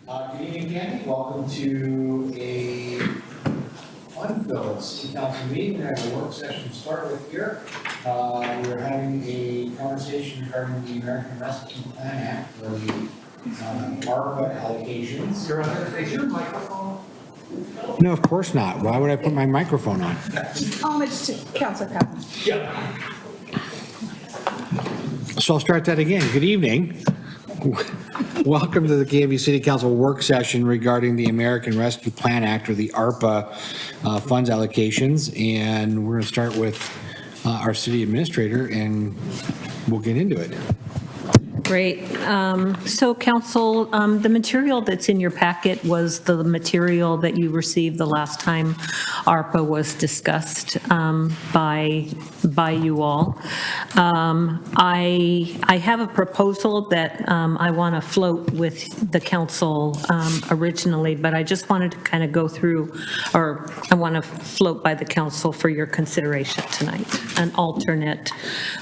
Good evening, Canby. Welcome to a fun-filled City Council meeting. We're having a work session to start with here. We're having a conversation regarding the American Rescue Plan Act, or the ARPA allocations. Your Honor, is your microphone? No, of course not. Why would I put my microphone on? Homage to Councilor Patton. Yeah. So I'll start that again. Good evening. Welcome to the Canby City Council work session regarding the American Rescue Plan Act, or the ARPA funds allocations. And we're going to start with our city administrator, and we'll get into it. Great. So council, the material that's in your packet was the material that you received the last time ARPA was discussed by you all. I have a proposal that I want to float with the council originally, but I just wanted to kind of go through, or I want to float by the council for your consideration tonight, an alternate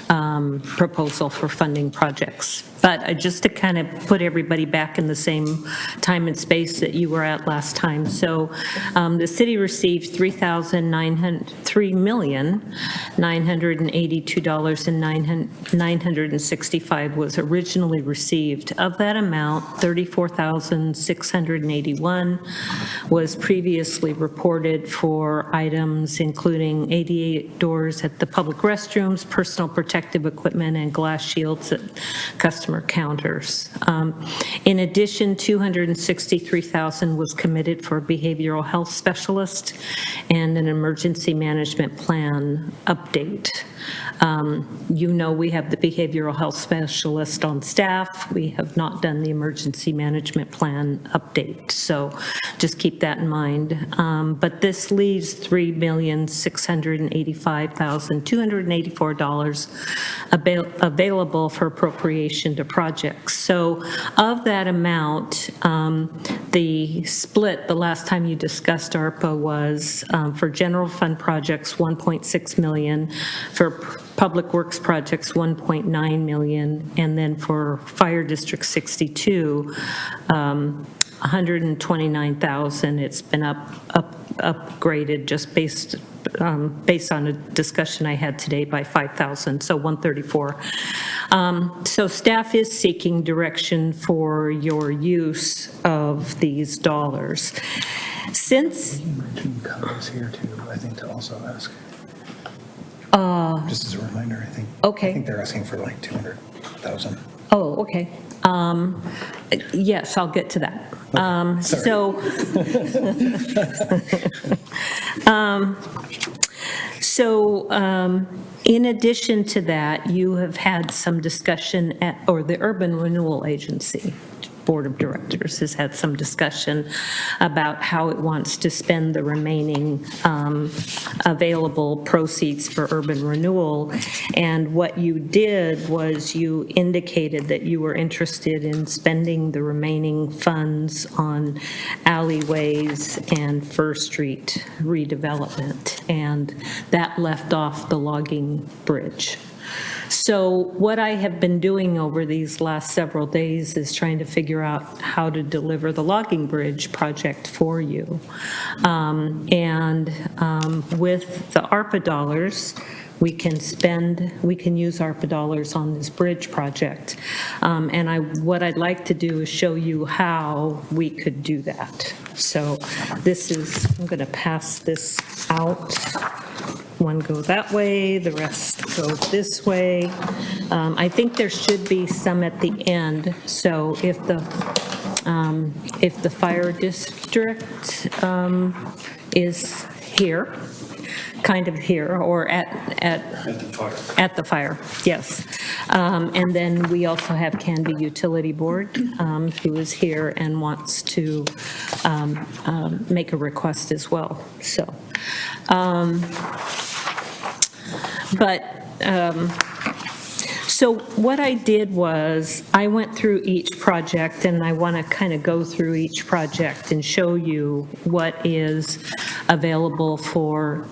proposal for funding projects. But just to kind of put everybody back in the same time and space that you were at last time. So the city received $3,982,965 was originally received. Of that amount, $34,681 was previously reported for items including 88 doors at the public restrooms, personal protective equipment, and glass shields at customer counters. In addition, $263,000 was committed for a behavioral health specialist and an emergency management plan update. You know, we have the behavioral health specialist on staff. We have not done the emergency management plan update, so just keep that in mind. But this leaves $3,685,284 available for appropriation to projects. So of that amount, the split, the last time you discussed ARPA was for general fund projects, 1.6 million, for public works projects, 1.9 million, and then for fire district 62, 129,000. It's been upgraded just based on a discussion I had today by 5,000, so 134. So staff is seeking direction for your use of these dollars. Since Colors here too, I think, to also ask. Just as a reminder, I think. Okay. I think they're asking for like 200,000. Oh, okay. Yes, I'll get to that. So in addition to that, you have had some discussion or the Urban Renewal Agency Board of Directors has had some discussion about how it wants to spend the remaining available proceeds for urban renewal. And what you did was you indicated that you were interested in spending the remaining funds on alleyways and First Street redevelopment, and that left off the logging bridge. So what I have been doing over these last several days is trying to figure out how to deliver the logging bridge project for you. With the ARPA dollars, we can use ARPA dollars on this bridge project. What I'd like to do is show you how we could do that. So I'm going to pass this out. One go that way, the rest go this way. I think there should be some at the end. So if the fire district is here, kind of here, or at the fire, yes. And then we also have Canby Utility Board, who is here and wants to make a request as well. So. So what I did was I went through each project, and I want to kind of go through each project and show you what is available for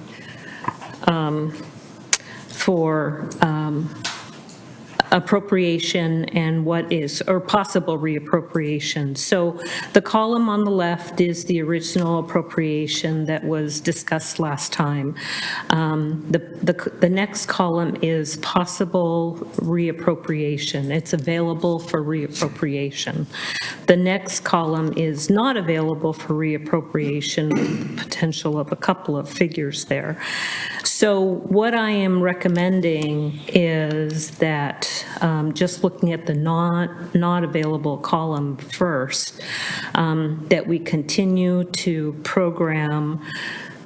appropriation and what is, or possible reappropriation. So the column on the left is the original appropriation that was discussed last time. The next column is possible reappropriation. It's available for reappropriation. The next column is not available for reappropriation, with the potential of a couple of figures there. So what I am recommending is that, just looking at the not available column first, that we continue to program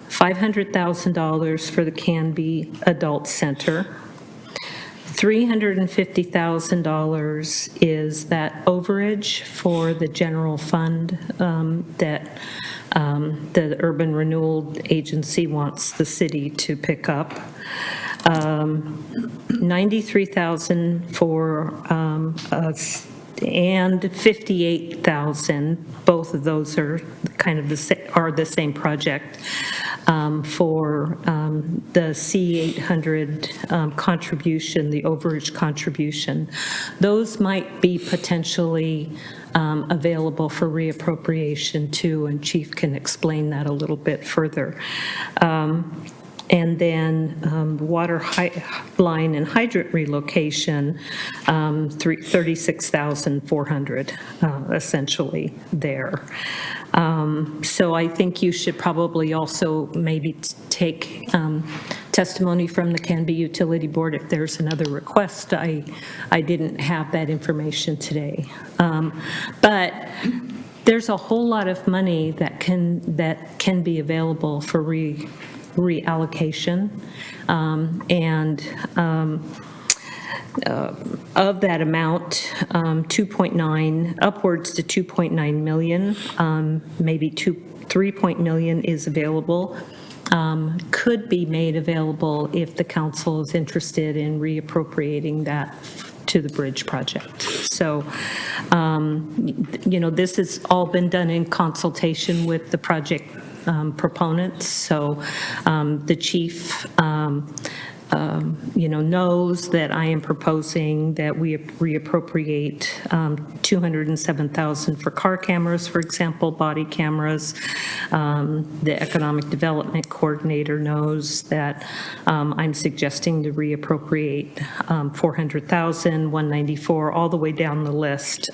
$500,000 for the Canby Adult Center. $350,000 is that overage for the general fund that the Urban Renewal Agency wants the city to pick up. 93,000 for and 58,000, both of those are kind of the same project, for the C800 contribution, the overage contribution. Those might be potentially available for reappropriation too, and Chief can explain that a little bit further. And then water line and hydrant relocation, 36,400 essentially there. So I think you should probably also maybe take testimony from the Canby Utility Board if there's another request. I didn't have that information today. But there's a whole lot of money that can be available for reallocation, and of that amount, 2.9, upwards to 2.9 million, maybe 3 million is available, could be made available if the council is interested in reappropriating that to the bridge project. So, this has all been done in consultation with the project proponents. So the chief, knows that I am proposing that we reappropriate $207,000 for car cameras, for example, body cameras. The economic development coordinator knows that I'm suggesting to reappropriate $400,000, $194,000, all the way down the list.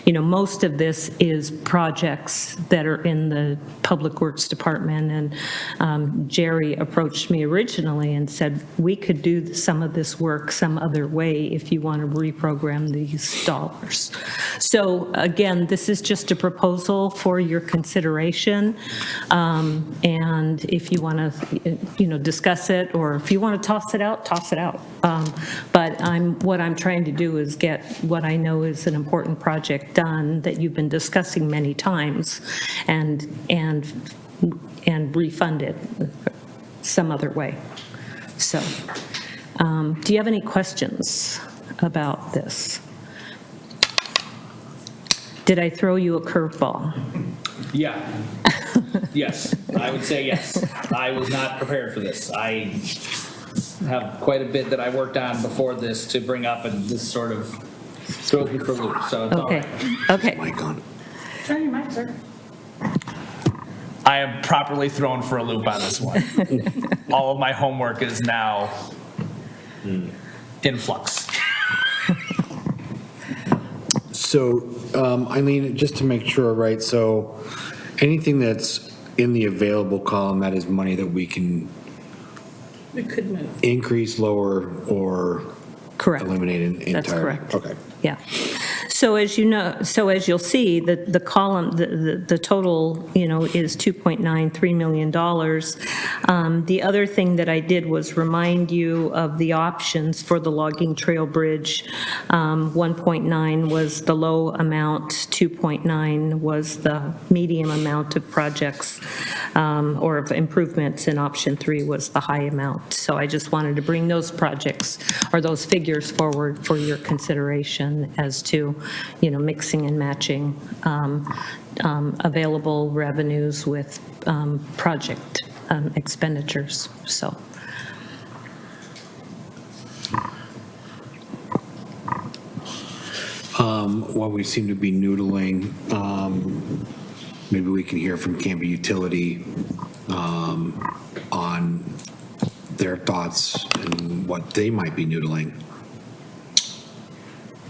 Most of this is projects that are in the Public Works Department, and Jerry approached me originally and said, we could do some of this work some other way if you want to reprogram these dollars. So again, this is just a proposal for your consideration, and if you want to, discuss it, or if you want to toss it out, toss it out. But what I'm trying to do is get what I know is an important project done that you've been discussing many times, and refund it some other way. So, do you have any questions about this? Did I throw you a curveball? Yeah. Yes, I would say yes. I was not prepared for this. I have quite a bit that I worked on before this to bring up, and this sort of throws me for a loop, so it's all Okay, right. okay. Turn your mic, sir. I am properly thrown for a loop on this one. All of my homework is now in flux. So, Eileen, just to make sure, right, so anything that's in the available column, that is money that we can We could move. increase, lower, or Correct. eliminate entirely? That's correct. Okay. Yeah. So as you'll see, the column, the total, is $2.93 million. The other thing that I did was remind you of the options for the logging trail bridge. 1.9 was the low amount, 2.9 was the medium amount of projects, or of improvements, and option 3 was the high amount. So I just wanted to bring those projects, or those figures, forward for your consideration as to, mixing and matching available revenues with project expenditures. So. While we seem to be noodling, maybe we can hear from Canby Utility on their thoughts and what they might be noodling.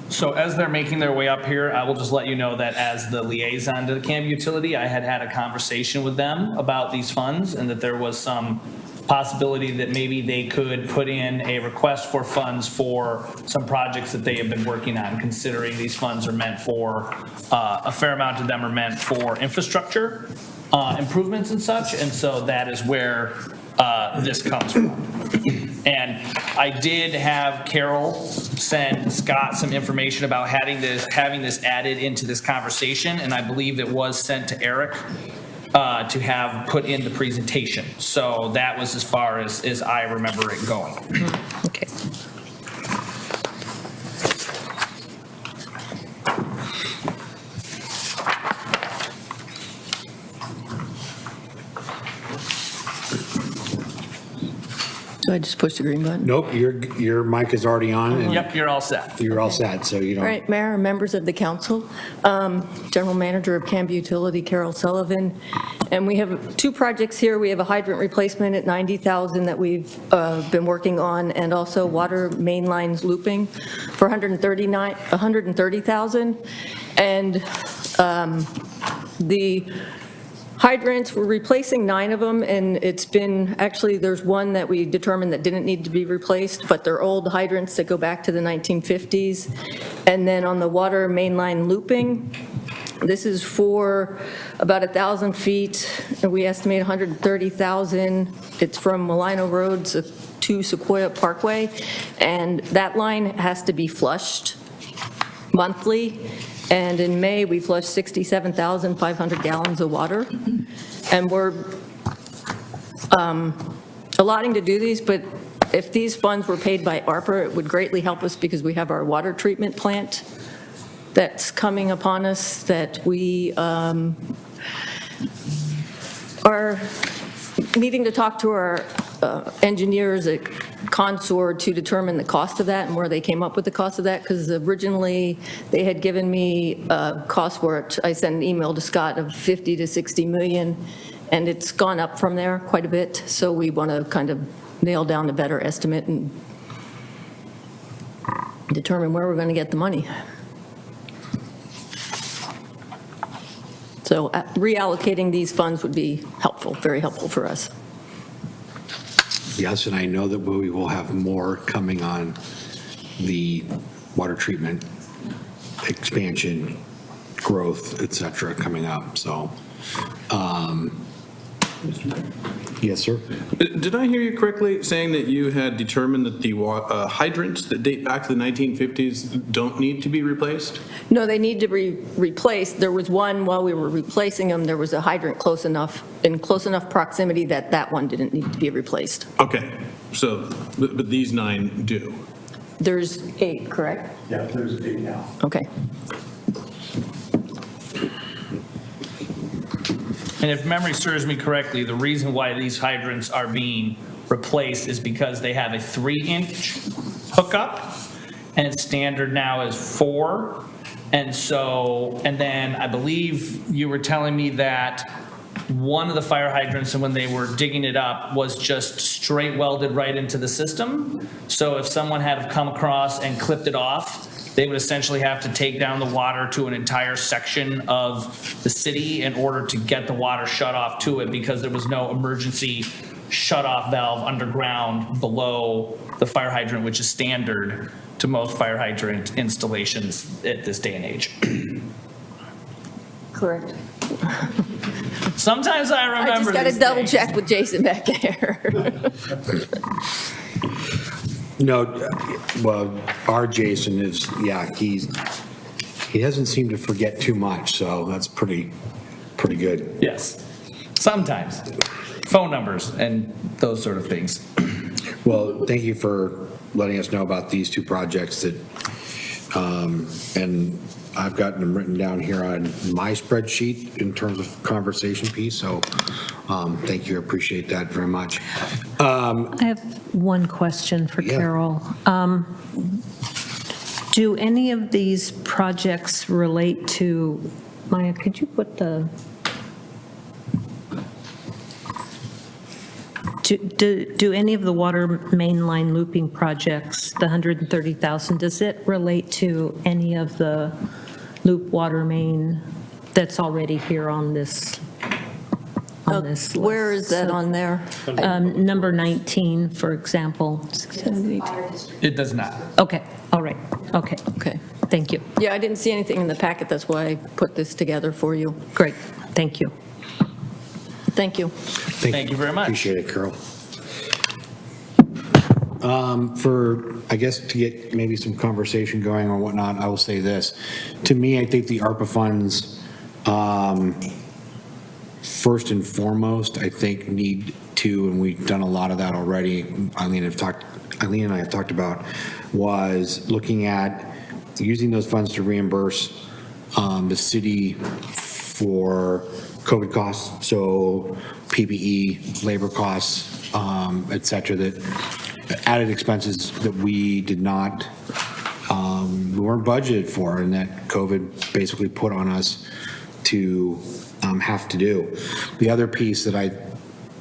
So as they're making their way up here, I will just let you know that as the liaison to the Canby Utility, I had a conversation with them about these funds and that there was some possibility that maybe they could put in a request for funds for some projects that they have been working on, considering these funds are meant for, a fair amount of them are meant for infrastructure improvements and such, and so that is where this comes from. And I did have Carol send Scott some information about having this added into this conversation, and I believe it was sent to Eric to have put in the presentation. So that was as far as I remember it going. Okay. So I just push the green button? Nope, your mic is already on, and Yep, you're all set. you're all set, so you All don't. right, Mayor and members of the council, General Manager of Canby Utility, Carol Sullivan, and we have two projects here. We have a hydrant replacement at $90,000 that we've been working on, and also water main lines looping for $130,000. And the hydrants, we're replacing 9 of them, and it's been, actually, there's one that we determined that didn't need to be replaced, but they're old hydrants that go back to the 1950s. And then on the water main line looping, this is for about 1,000 feet, and we estimate 130,000. It's from Malino Road to Sequoia Parkway, and that line has to be flushed monthly. And in May, we flushed 67,500 gallons of water. And we're allotting to do these, but if these funds were paid by ARPA, it would greatly help us because we have our water treatment plant that's coming upon us that we are needing to talk to our engineers at Consor to determine the cost of that and where they came up with the cost of that, because originally they had given me a cost for it. I sent an email to Scott of 50 to 60 million, and it's gone up from there quite a bit. So we want to kind of nail down a better estimate and determine where we're going to get the money. So reallocating these funds would be helpful, very helpful for us. Yes, and I know that we will have more coming on the water treatment expansion, growth, et cetera, coming up, so. Yes, sir? Did I hear you correctly saying that you had determined that the hydrants that date back to the 1950s don't need to be replaced? No, they need to be replaced. There was one, while we were replacing them, there was a hydrant close enough, in close enough proximity that that one didn't need to be replaced. Okay, so, but these 9 do. There's 8, correct? Yeah, there's a big now. Okay. And if memory serves me correctly, the reason why these hydrants are being replaced is because they have a 3-inch hookup, and its standard now is 4. And so, and then I believe you were telling me that one of the fire hydrants, and when they were digging it up, was just straight welded right into the system. So if someone had come across and clipped it off, they would essentially have to take down the water to an entire section of the city in order to get the water shut off to it, because there was no emergency shut-off valve underground below the fire hydrant, which is standard to most fire hydrant installations at this day and age. Correct. Sometimes I I remember just got to these double things. check with Jason back there. No, well, our Jason is, yeah, he doesn't seem to forget too much, so that's pretty good. Yes, sometimes. Phone numbers and those sort of things. Well, thank you for letting us know about these 2 projects that, and I've gotten them written down here on my spreadsheet in terms of conversation piece, so thank you, I appreciate that very much. I have one question for Yeah. Carol. Do any of these projects relate to, Maya, could you put the, do any of the water main line looping projects, the 130,000, does it relate to any of the loop water main that's already here on this list? Where is that on there? Number 19, for example. It does not. Okay, all right, okay, Okay. thank you. Yeah, I didn't see anything in the packet, that's why I put this together for you. Great, thank you. Thank you. Thank you very much. Appreciate it, Carol. I guess to get maybe some conversation going or whatnot, I will say this. To me, I think the ARPA funds, first and foremost, I think need to, and we've done a lot of that already, Eileen and I have talked about, was looking at using those funds to reimburse the city for COVID costs, so PPE, labor costs, et cetera, that added expenses that we did not, we weren't budgeted for, and that COVID basically put on us to have to do. The other piece that I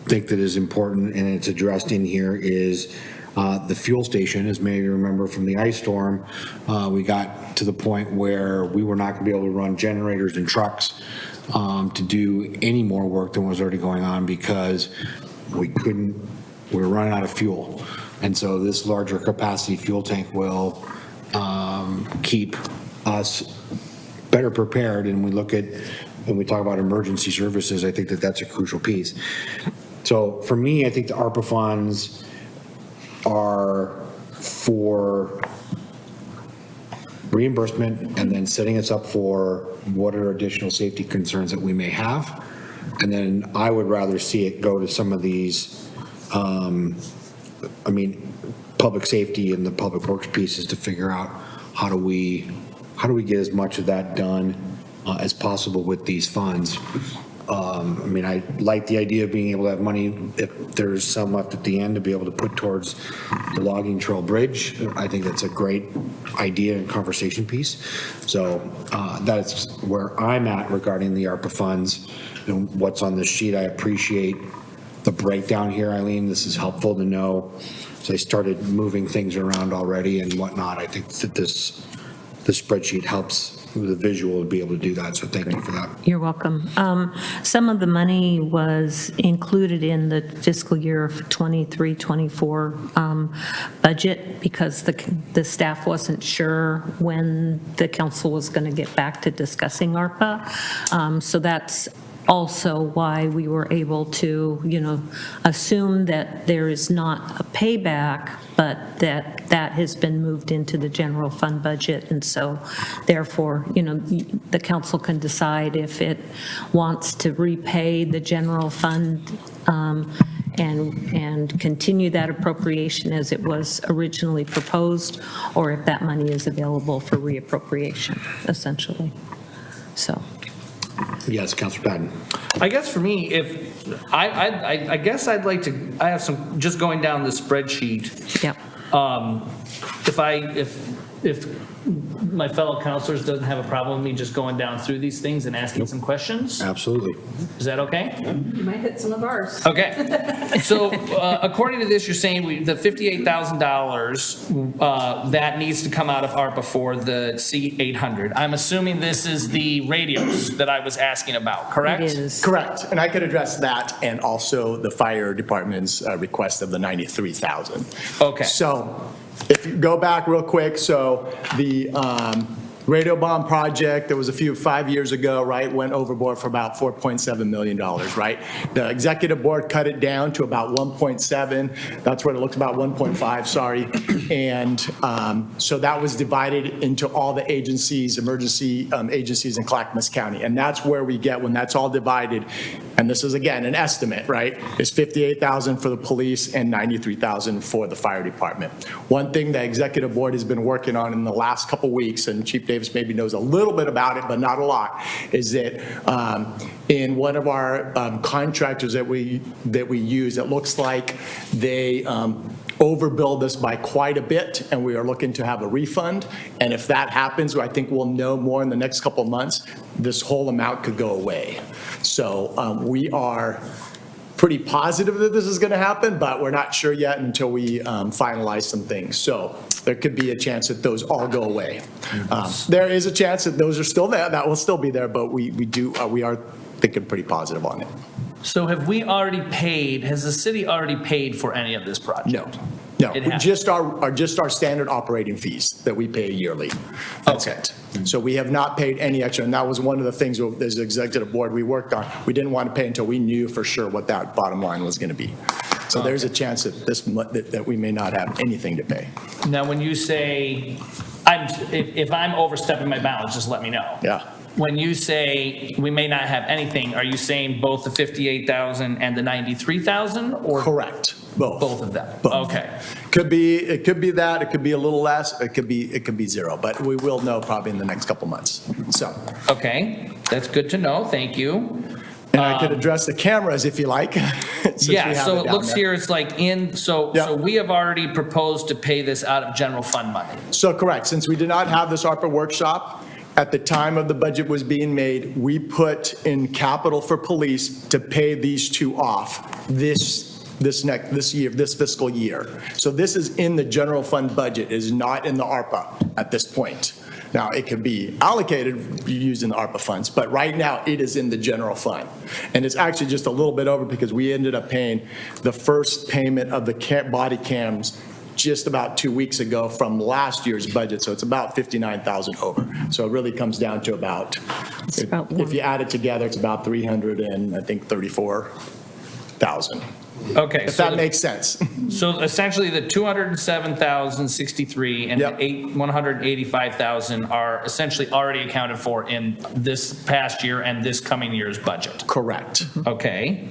think that is important, and it's addressed in here, is the fuel station. As many of you remember from the ice storm, we got to the point where we were not going to be able to run generators and trucks to do any more work than was already going on because we were running out of fuel. And so this larger capacity fuel tank will keep us better prepared. And when we talk about emergency services, I think that that's a crucial piece. So for me, I think the ARPA funds are for reimbursement and then setting us up for what are additional safety concerns that we may have. And then I would rather see it go to some of these, public safety and the public works pieces to figure out how do we get as much of that done as possible with these funds. I like the idea of being able to have money, if there's some left at the end, to be able to put towards the logging trail bridge. I think that's a great idea and conversation piece. So that's where I'm at regarding the ARPA funds and what's on the sheet. I appreciate the breakdown here, Eileen. This is helpful to know. So I started moving things around already and whatnot. I think that this spreadsheet helps the visual to be able to do that, so thank you for that. You're welcome. Some of the money was included in the fiscal year of 23-24 budget because the staff wasn't sure when the council was going to get back to discussing ARPA. So that's also why we were able to, assume that there is not a payback, but that has been moved into the general fund budget. And so therefore, the council can decide if it wants to repay the general fund and continue that appropriation as it was originally proposed, or if that money is available for reappropriation, essentially. So. Yes, Councilor Patton. I guess for me, I guess I'd like to, I have some, just going down the spreadsheet. Yeah. If my fellow counselors doesn't have a problem with me just going down through these things and asking some questions, Absolutely. is that okay? You might hit some of ours. Okay. So according to this, you're saying the $58,000 that needs to come out of ARPA for the C-800. I'm assuming this is the radios that I was asking about, correct? It is. Correct, and I could address that and also the fire department's request of the 93,000. Okay. So if you go back real quick, so the radio bomb project, there was 5 years ago, right, went overboard for about $4.7 million, right? The executive board cut it down to about 1.7. That's what it looks about, 1.5, sorry. And so that was divided into all the agencies, emergency agencies in Clackamas County. And that's where we get, when that's all divided, and this is again an estimate, right, is $58,000 for the police and $93,000 for the fire department. One thing the executive board has been working on in the last couple weeks, and Chief Davis maybe knows a little bit about it, but not a lot, is that in one of our contractors that we use, it looks like they overbilled us by quite a bit, and we are looking to have a refund. And if that happens, I think we'll know more in the next couple of months, this whole amount could go away. So we are pretty positive that this is going to happen, but we're not sure yet until we finalize some things. So there could be a chance that those all go away. There is a chance that those are still there, that will still be there, but we are thinking pretty positive on it. So have we already paid, has the city already paid for any of this project? No, It has- just our standard operating fees that we pay yearly. That's Okay. it. So we have not paid any extra, and that was one of the things as the executive board we worked on. We didn't want to pay until we knew for sure what that bottom line was going to be. So there's a chance that that we may not have anything to pay. Now, when you say, if I'm overstepping my bounds, just let me know. Yeah. When you say we may not have anything, are you saying both the 58,000 and the 93,000 or? Correct. Both of them? Both. Okay. It could be that, it could be a little less, it could be zero, but we will know probably in the next couple months. So, Okay, that's good to know, thank you. and I could address the cameras if you like. since we Yeah, have so it down looks there. here, it's like so Yeah. we have already proposed to pay this out of general fund money. So correct, since we did not have this ARPA workshop, at the time of the budget was being made, we put in capital for police to pay these two off this fiscal year. So this is in the general fund budget, is not in the ARPA at this point. Now, it could be allocated using the ARPA funds, but right now it is in the general fund. And it's actually just a little bit over because we ended up paying the first payment of the body cams just about 2 weeks ago from last year's budget, so it's about 59,000 over. So it really comes down to about if you add it together, it's about 334,000. Okay. If that makes sense. So essentially, the 207,063 and Yep. the 185,000 are essentially already accounted for in this past year and this coming year's budget. Correct. Okay.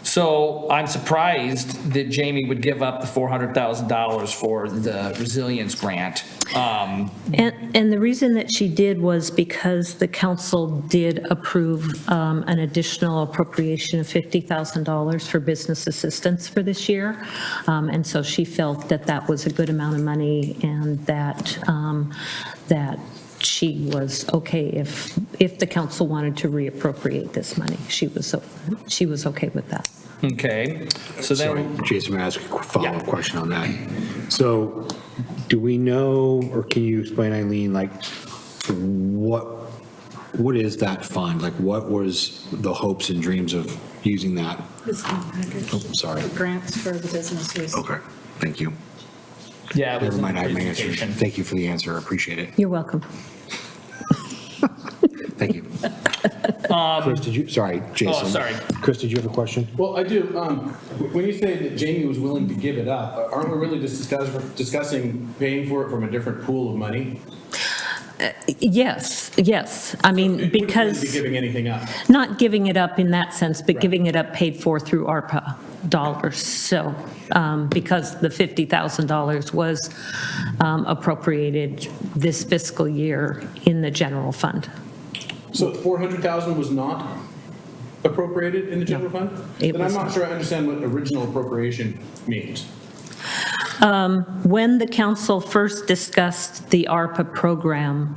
So I'm surprised that Jamie would give up the $400,000 for the resilience grant. And the reason that she did was because the council did approve an additional appropriation of $50,000 for business assistance for this year. And so she felt that that was a good amount of money and that she was okay if the council wanted to reappropriate this money. She was okay with that. Okay. So Sorry, then, Jason, may I ask a follow-up question on that? So do we know, or can you explain, Eileen, like, what is that fund? Like, what was the hopes and dreams of using that? Oh, sorry. Grants for the businesses. Okay, thank you. yeah, it was Never in mind, I the have my answer. presentation. Thank you for the answer, I appreciate it. You're welcome. Thank you. Chris, did you, sorry, Jason. sorry. Chris, did you have a question? Well, I do. When you say that Jamie was willing to give it up, aren't we really just discussing paying for it from a different pool of money? Yes. I mean, It wouldn't because. really be giving anything up. Not giving it up in that sense, but giving it up paid for through ARPA dollars. So, because the $50,000 was appropriated this fiscal year in the general fund. So 400,000 was not appropriated in the general fund? it Then I'm was not not. sure I understand what original appropriation means. When the council first discussed the ARPA program,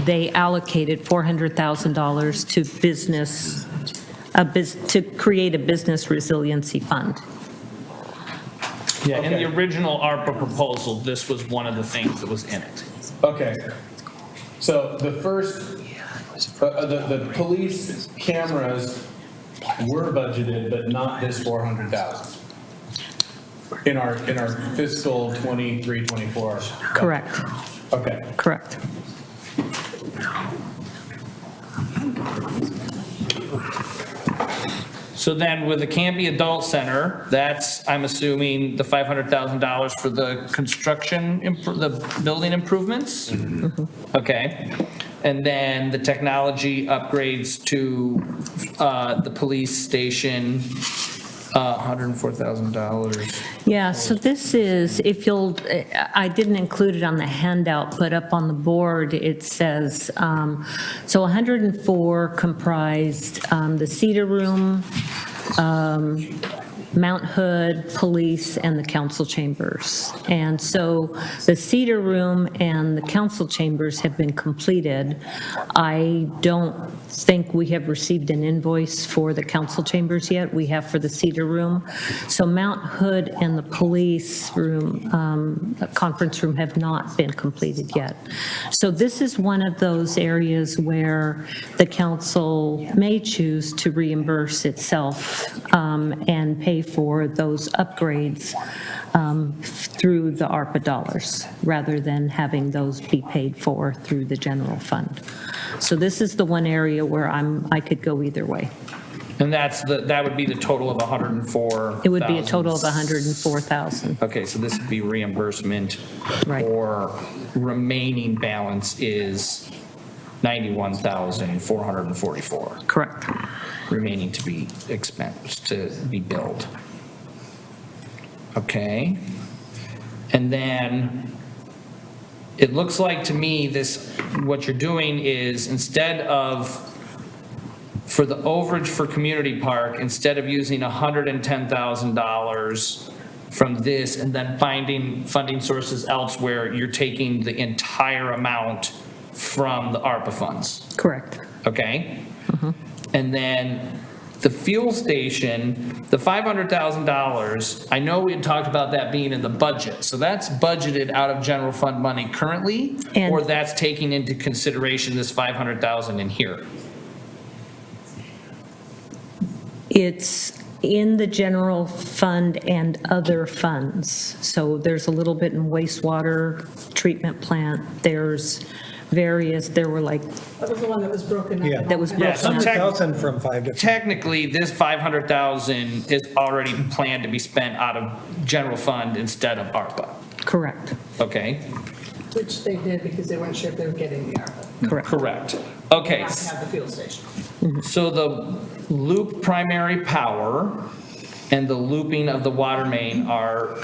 they allocated $400,000 to business, to create a business resiliency fund. Yeah, in Okay. the original ARPA proposal, this was one of the things that was in it. Okay. So the first, the police cameras were budgeted, but not this 400,000 in our fiscal 23, 24. Correct, Okay. correct. So then with the Canby Adult Center, that's, I'm assuming, the $500,000 for the construction, the building improvements? Okay. And then the technology upgrades to the police station, $104,000. Yeah, so this is, if you'll, I didn't include it on the handout, but up on the board, it says, so 104 comprised the Cedar Room, Mount Hood, police, and the council chambers. And so the Cedar Room and the council chambers have been completed. I don't think we have received an invoice for the council chambers yet. We have for the Cedar Room. So Mount Hood and the police room, conference room have not been completed yet. So this is one of those areas where the council may choose to reimburse itself and pay for those upgrades through the ARPA dollars, rather than having those be paid for through the general fund. So this is the one area where I could go either way. And that would be the total of 104,000? It would be a total of 104,000. Okay, so this would be reimbursement. Right. Or remaining balance is 91,444. Correct. Remaining to be expensed, to be billed. Okay. And then it looks like to me what you're doing is, instead of, for the overage for community park, instead of using $110,000 from this and then finding funding sources elsewhere, you're taking the entire amount from the ARPA funds, Correct. okay? And then the fuel station, the $500,000, I know we had talked about that being in the budget. So that's budgeted out of general fund money currently, And- or that's taking into consideration this 500,000 in here? It's in the general fund and other funds. So there's a little bit in wastewater treatment plant. There's various, there were like, That was the one that was broken up. Yeah. that was Yeah, so broken up. 100,000 from 5 different. Technically, this 500,000 is already planned to be spent out of general fund instead of ARPA, Correct, okay? Which they did because they weren't sure if they were getting the ARPA. correct. Correct. Okay. Not to have the fuel station. So the loop primary power and the looping of the water main are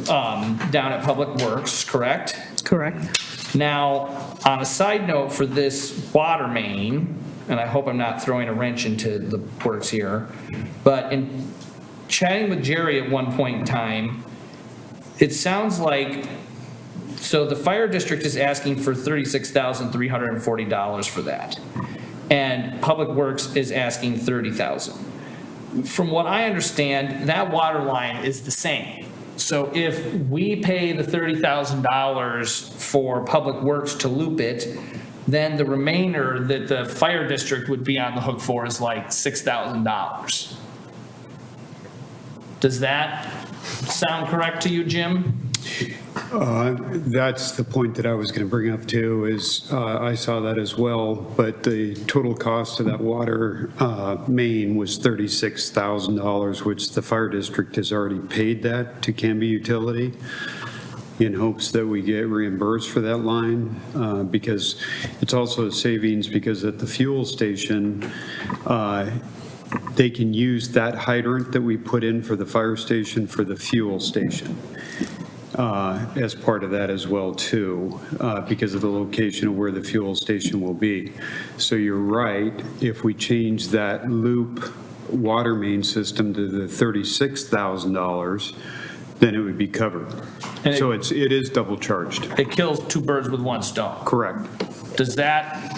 down at Public Works, correct? Correct. Now, on a side note for this water main, and I hope I'm not throwing a wrench into the works here, but in chatting with Jerry at one point in time, it sounds like, so the fire district is asking for $36,340 for that. And Public Works is asking $30,000. From what I understand, that water line is the same. So if we pay the $30,000 for Public Works to loop it, then the remainder that the fire district would be on the hook for is like $6,000. Does that sound correct to you, Jim? That's the point that I was going to bring up too, is I saw that as well, but the total cost of that water main was $36,000, which the fire district has already paid that to Canby Utility in hopes that we get reimbursed for that line, because it's also a savings, because at the fuel station, they can use that hydrant that we put in for the fire station for the fuel station. As part of that as well too, because of the location of where the fuel station will be. So you're right, if we change that loop water main system to the $36,000, then it would be covered. And So it is double charged. It kills two birds with one stone. Correct. Does that,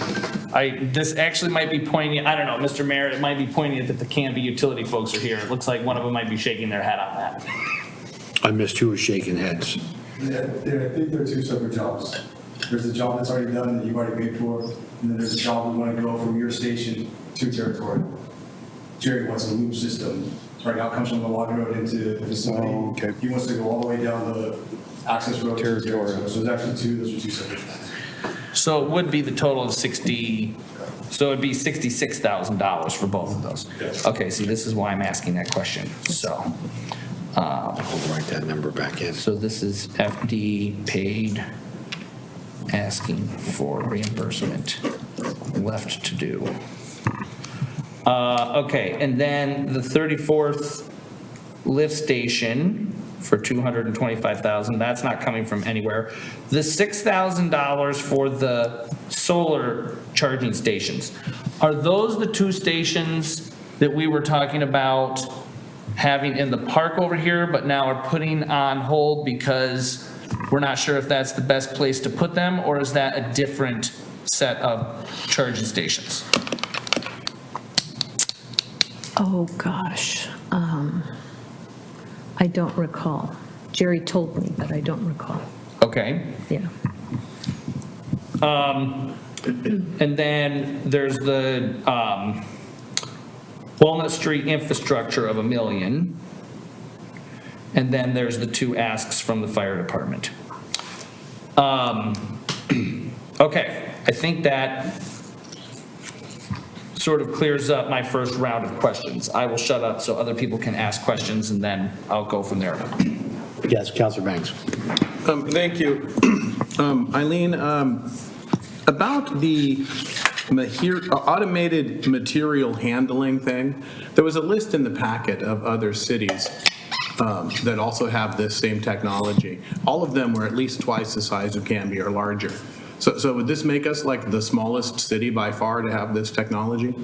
this actually might be pointing, I don't know, Mr. Mayor, it might be pointing at that the Canby utility folks are here. It looks like one of them might be shaking their head on that. I missed who was shaking heads. Yeah, I think they're two separate jobs. There's a job that's already done that you've already paid for, and then there's a job we want to go from your station to territory. Jerry wants a loop system. Right now it comes from the water road into the facility. Oh, okay. He wants to go all the way down the access road to Territorial. territory. So there's actually those are two separate jobs. So it would be the total of 60, so it'd be $66,000 for both of those. Yes. Okay, see, this is why I'm asking that question, so. I'll write that number back in. So this is FD paid, asking for reimbursement, left to do. Okay, and then the 34th lift station for $225,000, that's not coming from anywhere. The $6,000 for the solar charging stations, are those the two stations that we were talking about having in the park over here, but now are putting on hold because we're not sure if that's the best place to put them, or is that a different set of charging stations? Oh, gosh. I don't recall. Jerry told me, but I don't recall. Okay. Yeah. And then there's the Walnut Street infrastructure of $1 million. And then there's the 2 asks from the fire department. Okay, I think that sort of clears up my first round of questions. I will shut up so other people can ask questions, and then I'll go from there. Yes, Counselor Banks. Thank you. Eileen, about the automated material handling thing, there was a list in the packet of other cities that also have this same technology. All of them were at least twice the size of Canby or larger. So would this make us like the smallest city by far to have this technology?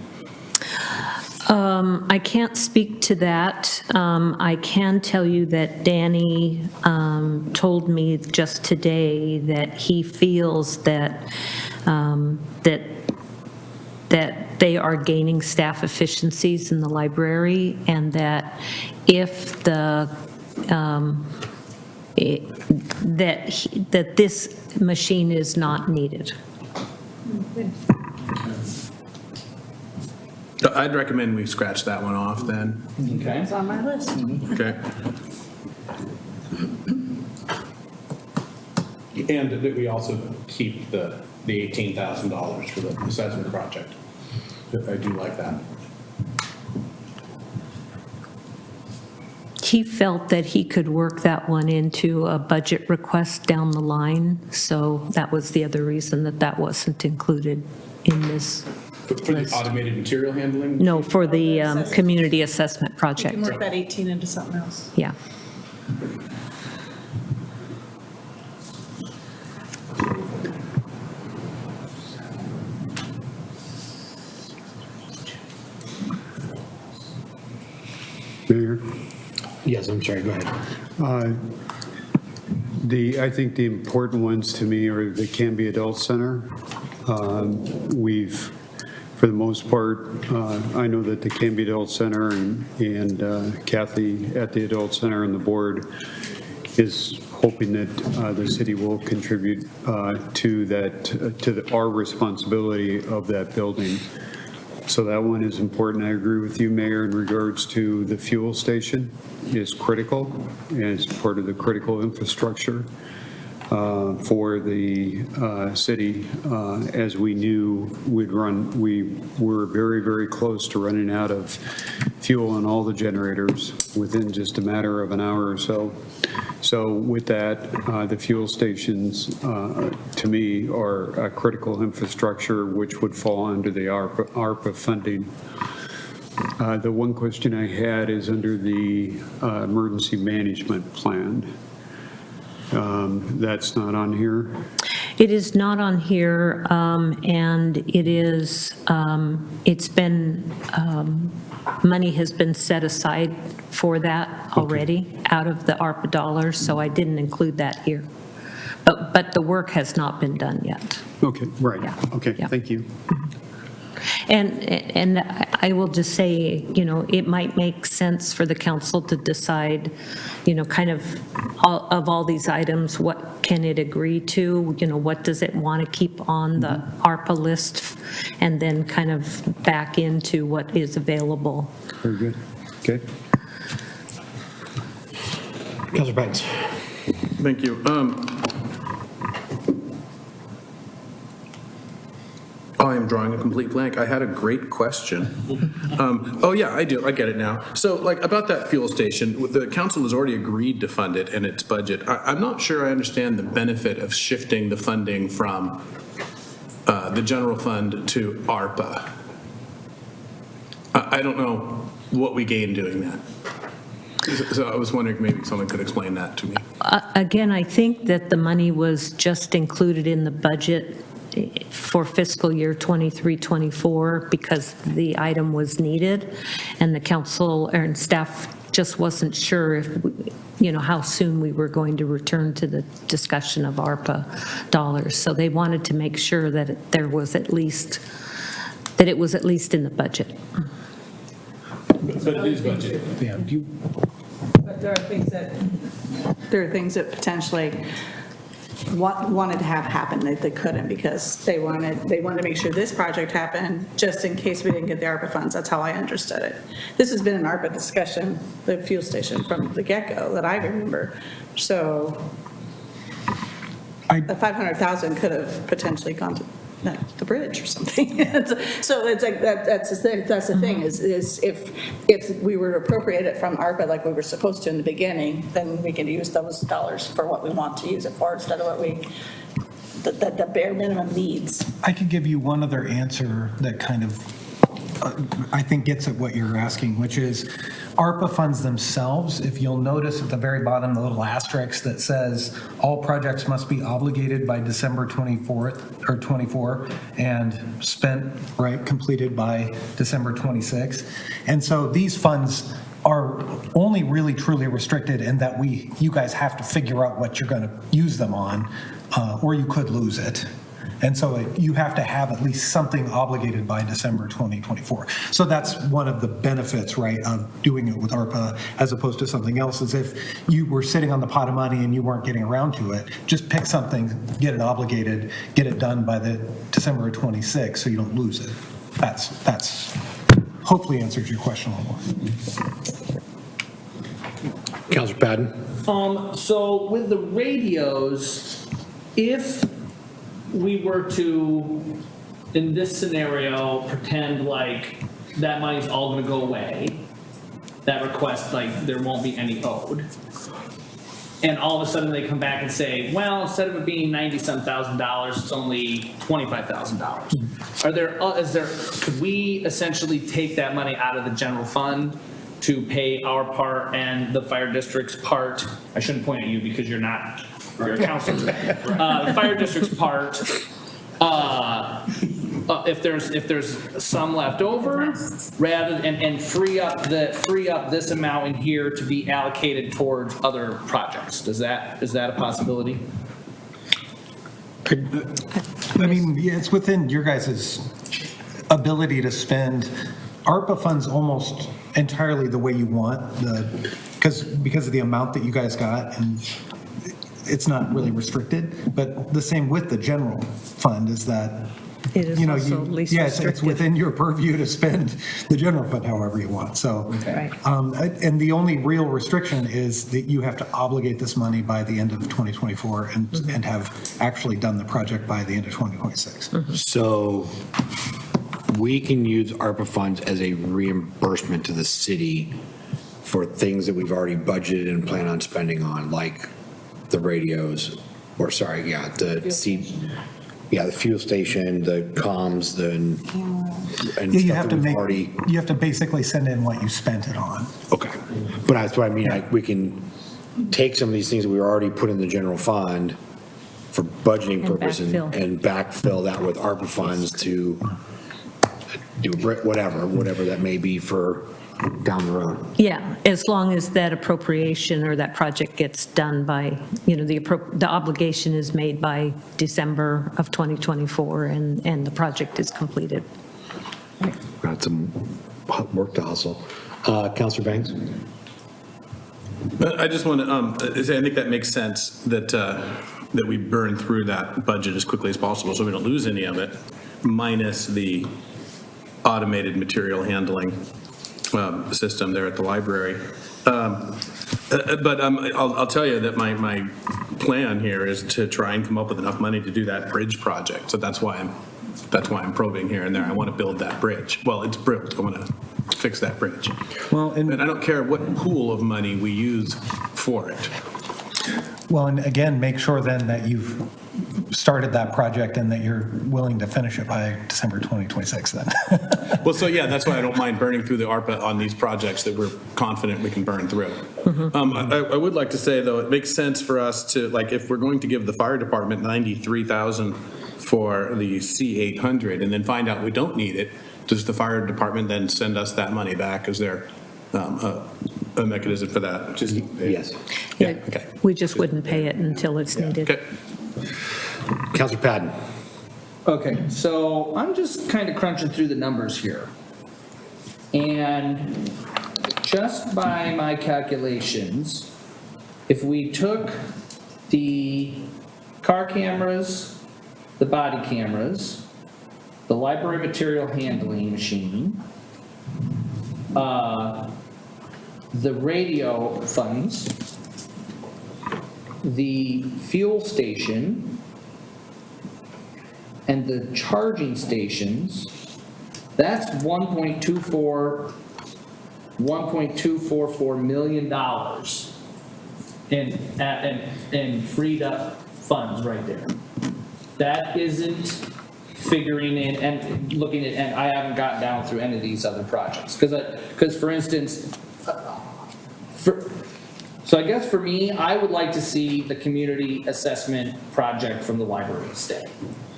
I can't speak to that. I can tell you that Danny told me just today that he feels that that they are gaining staff efficiencies in the library, and that if the that this machine is not needed. I'd recommend we scratch that one off then. Okay. It's on my list. Okay. And that we also keep the $18,000 for the assessment project. I do like that. He felt that he could work that one into a budget request down the line, so that was the other reason that that wasn't included in this For the list. automated material handling? No, for the community assessment You project. can work that 18 into something else. Yeah. Mayor? Yes, I'm sorry, go ahead. I think the important ones to me are the Canby Adult Center. We've, for the most part, I know that the Canby Adult Center and Kathy at the Adult Center and the board is hoping that the city will contribute to that, to our responsibility of that building. So that one is important. I agree with you, Mayor, in regards to the fuel station is critical, and it's part of the critical infrastructure for the city. As we knew we were very, very close to running out of fuel on all the generators within just a matter of an hour or so. So with that, the fuel stations, to me, are a critical infrastructure which would fall under the ARPA funding. The one question I had is under the emergency management plan. That's not on here. It is not on here, and it is, it's been, money has been set aside for that already out of the ARPA dollars, so I didn't include that here. But the work has not been done yet. Okay, right. Yeah. Okay, Yeah. thank you. And I will just say, it might make sense for the council to decide, kind of all these items, what can it agree to? What does it want to keep on the ARPA list? And then kind of back into what is available. Very good. Okay. Counselor Banks. Thank you. I am drawing a complete blank. I had a great question. Oh yeah, I do. I get it now. So like about that fuel station, the council has already agreed to fund it in its budget. I'm not sure I understand the benefit of shifting the funding from the general fund to ARPA. I don't know what we gain doing that. So I was wondering if maybe someone could explain that to me. Again, I think that the money was just included in the budget for fiscal year 23-24 because the item was needed, and the council and staff just wasn't sure if, how soon we were going to return to the discussion of ARPA dollars. So they wanted to make sure that it was at least in the budget. But it is budgeted. Yeah, But there are things that potentially wanted to have happen that they couldn't because they wanted to make sure this project happened just in case we didn't get the ARPA funds. That's how I understood it. This has been an ARPA discussion, the fuel station, from the get-go that I remember. So the 500,000 could have potentially gone to the bridge or something. So it's like that's the thing is if we were to appropriate it from ARPA like we were supposed to in the beginning, then we can use those dollars for what we want to use it for instead of what the bare minimum needs. I could give you one other answer that kind of, I think gets at what you're asking, which is ARPA funds themselves. If you'll notice at the very bottom, the little asterisk that says all projects must be obligated by December 24th or 24 and spent, right, completed by December 26th. And so these funds are only really truly restricted in that you guys have to figure out what you're going to use them on, or you could lose it. And so you have to have at least something obligated by December 2024. So that's one of the benefits, right, of doing it with ARPA as opposed to something else, is if you were sitting on the pot of money and you weren't getting around to it, just pick something, get it obligated, get it done by the December 26th so you don't lose it. That's hopefully answers your question a little more. Counselor Patton? So with the radios, if we were to, in this scenario, pretend like that money's all gonna go away, that request, like, there won't be any owed, and all of a sudden they come back and say, well, instead of it being $90-some thousand, it's only $25,000. Could we essentially take that money out of the general fund to pay our part and the fire district's part? I shouldn't point at you because you're a counselor. The fire district's part, if there's some left over, rather and free up this amount in here to be allocated towards other projects. Is that a possibility? I mean, yeah, it's within your guys' ability to spend ARPA funds almost entirely the way you want, because of the amount that you guys got, and it's not really restricted. But the same with the general fund is that, It is also least it's restricted. within your purview to spend the general fund however you want. So, Right. and the only real restriction is that you have to obligate this money by the end of 2024 and have actually done the project by the end of 2026. So we can use ARPA funds as a reimbursement to the city for things that we've already budgeted and plan on spending on, like the radios, or the fuel station, the comms, and You stuff have that to we've already. you have to basically send in what you spent it on. Okay, but that's what I mean, like, we can take some of these things that we already put in the general fund for budgeting And purposes backfill. and backfill that with ARPA funds to do whatever that may be for down the road. Yeah, as long as that appropriation or that project gets done by, the obligation is made by December of 2024 and the project is completed. Got some work to hustle. Counselor Banks? I just want to say, I think that makes sense that we burn through that budget as quickly as possible so we don't lose any of it, minus the automated material handling system there at the library. But I'll tell you that my plan here is to try and come up with enough money to do that bridge project. So that's why I'm probing here and there. I want to build that bridge. Well, it's built. I want to fix that bridge. Well, And I don't care what pool of money we use for it. Well, and again, make sure then that you've started that project and that you're willing to finish it by December 2026 then. Well, so yeah, that's why I don't mind burning through the ARPA on these projects that we're confident we can burn through. I would like to say, though, it makes sense for us to, like, if we're going to give the fire department $93,000 for the C800 and then find out we don't need it, does the fire department then send us that money back? Is there a mechanism for that? Just Yes. Yeah, okay. We just wouldn't pay it until it's needed. Okay. Counselor Patton? Okay, so I'm just kind of crunching through the numbers here. And just by my calculations, if we took the car cameras, the body cameras, the library material handling machine, the radio funds, the fuel station, and the charging stations, that's $1.244 million in freed up funds right there. That isn't figuring in and looking at, and I haven't gotten down through any of these other projects. Because for instance, so I guess for me, I would like to see the community assessment project from the library stay.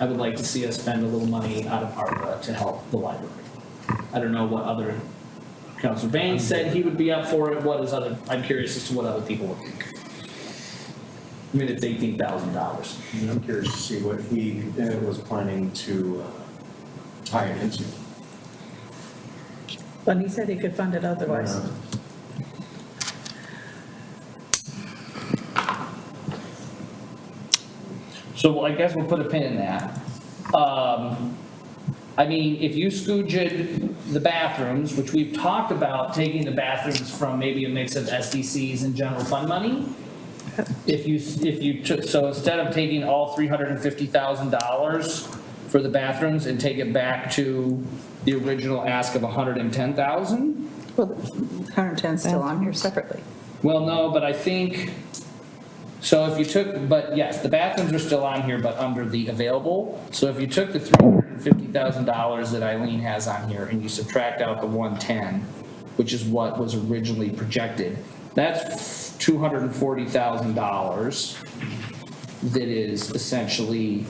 I would like to see us spend a little money out of ARPA to help the library. I don't know what other, Councilor Bain said he would be up for it. What is other, I'm curious as to what other people would think. I mean, it's $18,000. I'm curious to see what he was planning to tie it into. But he said he could fund it otherwise. So I guess we'll put a pin in that. I mean, if you skooged the bathrooms, which we've talked about taking the bathrooms from maybe a mix of SDCs and general fund money. If you took, so instead of taking all $350,000 for the bathrooms and take it back to the original ask of $110,000? Well, 110 is still on here separately. Well, no, but I think, so if you took, but yes, the bathrooms are still on here, but under the available. So if you took the $350,000 that Eileen has on here and you subtract out the 110, which is what was originally projected, that's $240,000 that is essentially,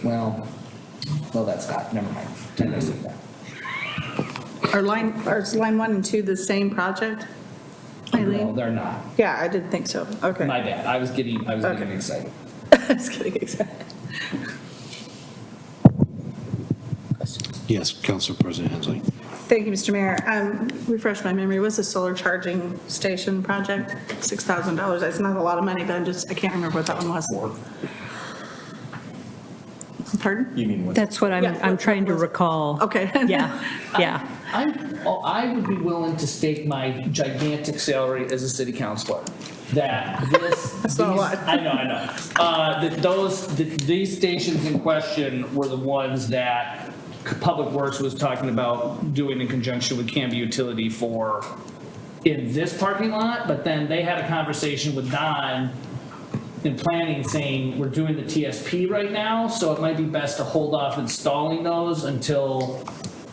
well, that's not, never mind. 10 days of that. Are line 1 and 2 the same project? No, Eileen? they're not. Yeah, I didn't think so. Okay. My bad. I was getting Okay. excited. I was getting excited. Yes, Council President Hensley. Thank you, Mr. Mayor. Refresh my memory, was the solar charging station project $6,000? It's not a lot of money, but I can't remember what that one was. Pardon? You mean what? That's what Yeah, I'm trying to recall. Okay. Yeah, yeah. I would be willing to stake my gigantic salary as a city councilor that this. That's not a lot. I know. These stations in question were the ones that Public Works was talking about doing in conjunction with Canby Utility for in this parking lot, but then they had a conversation with Don in planning saying, we're doing the TSP right now, so it might be best to hold off installing those until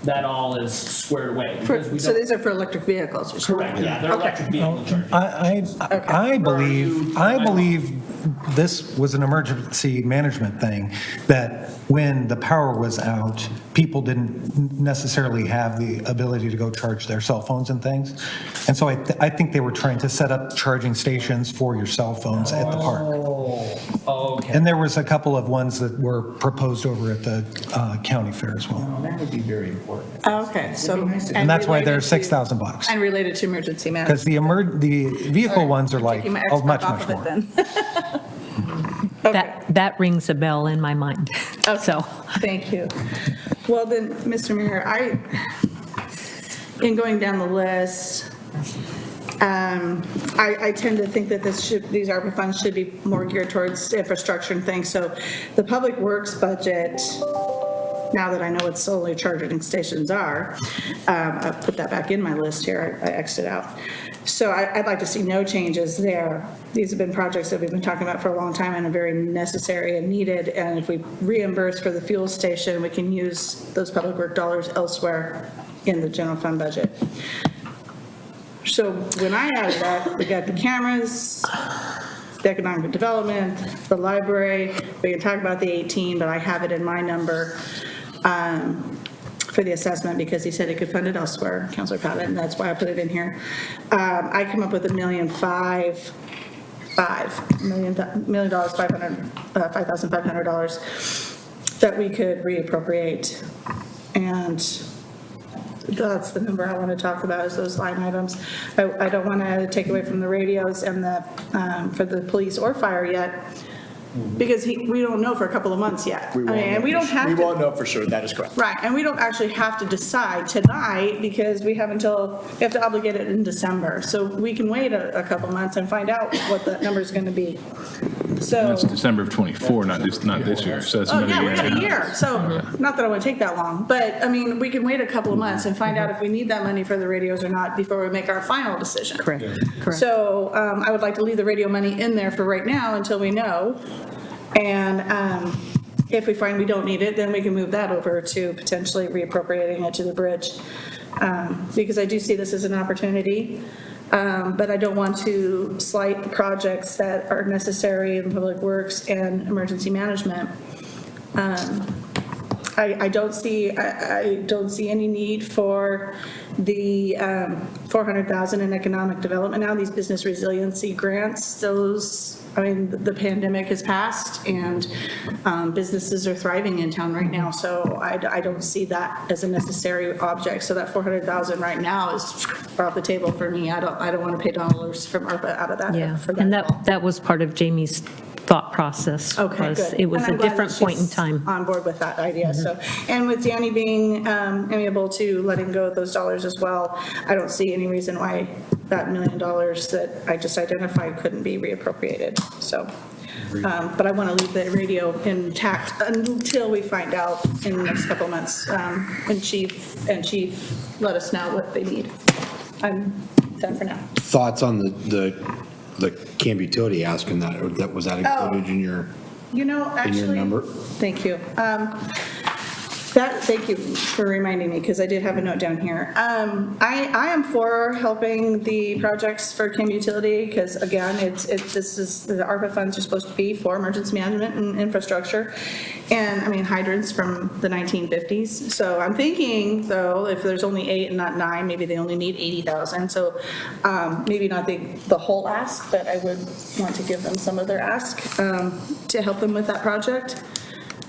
that all is squared away. Because we So don't- these are for electric vehicles? you're saying? Correct, yeah, they're Okay. electric vehicle charging. I believe this was an emergency management thing, that when the power was out, people didn't necessarily have the ability to go charge their cell phones and things. And so I think they were trying to set up charging stations for your cell phones at the park. Oh, okay. And there was a couple of ones that were proposed over at the county fair as well. Well, that would be very important. Okay, so. And that's why they're related to- $6,000. And related to emergency Because management. the vehicle ones are like, Taking my oh, much, Xbox off much of it more. then. Okay. That rings a bell in my mind. So, Thank you. Well then, Mr. Mayor, in going down the list, I tend to think that these ARPA funds should be more geared towards infrastructure and things. So the Public Works budget, now that I know what solar charging stations are, I put that back in my list here, I X'd it out. So I'd like to see no changes there. These have been projects that we've been talking about for a long time and are very necessary and needed. And if we reimburse for the fuel station, we can use those public work dollars elsewhere in the general fund budget. So when I added up, we got the cameras, the economic development, the library. We can talk about the 18, but I have it in my number for the assessment because he said he could fund it elsewhere, Councilor Patton, and that's why I put it in here. I come up with $5,500 that we could reappropriate. And that's the number I want to talk about is those line items. I don't want to take away from the radios and the, for the police or fire yet, because we don't know for a couple of months yet. I mean, and we don't have We to. won't know for sure, that is correct. Right, and we don't actually have to decide tonight because we have to obligate it in December. So we can wait a couple months and find out what the number's going to be. So. That's December of '24, not this year, so that's Oh, another yeah, year. we have a year, so, not that it would take that long, but, I mean, we can wait a couple of months and find out if we need that money for the radios or not before we make our final decision. Correct. So, I would like to leave the radio money in there for right now until we know, and, if we find we don't need it, then we can move that over to potentially reappropriating it to the bridge, because I do see this as an opportunity. But I don't want to slight the projects that are necessary in public works and emergency management. I don't see any need for the 400,000 in economic development now, these business resiliency grants, the pandemic has passed and businesses are thriving in town right now. So I don't see that as a necessary object. So that 400,000 right now is off the table for me. I don't want to pay dollars from ARPA out of that. Yeah, for and at all. that was part of Jamie's thought process. Okay, good. It was And I'm a glad different that point in she's time. on board with that idea, so. And with Danny being amiable to letting go of those dollars as well, I don't see any reason why that $1 million that I just identified couldn't be reappropriated, so. But I want to leave the radio intact until we find out in the next couple of months, when chief let us know what they need. I'm done for now. Thoughts on the Canby utility asking that, or was that included in your, You know, actually. number? Thank you. Thank you for reminding me, because I did have a note down here. I am for helping the projects for Canby Utility, because again, this is, the ARPA funds are supposed to be for emergency management and infrastructure. And I mean, hydrants from the 1950s. So I'm thinking, though, if there's only 8 and not 9, maybe they only need 80,000. So maybe not the whole ask, but I would want to give them some of their ask to help them with that project.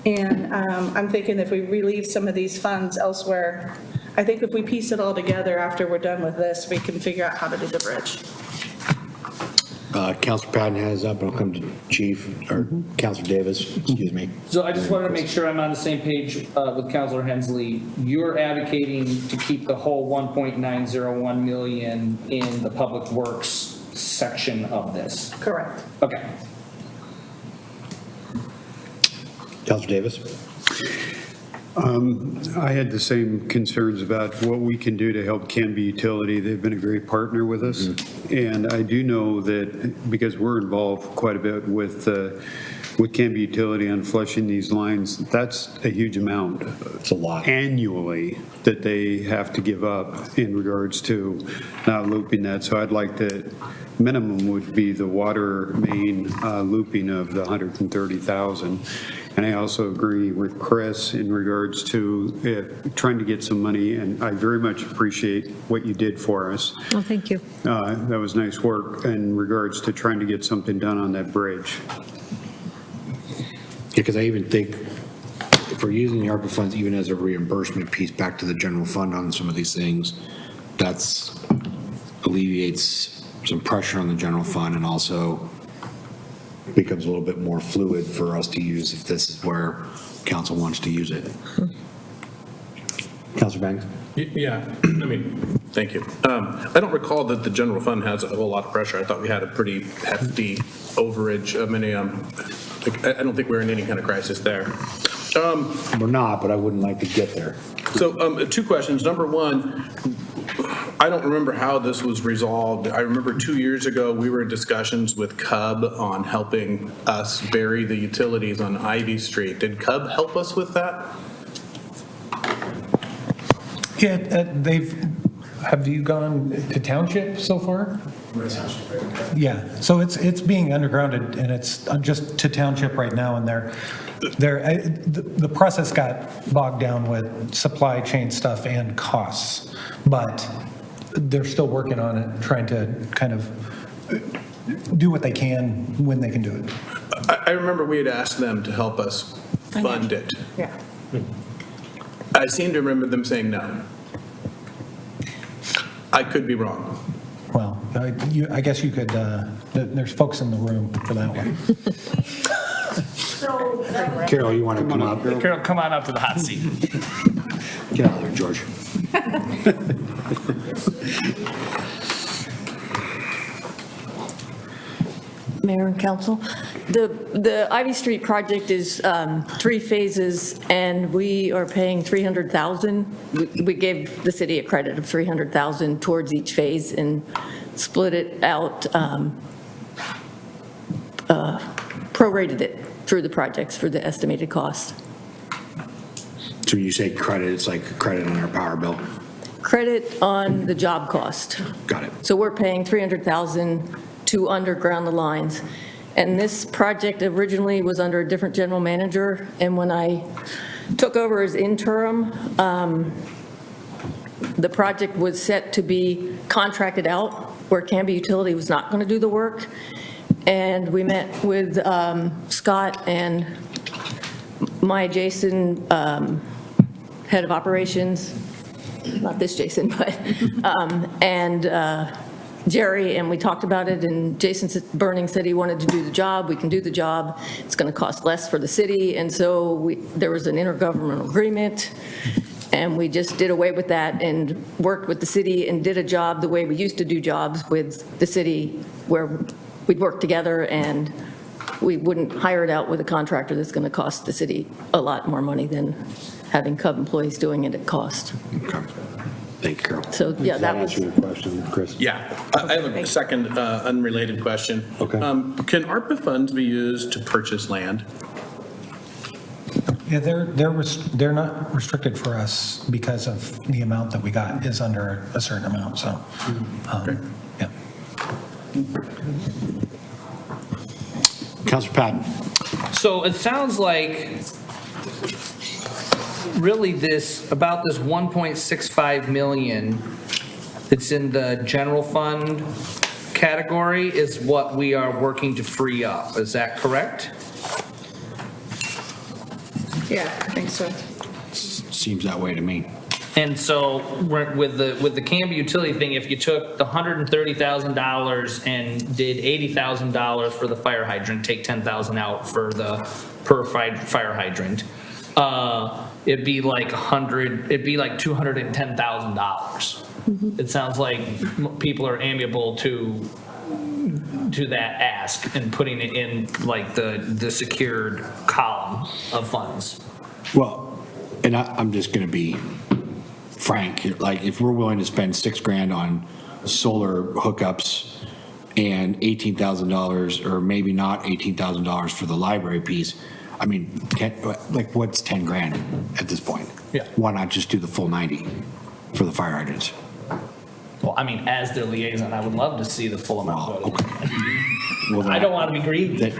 And I'm thinking if we relieve some of these funds elsewhere, I think if we piece it all together after we're done with this, we can figure out how to do the bridge. Councilor Patton has up, and I'll come to Chief, or Councilor Davis, excuse me. So I just wanted to make sure I'm on the same page with Councilor Hensley. You're advocating to keep the whole 1.901 million in the public works section of this? Correct. Okay. Councilor Davis? I had the same concerns about what we can do to help Canby Utility. They've been a great partner with us. And I do know that because we're involved quite a bit with Canby Utility on flushing these lines, that's a huge amount. It's a lot. Annually that they have to give up in regards to not looping that. So I'd like to, minimum would be the water main looping of the 130,000. And I also agree with Chris in regards to trying to get some money, and I very much appreciate what you did for us. Oh, thank you. That was nice work in regards to trying to get something done on that bridge. Because I even think if we're using the ARPA funds even as a reimbursement piece back to the general fund on some of these things, that's alleviates some pressure on the general fund and also becomes a little bit more fluid for us to use if this is where council wants to use it. Councilor Banks? Yeah, I mean, thank you. I don't recall that the general fund has a whole lot of pressure. I thought we had a pretty hefty overage. I mean, I don't think we're in any kind of crisis there. We're not, but I wouldn't like to get there. So 2 questions. Number 1, I don't remember how this was resolved. I remember 2 years ago, we were in discussions with Cub on helping us bury the utilities on Ivy Street. Did Cub help us with that? Yeah, have you gone to township so far? we're a township, right? Yeah, so it's being undergrounded, and it's just to township right now, and the process got bogged down with supply chain stuff and costs, but they're still working on it, trying to kind of do what they can when they can do it. I remember we had asked them to help us fund it. Yeah. I seem to remember them saying no. I could be wrong. Well, I guess you could, there's folks in the room for that one. Carol, you want to come up? Carol, come on up to the hot seat. Get out of there, George. Mayor and council, the Ivy Street project is 3 phases, and we are paying $300,000. We gave the city a credit of $300,000 towards each phase and split it out, prorated it through the projects for the estimated cost. So when you say credit, it's like credit on our power bill? Credit on the job cost. Got it. So we're paying $300,000 to underground the lines. And this project originally was under a different general manager, and when I took over as interim, the project was set to be contracted out, where Canby Utility was not going to do the work. And we met with Scott and my adjacent head of operations, not this Jason, but, and Jerry, and we talked about it, and Jason Burning said he wanted to do the job. We can do the job. It's going to cost less for the city. And so there was an intergovernmental agreement, and we just did away with that and worked with the city and did a job the way we used to do jobs with the city, where we'd work together and we wouldn't hire it out with a contractor that's going to cost the city a lot more money than having Cub employees doing it at cost. Okay. Thank you, Carol. So, yeah, that was. Answer your question, Chris. Yeah, I have a second unrelated question. Okay. Can ARPA funds be used to purchase land? Yeah, they're not restricted for us because of the amount that we got is under a certain amount, so, yeah. Councilor Patton. So it sounds like really about this 1.65 million that's in the general fund category is what we are working to free up. Is that correct? Yeah, I think so. Seems that way to me. And so with the Canby utility thing, if you took the $130,000 and did $80,000 for the fire hydrant, take $10,000 out for the per fire hydrant, it'd be like $210,000. It sounds like people are amiable to that ask and putting it in like the secured column of funds. Well, and I'm just going to be frank here. Like, if we're willing to spend $6,000 on solar hookups and $18,000, or maybe not $18,000 for the library piece, I mean, what's 10 grand at this point? Yeah. Why not just do the full 90 for the fire hydrants? Well, I mean, as their liaison, I would love to see the full amount. Well, I don't want to be greedy.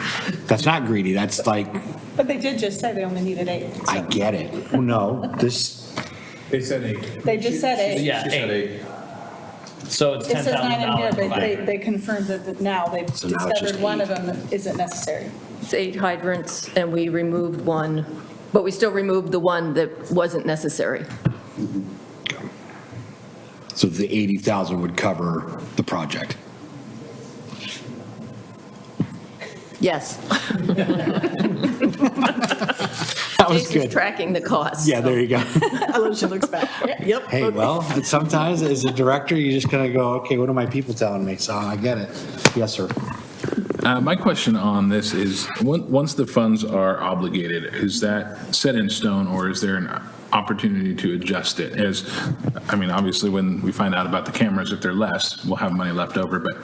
That's not greedy. That's like, But they did just say they only needed 8. so- I get it. Well, no, this, They said 8. They just said 8. Yeah, She said 8. So it's It says 9 in here, $10,000. but they confirmed that now they've So now it's just discovered one 8. of them isn't necessary. It's 8 hydrants, and we removed one, but we still removed the one that wasn't necessary. so the 80,000 would cover the project. Yes. That was Jason's good. tracking the cost. Yeah, there you go. I love she looks back. Yep. Hey, well, sometimes as a director, you just kind of go, okay, what are my people telling me? So I get it. Yes, sir. My question on this is, once the funds are obligated, is that set in stone, or is there an opportunity to adjust it? Obviously, when we find out about the cameras, if they're less, we'll have money left over, but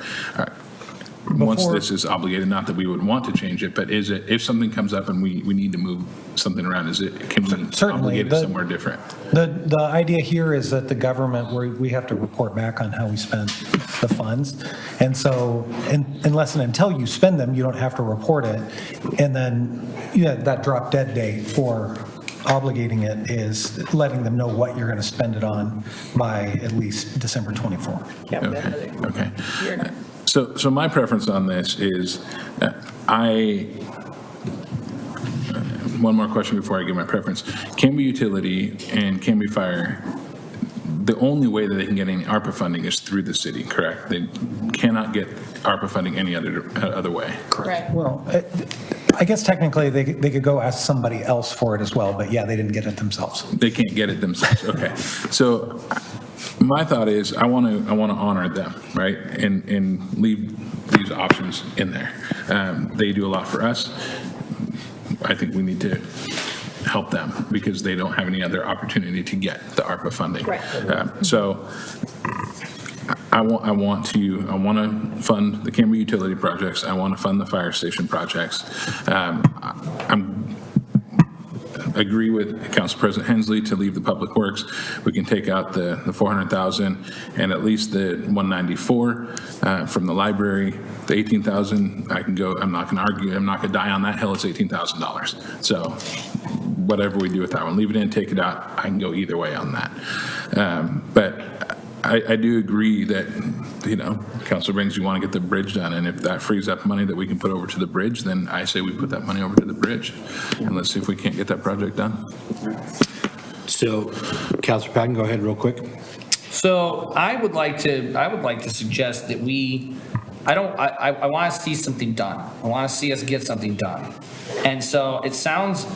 once Before- this is obligated, not that we would want to change it, but is it, if something comes up and we need to move something around, can we Certainly, obligate it the- somewhere different? The idea here is that the government, we have to report back on how we spent the funds. And so unless and until you spend them, you don't have to report it. And then, that drop dead date for obligating it is letting them know what you're going to spend it on by at least December 24. Okay. So my preference on this is, one more question before I give my preference. Canby Utility and Canby Fire, the only way that they can get any ARPA funding is through the city, correct? They cannot get ARPA funding any other way. Correct. Well, I guess technically they could go ask somebody else for it as well, but yeah, they didn't get it themselves. They can't get it themselves, okay. So my thought is, I want to honor them, right? And leave these options in there. They do a lot for us. I think we need to help them because they don't have any other opportunity to get the ARPA funding. Right. So I want to fund the Canby utility projects. I want to fund the fire station projects. Agree with Council President Hensley to leave the public works. We can take out the 400,000 and at least the 194 from the library. The 18,000, I can go, I'm not going to argue, I'm not going to die on that hill, it's $18,000. So whatever we do with that one, leave it in, take it out, I can go either way on that. But I do agree that, Council Brings, you want to get the bridge done, and if that frees up money that we can put over to the bridge, then I say we put that money over to the bridge, and let's see if we can't get that project done. So, Councilor Patton, go ahead real quick. So I would like to suggest that I want to see something done. I want to see us get something done. And so it sounds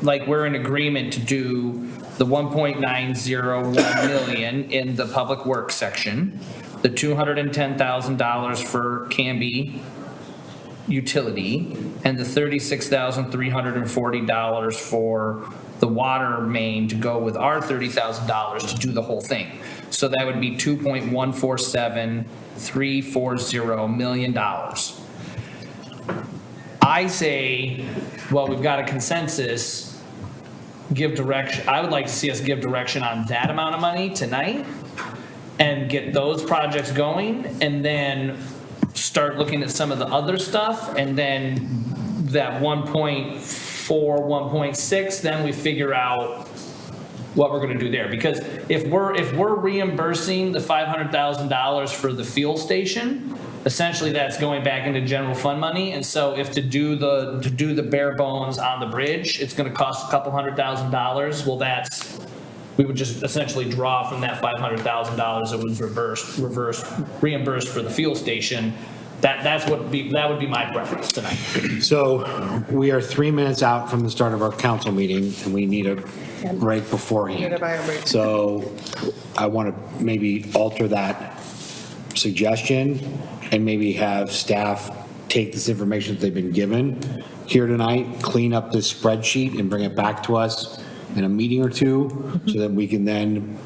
like we're in agreement to do the 1.901 million in the public works section, the $210,000 for Canby utility, and the $36,340 for the water main to go with our $30,000 to do the whole thing. So that would be $2.147340 million. I say, well, we've got a consensus, give direction. I would like to see us give direction on that amount of money tonight and get those projects going, and then start looking at some of the other stuff, and then that 1.4, 1.6, then we figure out what we're going to do there. Because if we're reimbursing the $500,000 for the fuel station, essentially that's going back into general fund money. And so if to do the bare bones on the bridge, it's going to cost a couple $100,000. Well, we would just essentially draw from that $500,000 that was reimbursed for the fuel station. That would be my preference tonight. So we are 3 minutes out from the start of our council meeting, and we need a break beforehand. So I want to maybe alter that suggestion and maybe have staff take this information that they've been given here tonight, clean up this spreadsheet and bring it back to us in a meeting or two so that we can then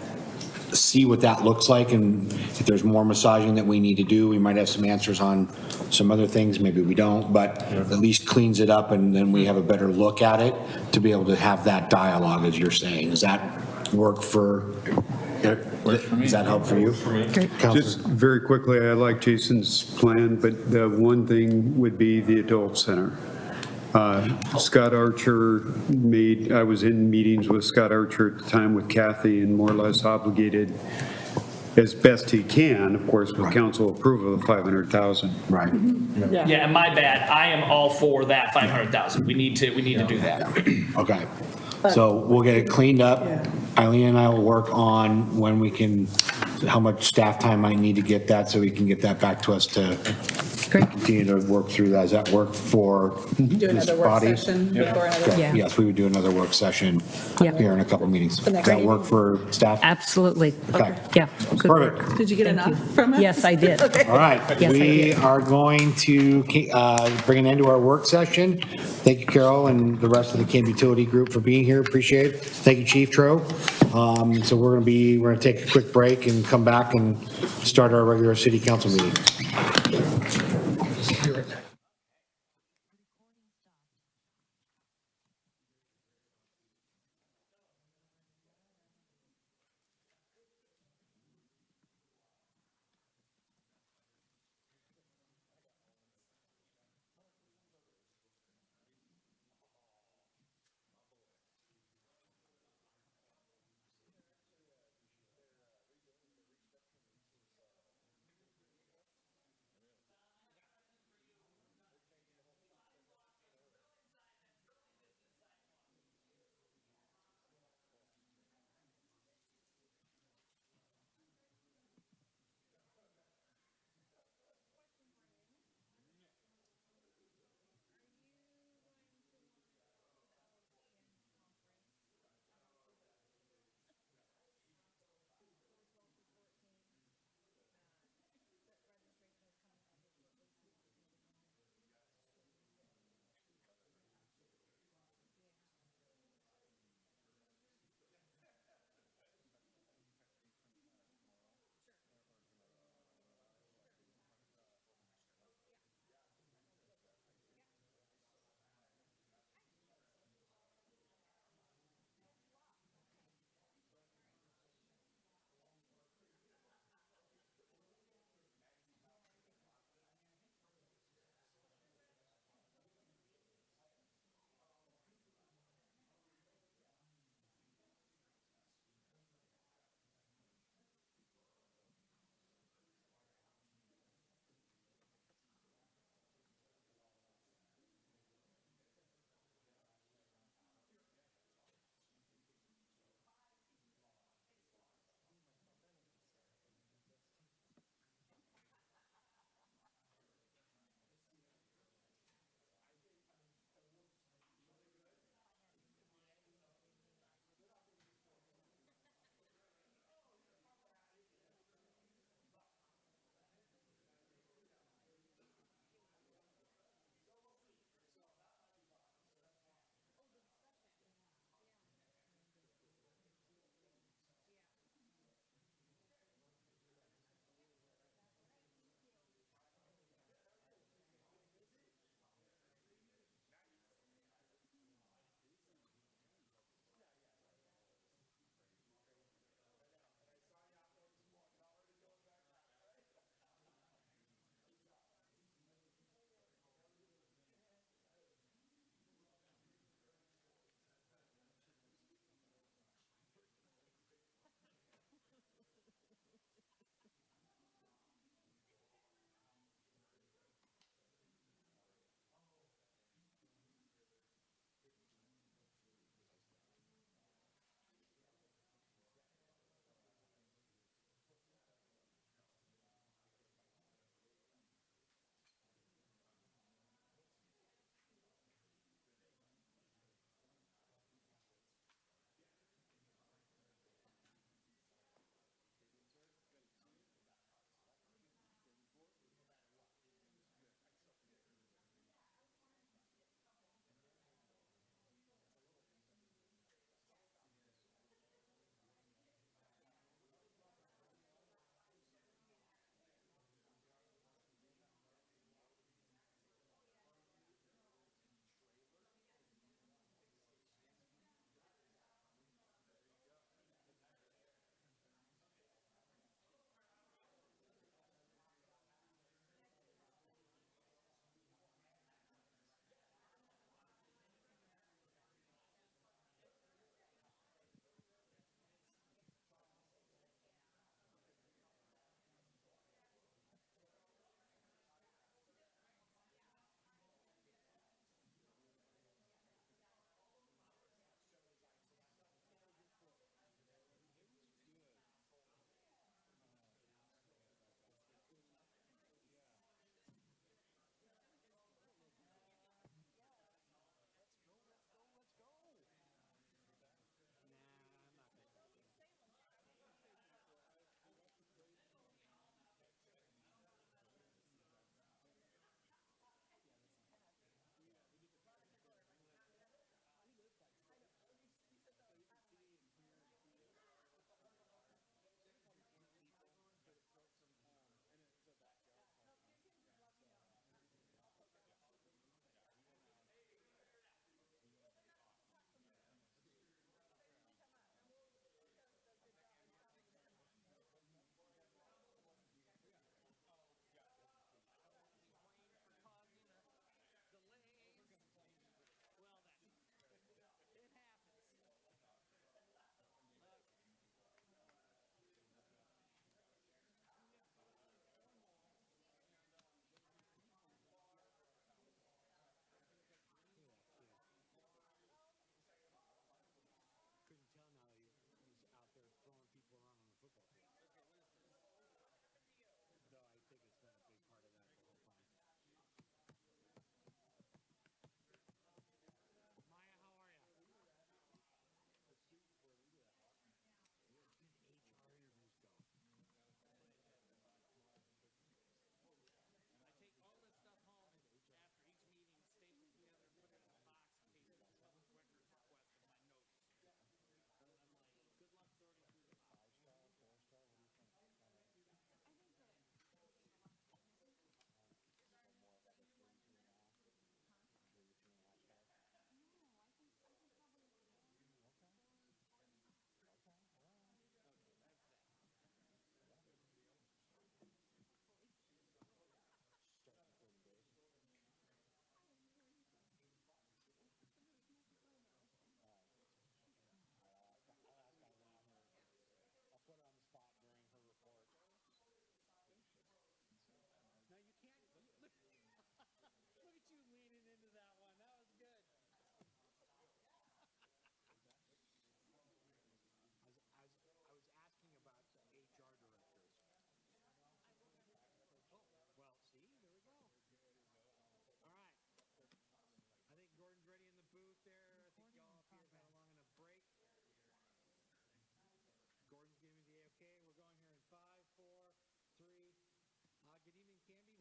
see what that looks like, and if there's more massaging that we need to do, we might have some answers on some other things, maybe we don't, but at least cleans it up, and then we have a better look at it to be able to have that dialogue, as you're saying. Does that work for, does that help for you? Counselor? Just very quickly, I like Jason's plan, but the one thing would be the adult center. Scott Archer I was in meetings with Scott Archer at the time with Kathy, and more or less obligated as best he can, of course, with council approval of 500,000. Right. Yeah, and my bad. I am all for that 500,000. We need to do that. Okay. So we'll get it cleaned up. Eileen and I will work on when we can, how much staff time might need to get that, so we can get that back to us to continue to work through that. Does that work for Do this another work body? session before another. Okay. Yeah. Yes, we would do another work session Yeah. here in a couple meetings. Does next that meeting. work for staff? Absolutely. Okay. Yeah. Good work. Perfect. Did you get Thank enough you. from us? Yes, I did. Okay. All right. Yes, I We did. are going to bring an end to our work session. Thank you, Carol, and the rest of the Canby Utility Group for being here. Appreciate it. Thank you, Chief Tro. So we're going to take a quick break and come back and start our regular city council meeting.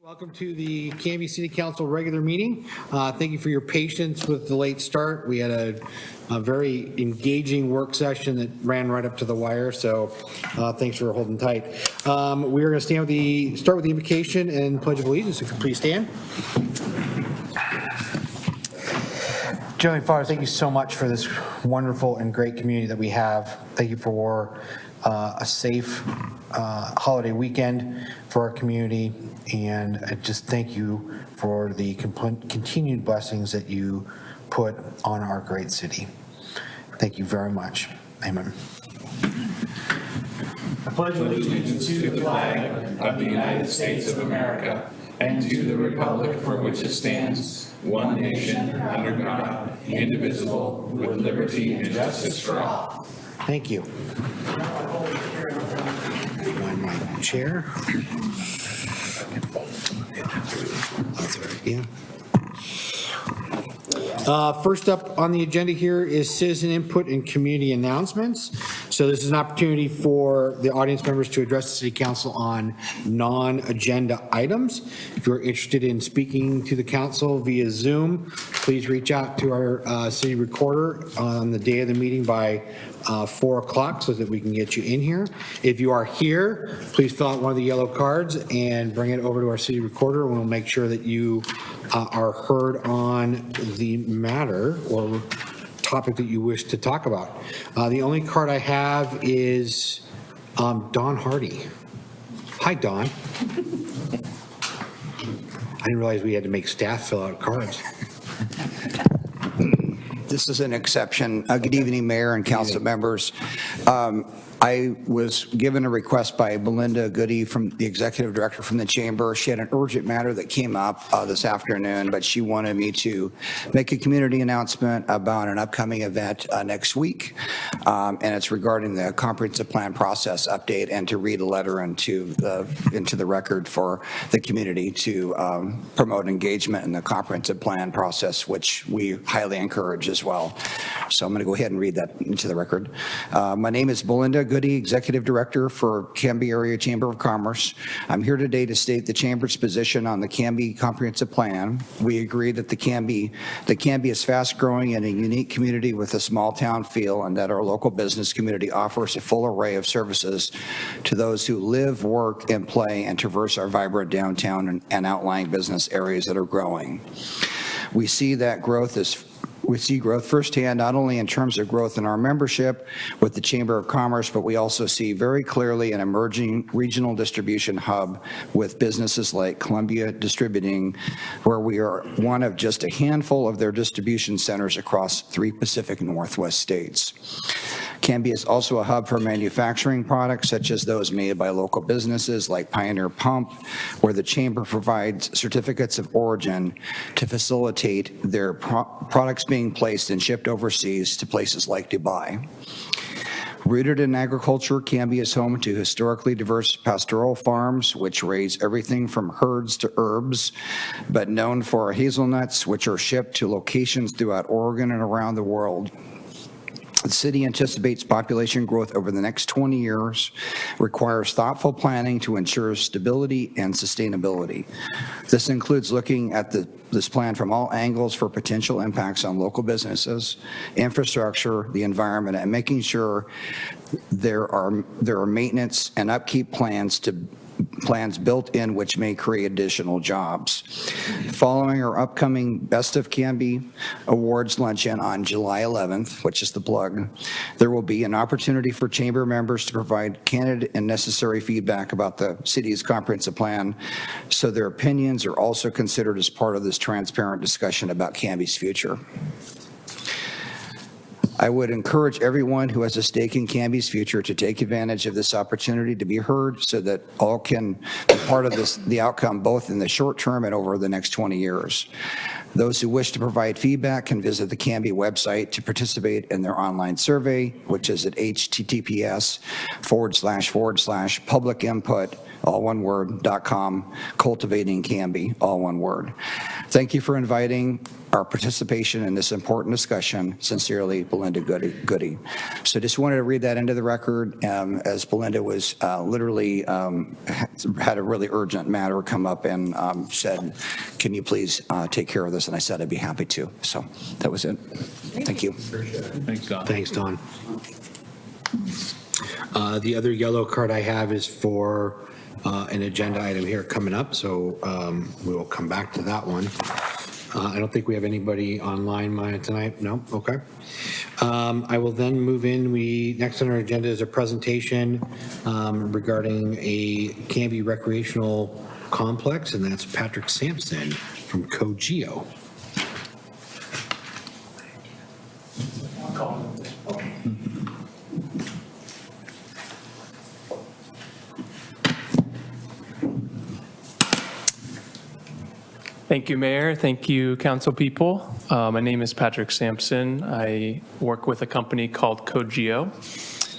Welcome to the Canby City Council regular meeting. Thank you for your patience with the late start. We had a very engaging work session that ran right up to the wire, so thanks for holding tight. We're going to start with the invocation and pledge of allegiance. If you could please stand. Dear Heavenly Father, thank you so much for this wonderful and great community that we have. Thank you for a safe holiday weekend for our community, and I just thank you for the continued blessings that you put on our great city. Thank you very much. Amen. I pledge allegiance to the flag of the United States of America and to the republic for which it stands, one nation, under God, indivisible, with liberty and justice for all. Thank you. Find my chair. Yeah. First up on the agenda here is citizen input and community announcements. So this is an opportunity for the audience members to address the city council on non-agenda items. If you're interested in speaking to the council via Zoom, please reach out to our city recorder on the day of the meeting by 4 o'clock so that we can get you in here. If you are here, please fill out one of the yellow cards and bring it over to our city recorder, and we'll make sure that you are heard on the matter or topic that you wish to talk about. The only card I have is Don Hardy. Hi, Don. I didn't realize we had to make staff fill out cards. This is an exception. Good evening, Mayor and council members. I was given a request by Belinda Goody, from the executive director from the chamber. She had an urgent matter that came up this afternoon, but she wanted me to make a community announcement about an upcoming event next week. And it's regarding the comprehensive plan process update, and to read a letter into the record for the community to promote engagement in the comprehensive plan process, which we highly encourage as well. So I'm going to go ahead and read that into the record. My name is Belinda Goody, Executive Director for Canby Area Chamber of Commerce. I'm here today to state the Chamber's position on the Canby Comprehensive Plan. We agree that Canby is fast-growing and a unique community with a small-town feel, and that our local business community offers a full array of services to those who live, work, and play and traverse our vibrant downtown and outlying business areas that are growing. We see growth firsthand, not only in terms of growth in our membership with the Chamber of Commerce, but we also see very clearly an emerging regional distribution hub with businesses like Columbia Distributing, where we are one of just a handful of their distribution centers across 3 Pacific Northwest states. Canby is also a hub for manufacturing products, such as those made by local businesses like Pioneer Pump, where the Chamber provides certificates of origin to facilitate their products being placed and shipped overseas to places like Dubai. Rooted in agriculture, Canby is home to historically diverse pastoral farms, which raise everything from herds to herbs, but known for hazelnuts, which are shipped to locations throughout Oregon and around the world. The city anticipates population growth over the next 20 years, requires thoughtful planning to ensure stability and sustainability. This includes looking at this plan from all angles for potential impacts on local businesses, infrastructure, the environment, and making sure there are maintenance and upkeep plans built in which may create additional jobs. Following our upcoming Best of Canby Awards luncheon on July 11th, which is the plug, there will be an opportunity for chamber members to provide candid and necessary feedback about the city's comprehensive plan, so their opinions are also considered as part of this transparent discussion about Canby's future. I would encourage everyone who has a stake in Canby's future to take advantage of this opportunity to be heard, so that all can be part of the outcome, both in the short term and over the next 20 years. Those who wish to provide feedback can visit the Canby website to participate in their online survey, which is at https://publicinput, all one word, .com, cultivating Canby, all one word. Thank you for inviting our participation in this important discussion. Sincerely, Belinda Goody. So just wanted to read that into the record, as Belinda was literally had a really urgent matter come up and said, can you please take care of this? And I said I'd be happy to. So that was it. Thank you. Thanks, Don. Thanks, Don. The other yellow card I have is for an agenda item here coming up, so we will come back to that one. I don't think we have anybody online, Maya, tonight. No? Okay. I will then move in. Next on our agenda is a presentation regarding a Canby recreational complex, and that's Patrick Sampson from COGEO. Thank you, Mayor. Thank you, council people. My name is Patrick Sampson. I work with a company called COGEO,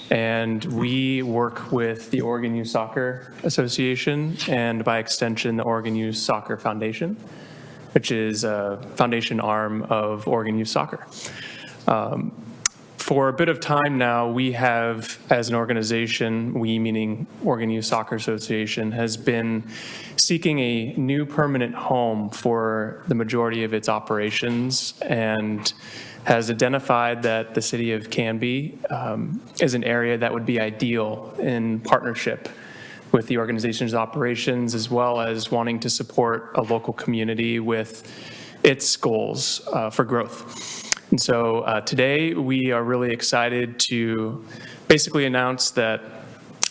and we work with the Oregon Youth Soccer Association and, by extension, the Oregon Youth Soccer Foundation, which is a foundation arm of Oregon Youth Soccer. For a bit of time now, we have, as an organization, we meaning Oregon Youth Soccer Association, has been seeking a new permanent home for the majority of its operations and has identified that the city of Canby is an area that would be ideal in partnership with the organization's operations, as well as wanting to support a local community with its goals for growth. And so today we are really excited to basically announce that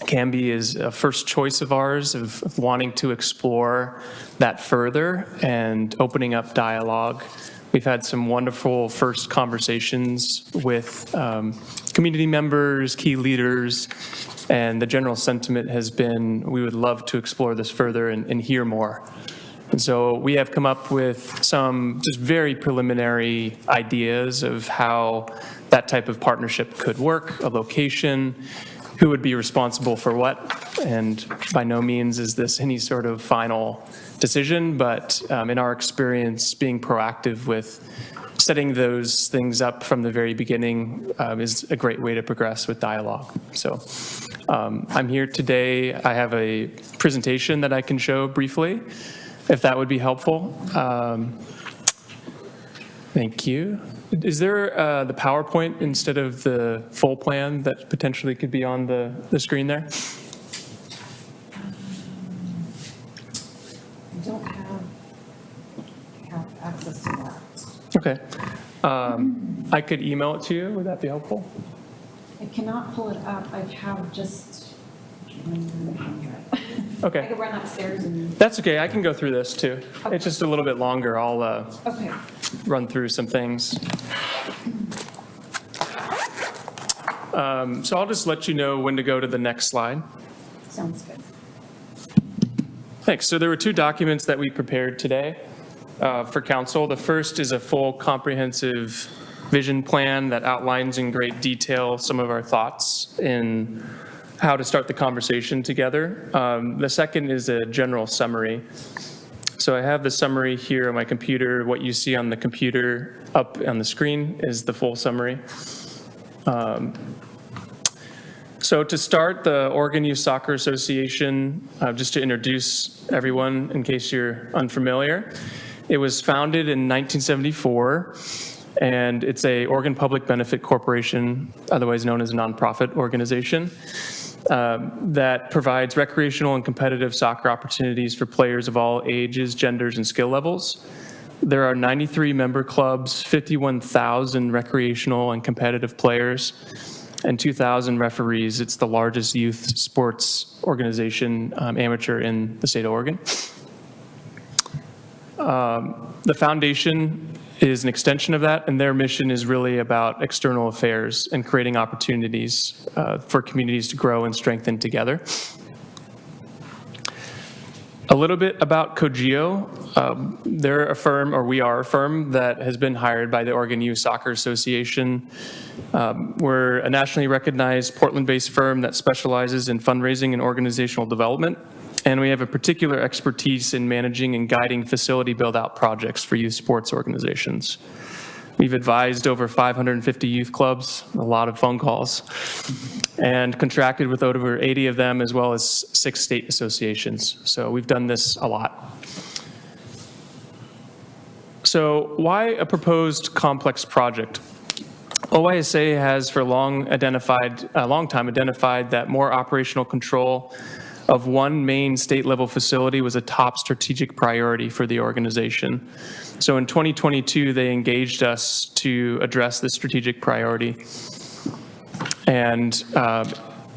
Canby is a first choice of ours of wanting to explore that further and opening up dialogue. We've had some wonderful first conversations with community members, key leaders, and the general sentiment has been we would love to explore this further and hear more. And so we have come up with some just very preliminary ideas of how that type of partnership could work, a location, who would be responsible for what, and by no means is this any sort of final decision, but in our experience, being proactive with setting those things up from the very beginning is a great way to progress with dialogue. So I'm here today. I have a presentation that I can show briefly, if that would be helpful. Thank you. Is there the PowerPoint instead of the full plan that potentially could be on the screen there? I don't have access to that. Okay. I could email it to you. Would that be helpful? I cannot pull it up. I have just. Okay. I could run upstairs and. That's okay. I can go through this too. Okay. It's just a little bit longer. I'll okay. Run through some things. So I'll just let you know when to go to the next slide. Sounds good. Thanks. So there were two documents that we prepared today for council. The first is a full comprehensive vision plan that outlines in great detail some of our thoughts in how to start the conversation together. The second is a general summary. So I have the summary here on my computer. What you see on the computer up on the screen is the full summary. So to start, the Oregon Youth Soccer Association, just to introduce everyone in case you're unfamiliar, it was founded in 1974, and it's a Oregon Public Benefit Corporation, otherwise known as a nonprofit organization, that provides recreational and competitive soccer opportunities for players of all ages, genders, and skill levels. There are 93 member clubs, 51,000 recreational and competitive players, and 2,000 referees. It's the largest youth sports organization, amateur, in the state of Oregon. The foundation is an extension of that, and their mission is really about external affairs and creating opportunities for communities to grow and strengthen together. A little bit about Cogeo. They're a firm, or we are a firm, that has been hired by the Oregon Youth Soccer Association. We're a nationally recognized Portland-based firm that specializes in fundraising and organizational development, and we have a particular expertise in managing and guiding facility build-out projects for youth sports organizations. We've advised over 550 youth clubs, a lot of phone calls, and contracted with over 80 of them, as well as 6 state associations. So we've done this a lot. So why a proposed complex project? OYSA has for a long time identified that more operational control of one main state-level facility was a top strategic priority for the organization. So in 2022, they engaged us to address this strategic priority. And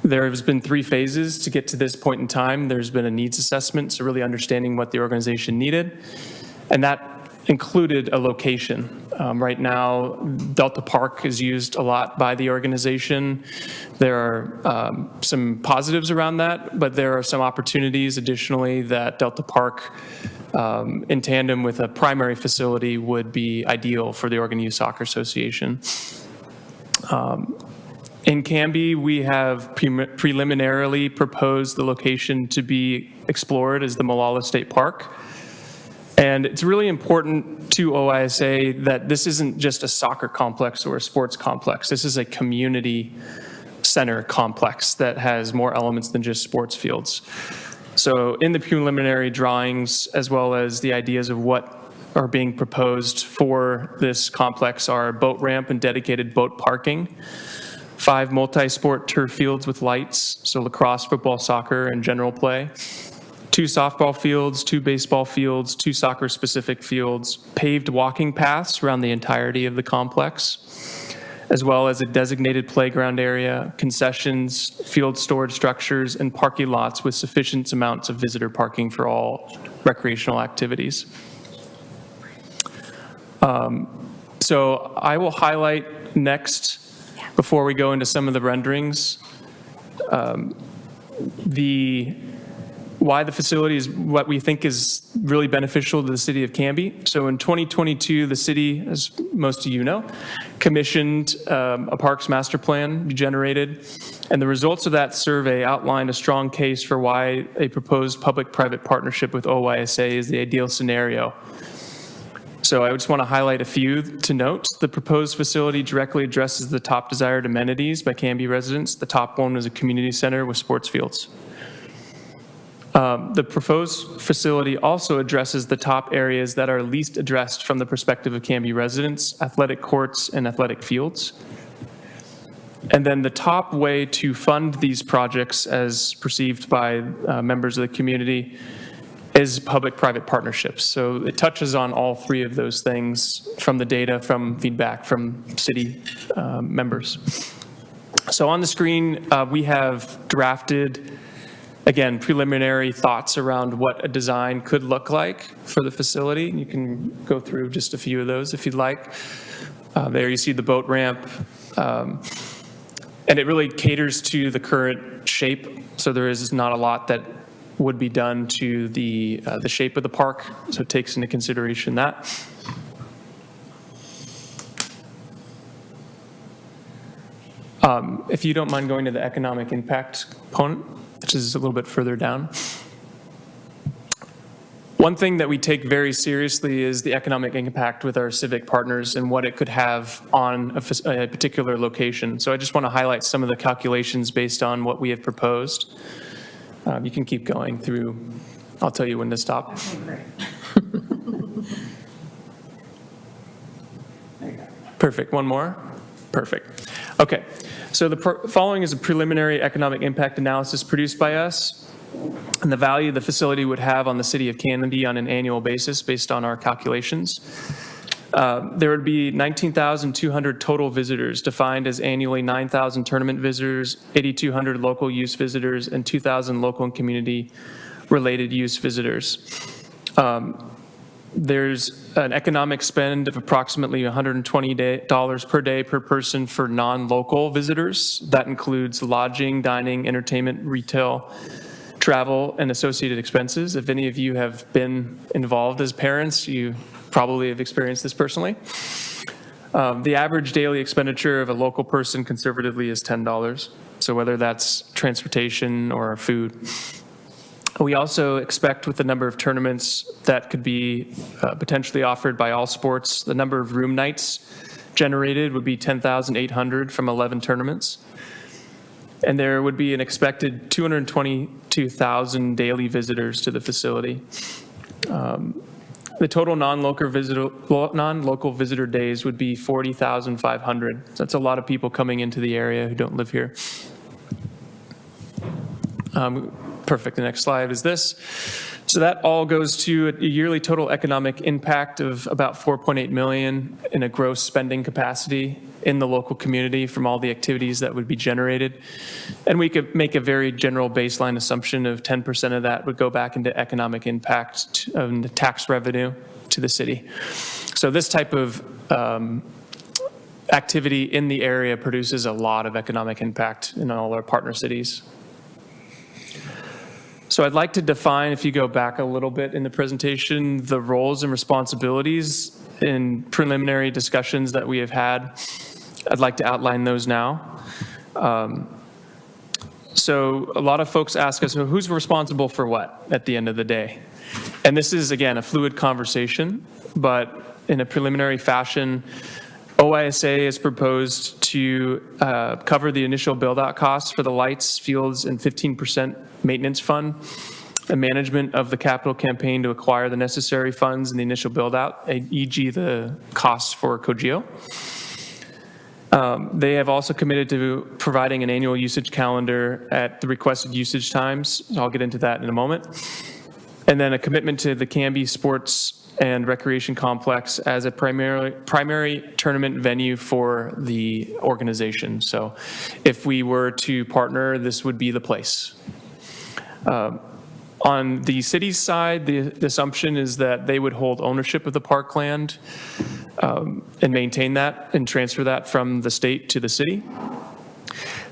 there has been 3 phases to get to this point in time. There's been a needs assessment, so really understanding what the organization needed, and that included a location. Right now, Delta Park is used a lot by the organization. There are some positives around that, but there are some opportunities additionally that Delta Park, in tandem with a primary facility, would be ideal for the Oregon Youth Soccer Association. In Canby, we have preliminarily proposed the location to be explored as the Molalla State Park. And it's really important to OISA that this isn't just a soccer complex or a sports complex. This is a community center complex that has more elements than just sports fields. So in the preliminary drawings, as well as the ideas of what are being proposed for this complex, are a boat ramp and dedicated boat parking, 5 multi-sport turf fields with lights, so lacrosse, football, soccer, and general play, 2 softball fields, 2 baseball fields, 2 soccer-specific fields, paved walking paths around the entirety of the complex, as well as a designated playground area, concessions, field storage structures, and parking lots with sufficient amounts of visitor parking for all recreational activities. So I will highlight next, before we go into some of the renderings, why the facility is what we think is really beneficial to the city of Canby. So in 2022, the city, as most of you know, commissioned a parks master plan generated, and the results of that survey outlined a strong case for why a proposed public-private partnership with OYSA is the ideal scenario. So I just want to highlight a few to note. The proposed facility directly addresses the top desired amenities by Canby residents. The top one is a community center with sports fields. The proposed facility also addresses the top areas that are least addressed from the perspective of Canby residents: athletic courts and athletic fields. And then the top way to fund these projects, as perceived by members of the community, is public-private partnerships. So it touches on all 3 of those things from the data, from feedback from city members. So on the screen, we have drafted, again, preliminary thoughts around what a design could look like for the facility. You can go through just a few of those if you'd like. There you see the boat ramp. And it really caters to the current shape. So there is not a lot that would be done to the shape of the park. So it takes into consideration that. If you don't mind going to the economic impact component, which is a little bit further down. One thing that we take very seriously is the economic impact with our civic partners and what it could have on a particular location. So I just want to highlight some of the calculations based on what we have proposed. You can keep going through. I'll tell you when to stop. Okay, great. Perfect. One more? Perfect. Okay. So the following is a preliminary economic impact analysis produced by us, and the value the facility would have on the city of Canby on an annual basis based on our calculations. There would be 19,200 total visitors, defined as annually 9,000 tournament visitors, 8,200 local use visitors, and 2,000 local and community-related use visitors. There's an economic spend of approximately $120 per day per person for non-local visitors. That includes lodging, dining, entertainment, retail, travel and associated expenses. If any of you have been involved as parents, you probably have experienced this personally. The average daily expenditure of a local person conservatively is $10. So whether that's transportation or food. We also expect with the number of tournaments that could be potentially offered by all sports, the number of room nights generated would be 10,800 from 11 tournaments. And there would be an expected 222,000 daily visitors to the facility. The total non-local visitor days would be 40,500. So that's a lot of people coming into the area who don't live here. Perfect. The next slide is this. So that all goes to a yearly total economic impact of about 4.8 million in a gross spending capacity in the local community from all the activities that would be generated. And we could make a very general baseline assumption of 10% of that would go back into economic impact of tax revenue to the city. So this type of activity in the area produces a lot of economic impact in all our partner cities. So I'd like to define, if you go back a little bit in the presentation, the roles and responsibilities in preliminary discussions that we have had. I'd like to outline those now. So a lot of folks ask us, well, who's responsible for what at the end of the day? And this is, again, a fluid conversation, but in a preliminary fashion, OISA is proposed to cover the initial build-out costs for the lights, fields, and 15% maintenance fund, the management of the capital campaign to acquire the necessary funds in the initial build-out, e.g. the costs for Cogeo. They have also committed to providing an annual usage calendar at the requested usage times. I'll get into that in a moment. And then a commitment to the Canby Sports and Recreation Complex as a primary tournament venue for the organization. So if we were to partner, this would be the place. On the city's side, the assumption is that they would hold ownership of the parkland and maintain that and transfer that from the state to the city.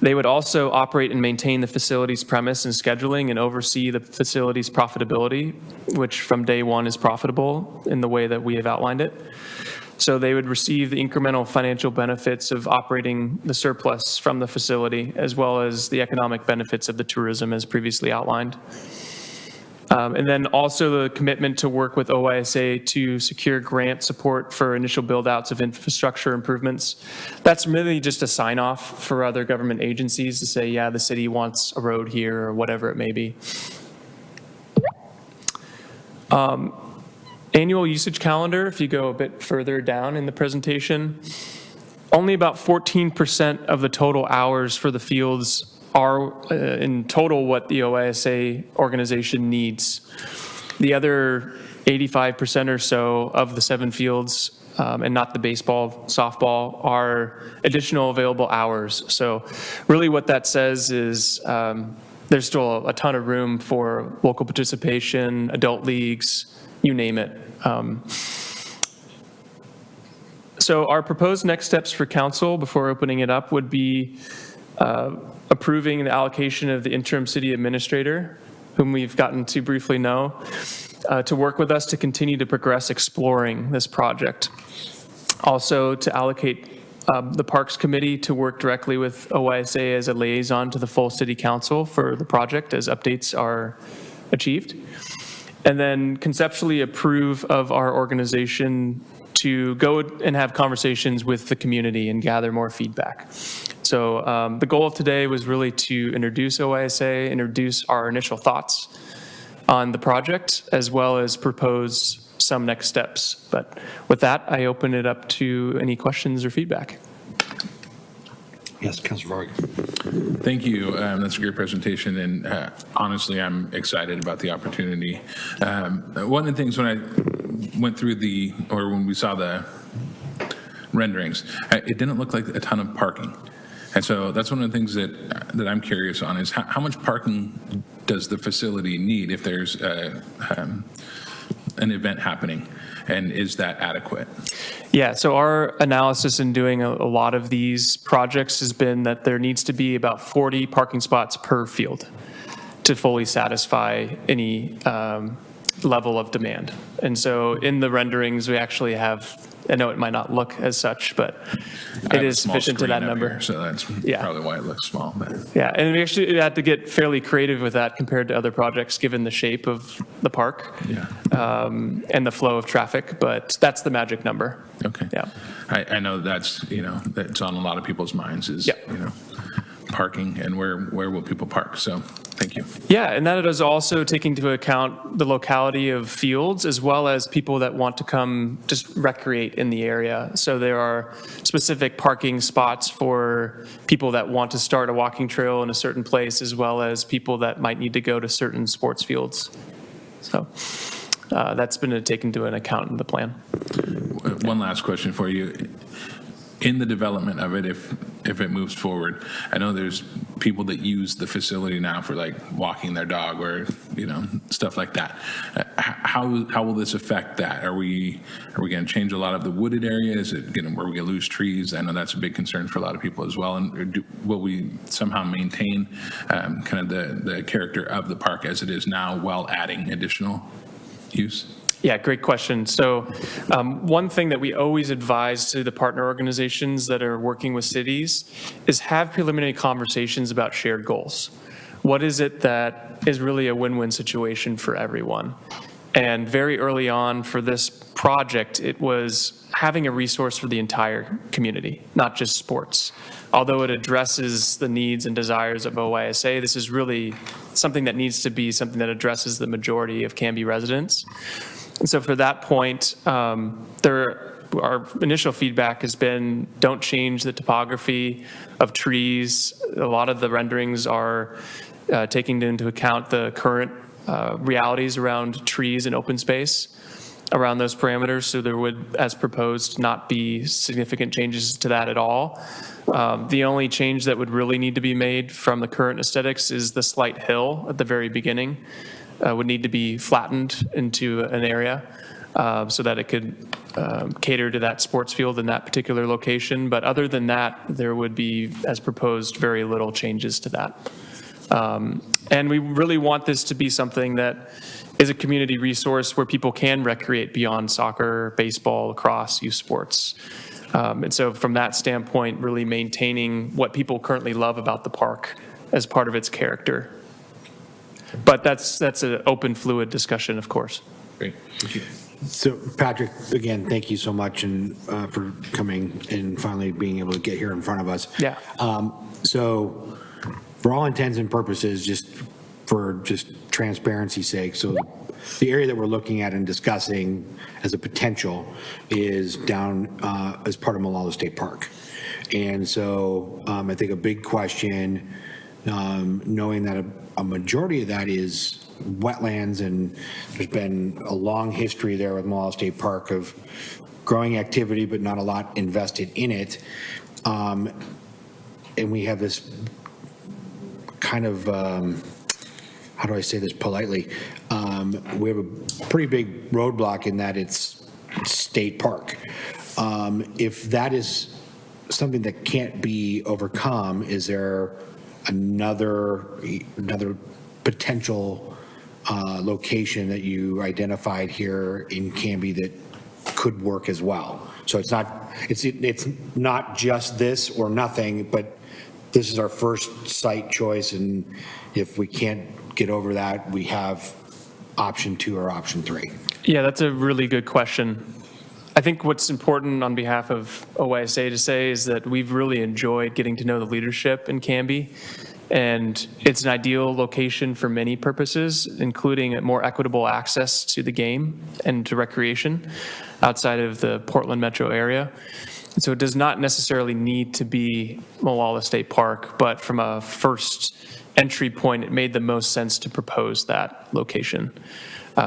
They would also operate and maintain the facility's premise and scheduling and oversee the facility's profitability, which from day one is profitable in the way that we have outlined it. So they would receive the incremental financial benefits of operating the surplus from the facility, as well as the economic benefits of the tourism as previously outlined. And then also the commitment to work with OISA to secure grant support for initial build-outs of infrastructure improvements. That's really just a sign-off for other government agencies to say, yeah, the city wants a road here or whatever it may be. Annual usage calendar, if you go a bit further down in the presentation, only about 14% of the total hours for the fields are in total what the OISA organization needs. The other 85% or so of the 7 fields, and not the baseball, softball, are additional available hours. So really what that says is there's still a ton of room for local participation, adult leagues, you name it. So our proposed next steps for council before opening it up would be approving the allocation of the interim city administrator, whom we've gotten to briefly know, to work with us to continue to progress exploring this project. Also to allocate the Parks Committee to work directly with OISA as a liaison to the full city council for the project as updates are achieved. And then conceptually approve of our organization to go and have conversations with the community and gather more feedback. So the goal of today was really to introduce OISA, introduce our initial thoughts on the project, as well as propose some next steps. But with that, I open it up to any questions or feedback. Yes, Councilor Varga. Thank you. That's a great presentation, and honestly, I'm excited about the opportunity. One of the things when I went through when we saw the renderings, it didn't look like a ton of parking. And so that's one of the things that I'm curious on is how much parking does the facility need if there's an event happening, and is that adequate? Yeah, so our analysis in doing a lot of these projects has been that there needs to be about 40 parking spots per field. to fully satisfy any level of demand. And so in the renderings, we actually have, I know it might not look as such, but I it have a is small sufficient to screen that up number. here, so that's Yeah. probably why it looks small, but. Yeah, and we actually had to get fairly creative with that compared to other projects, given the shape of the park and the flow of traffic, but that's the magic number. Okay. Yeah. I know that's, that's on a lot of people's minds is, parking and where will people park? So, thank you. Yeah, and that is also taking into account the locality of fields as well as people that want to come just recreate in the area. So there are specific parking spots for people that want to start a walking trail in a certain place as well as people that might need to go to certain sports fields. So that's been taken into account in the plan. One last question for you. In the development of it, if it moves forward, I know there's people that use the facility now for like walking their dog or, stuff like that. How will this affect that? Are we going to change a lot of the wooded area? Is it going to, are we going to lose trees? I know that's a big concern for a lot of people as well. And will we somehow maintain kind of the character of the park as it is now while adding additional use? Yeah, great question. So one thing that we always advise to the partner organizations that are working with cities is have preliminary conversations about shared goals. What is it that is really a win-win situation for everyone? And very early on for this project, it was having a resource for the entire community, not just sports. Although it addresses the needs and desires of OYSA, this is really something that needs to be something that addresses the majority of Canby residents. And so for that point, our initial feedback has been, don't change the topography of trees. A lot of the renderings are taking into account the current realities around trees and open space around those parameters. So there would, as proposed, not be significant changes to that at all. The only change that would really need to be made from the current aesthetics is the slight hill at the very beginning. Would need to be flattened into an area so that it could cater to that sports field in that particular location. But other than that, there would be, as proposed, very little changes to that. And we really want this to be something that is a community resource where people can recreate beyond soccer, baseball, lacrosse, youth sports. And so from that standpoint, really maintaining what people currently love about the park as part of its character. But that's an open, fluid discussion, of course. Great. Thank you. So Patrick, again, thank you so much and for coming and finally being able to get here in front of us. Yeah. So for all intents and purposes, just for transparency's sake, so the area that we're looking at and discussing as a potential is down as part of Malala State Park. And so I think a big question, knowing that a majority of that is wetlands, and there's been a long history there with Malala State Park of growing activity, but not a lot invested in it. And we have this kind of, how do I say this politely? We have a pretty big roadblock in that it's state park. If that is something that can't be overcome, is there another potential location that you identified here in Canby that could work as well? So it's not just this or nothing, but this is our first site choice, and if we can't get over that, we have option 2 or option 3. Yeah, that's a really good question. I think what's important on behalf of OYSA to say is that we've really enjoyed getting to know the leadership in Canby, and it's an ideal location for many purposes, including more equitable access to the game and to recreation outside of the Portland metro area. So it does not necessarily need to be Malala State Park, but from a first entry point, it made the most sense to propose that location.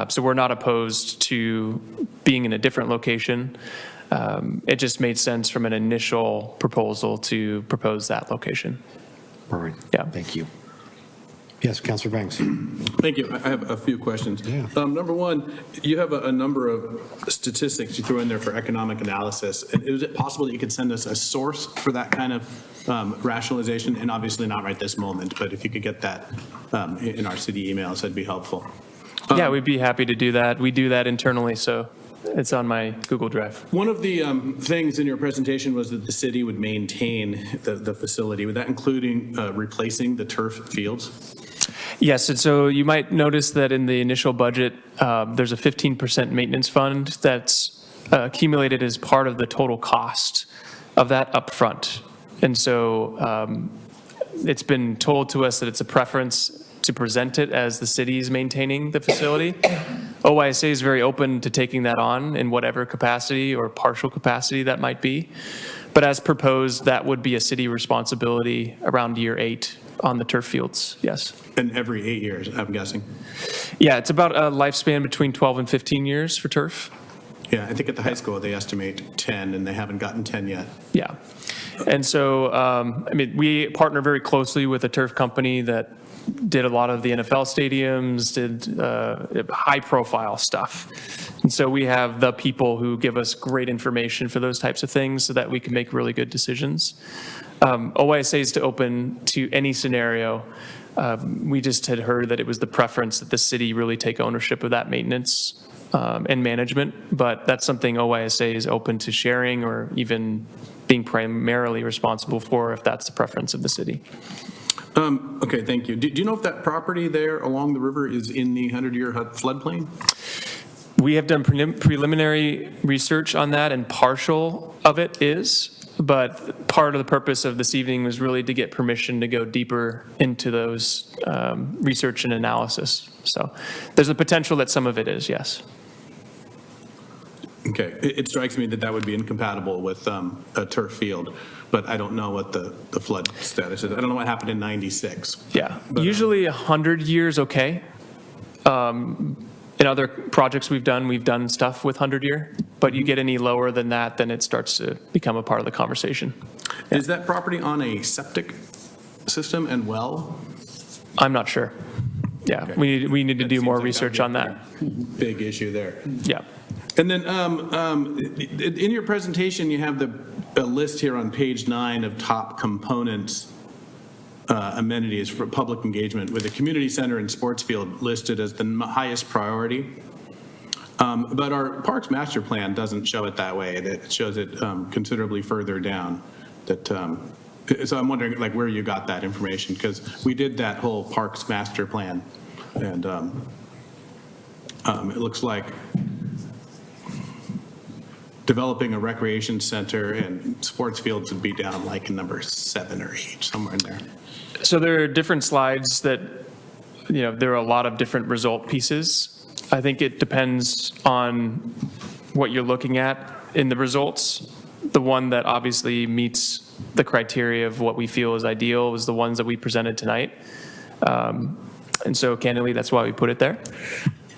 So we're not opposed to being in a different location. It just made sense from an initial proposal to propose that location. Perfect. Yeah. Thank you. Yes, Councilor Banks. Thank you. I have a few questions. Yeah. Number one, you have a number of statistics you throw in there for economic analysis. And is it possible that you could send us a source for that kind of rationalization, and obviously not right this moment, but if you could get that in our city emails, that'd be helpful. Yeah, we'd be happy to do that. We do that internally, so it's on my Google Drive. One of the things in your presentation was that the city would maintain the facility. Would that including replacing the turf fields? Yes, and so you might notice that in the initial budget, there's a 15% maintenance fund that's accumulated as part of the total cost of that upfront. And so it's been told to us that it's a preference to present it as the city is maintaining the facility. OYSA is very open to taking that on in whatever capacity or partial capacity that might be. But as proposed, that would be a city responsibility around year 8 on the turf fields, yes. And every 8 years, I'm guessing? Yeah, it's about a lifespan between 12 and 15 years for turf. Yeah, I think at the high school, they estimate 10, and they haven't gotten 10 yet. Yeah. And so, I mean, we partner very closely with a turf company that did a lot of the NFL stadiums, did high-profile stuff. And so we have the people who give us great information for those types of things so that we can make really good decisions. OYSA is to open to any scenario. We just had heard that it was the preference that the city really take ownership of that maintenance and management, but that's something OYSA is open to sharing or even being primarily responsible for if that's the preference of the city. Okay, thank you. Do you know if that property there along the river is in the 100-year floodplain? We have done preliminary research on that, and partial of it is, but part of the purpose of this evening was really to get permission to go deeper into those research and analysis. So there's a potential that some of it is, yes. Okay, it strikes me that that would be incompatible with a turf field, but I don't know what the flood status is. I don't know what happened in 96. Yeah, usually 100 years, okay. In other projects we've done stuff with 100-year, but you get any lower than that, then it starts to become a part of the conversation. Is that property on a septic system and well? I'm not sure. Yeah, okay. we need to do more research on that. Big issue there. Yeah. And then in your presentation, you have a list here on page 9 of top components, amenities for public engagement, with the community center and sports field listed as the highest priority. But our Parks Master Plan doesn't show it that way. It shows it considerably further down. So I'm wondering like where you got that information, because we did that whole Parks Master Plan, and it looks like developing a recreation center and sports fields would be down like in number 7 or 8, somewhere in there. So there are different slides that, there are a lot of different result pieces. I think it depends on what you're looking at in the results. The one that obviously meets the criteria of what we feel is ideal is the ones that we presented tonight. And so candidly, that's why we put it there.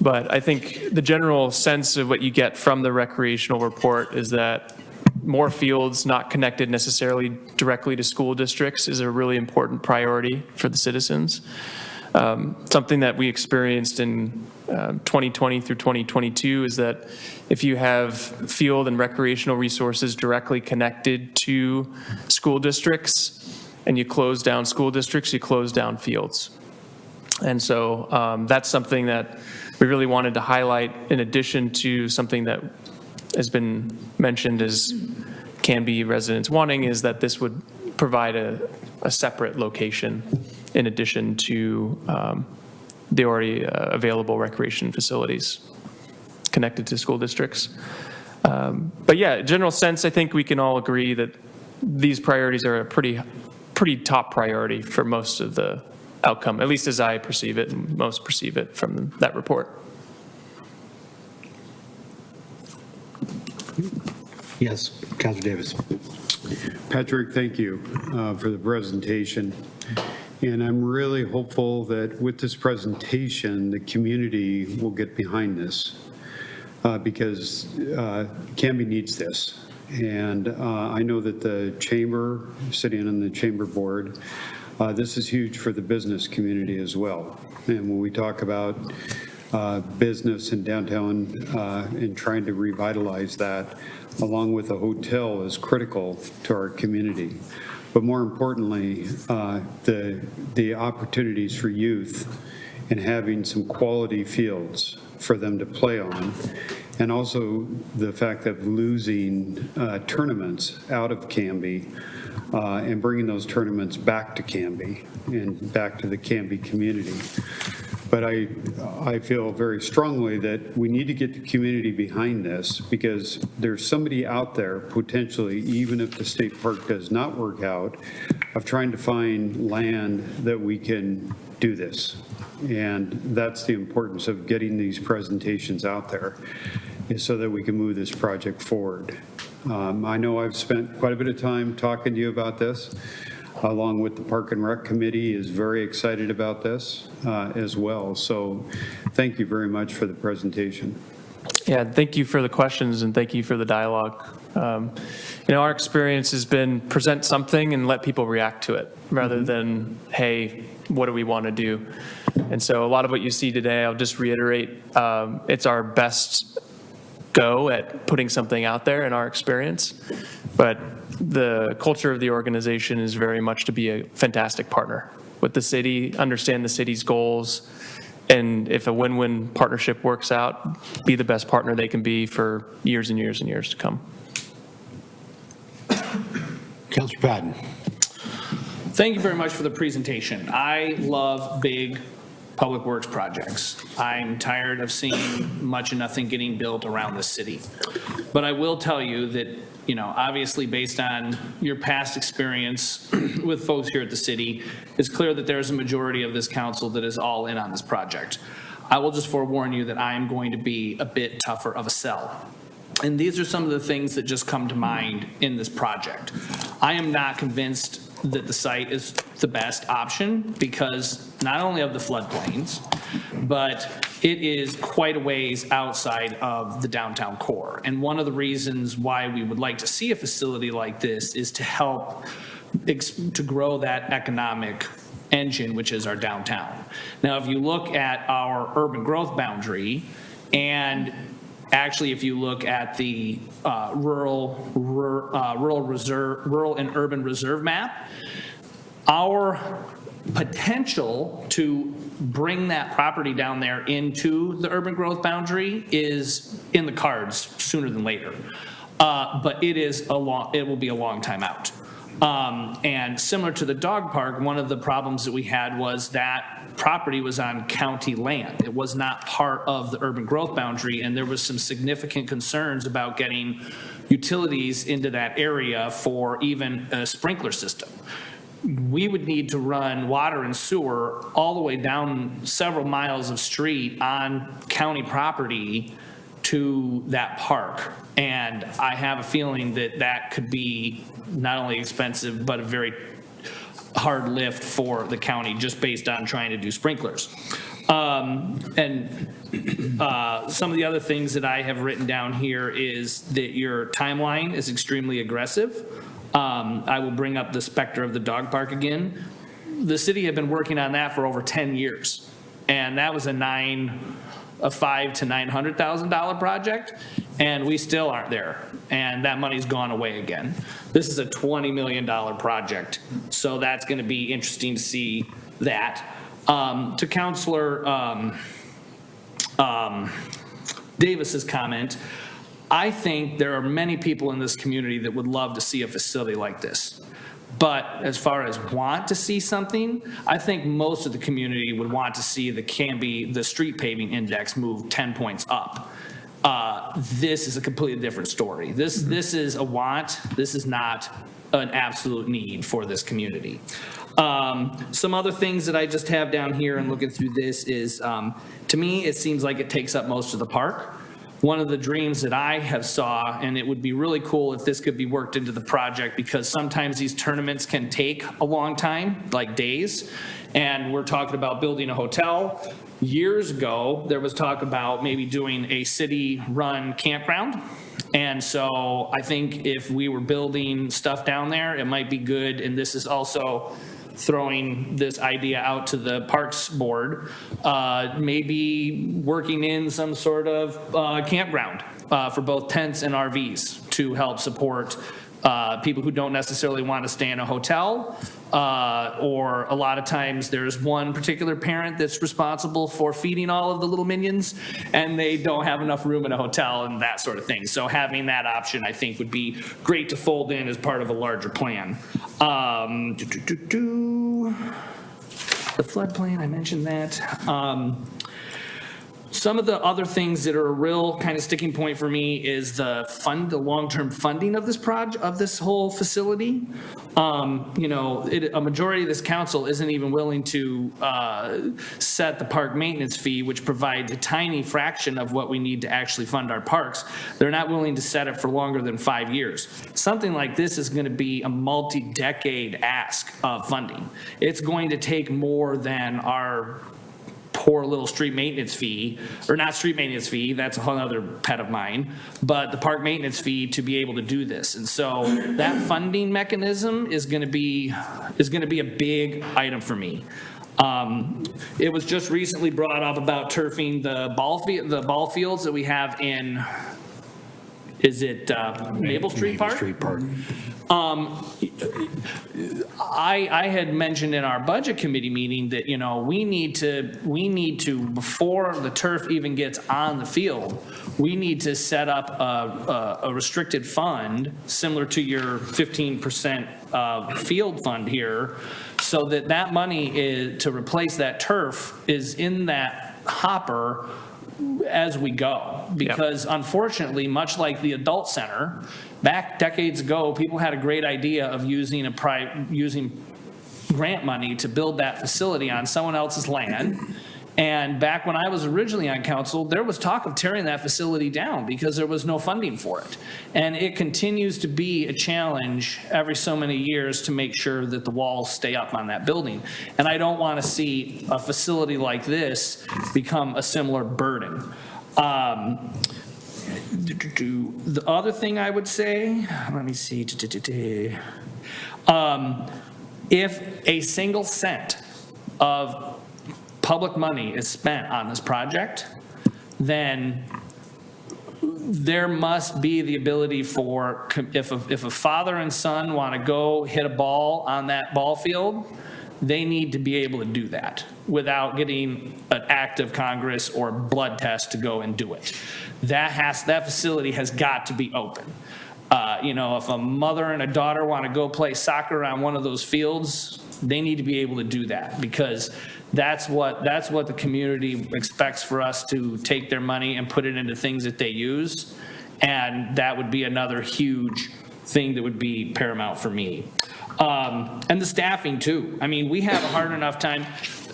But I think the general sense of what you get from the recreational report is that more fields not connected necessarily directly to school districts is a really important priority for the citizens. Something that we experienced in 2020 through 2022 is that if you have field and recreational resources directly connected to school districts and you close down school districts, you close down fields. And so that's something that we really wanted to highlight in addition to something that has been mentioned as Canby residents wanting, is that this would provide a separate location in addition to the already available recreation facilities connected to school districts. But yeah, general sense, I think we can all agree that these priorities are a pretty top priority for most of the outcome, at least as I perceive it and most perceive it from that report. Yes, Councilor Davis. Patrick, thank you for the presentation. And I'm really hopeful that with this presentation, the community will get behind this because Canby needs this. And I know that the chamber, sitting on the chamber board, this is huge for the business community as well. And when we talk about business in downtown and trying to revitalize that, along with a hotel, is critical to our community. but more importantly, the opportunities for youth and having some quality fields for them to play on, and also the fact of losing tournaments out of Canby and bringing those tournaments back to Canby and back to the Canby community. But I feel very strongly that we need to get the community behind this, because there's somebody out there potentially, even if the state park does not work out, of trying to find land that we can do this. And that's the importance of getting these presentations out there, is so that we can move this project forward. I know I've spent quite a bit of time talking to you about this, along with the Park and Rec Committee is very excited about this as well. So thank you very much for the presentation. Yeah, thank you for the questions and thank you for the dialogue. Our experience has been present something and let people react to it rather than, hey, what do we want to do? And so a lot of what you see today, I'll just reiterate, it's our best go at putting something out there in our experience. But the culture of the organization is very much to be a fantastic partner with the city, understand the city's goals, and if a win-win partnership works out, be the best partner they can be for years and years and years to come. Councilor Patton. Thank you very much for the presentation. I love big public works projects. I'm tired of seeing much and nothing getting built around the city. But I will tell you that, obviously based on your past experience with folks here at the city, it's clear that there's a majority of this council that is all in on this project. I will just forewarn you that I am going to be a bit tougher of a sell. And these are some of the things that just come to mind in this project. I am not convinced that the site is the best option because not only of the floodplains, but it is quite a ways outside of the downtown core. And one of the reasons why we would like to see a facility like this is to help to grow that economic engine, which is our downtown. Now, if you look at our urban growth boundary, and actually, if you look at the rural and urban reserve map, our potential to bring that property down there into the urban growth boundary is in the cards sooner than later. But it will be a long time out. And similar to the dog park, one of the problems that we had was that property was on county land. It was not part of the urban growth boundary, and there was some significant concerns about getting utilities into that area for even a sprinkler system. We would need to run water and sewer all the way down several miles of street on county property to that park. And I have a feeling that that could be not only expensive, but a very hard lift for the county just based on trying to do sprinklers. Some of the other things that I have written down here is that your timeline is extremely aggressive. I will bring up the specter of the dog park again. The city had been working on that for over 10 years, and that was a $500,000 to $900,000 project, and we still aren't there, and that money's gone away again. This is a $20 million project, so that's going to be interesting to see that. To Councilor Davis's comment, I think there are many people in this community that would love to see a facility like this. But as far as want to see something, I think most of the community would want to see the street paving index move 10 points up. This is a completely different story. This is a want. This is not an absolute need for this community. Some other things that I just have down here and looking through this is, to me, it seems like it takes up most of the park. One of the dreams that I have saw, and it would be really cool if this could be worked into the project, because sometimes these tournaments can take a long time, like days, and we're talking about building a hotel. Years ago, there was talk about maybe doing a city-run campground. And so I think if we were building stuff down there, it might be good, and this is also throwing this idea out to the Parks Board, maybe working in some sort of campground for both tents and RVs to help support people who don't necessarily want to stay in a hotel, or a lot of times there's one particular parent that's responsible for feeding all of the little minions, and they don't have enough room in a hotel and that sort of thing. So having that option, I think, would be great to fold in as part of a larger plan. The flood plan, I mentioned that. Some of the other things that are a real kind of sticking point for me is the long-term funding of this project, of this whole facility. A majority of this council isn't even willing to set the park maintenance fee, which provides a tiny fraction of what we need to actually fund our parks. They're not willing to set it for longer than 5 years. Something like this is going to be a multi-decade ask of funding. It's going to take more than our poor little street maintenance fee, or not street maintenance fee, that's a whole other pet of mine, but the park maintenance fee to be able to do this. And so that funding mechanism is going to be a big item for me. It was just recently brought up about turfing the ball fields that we have in, is it Maple Street Park? Street Park. I had mentioned in our budget committee meeting that, we need to, before the turf even gets on the field, we need to set up a restricted fund similar to your 15% field fund here, so that money is, to replace that turf, is in that hopper as we go. Because unfortunately, much like the adult center, back decades ago, people had a great idea of using grant money to build that facility on someone else's land. And back when I was originally on council, there was talk of tearing that facility down because there was no funding for it. And it continues to be a challenge every so many years to make sure that the walls stay up on that building. And I don't want to see a facility like this become a similar burden. The other thing I would say, let me see, if a single cent of public money is spent on this project, then there must be the ability for, if a father and son want to go hit a ball on that ball field, they need to be able to do that without getting an act of Congress or blood test to go and do it. That facility has got to be open. If a mother and a daughter want to go play soccer on one of those fields, they need to be able to do that, because that's what the community expects for us to take their money and put it into things that they use. And that would be another huge thing that would be paramount for me. And the staffing too. I mean, we have a hard enough time,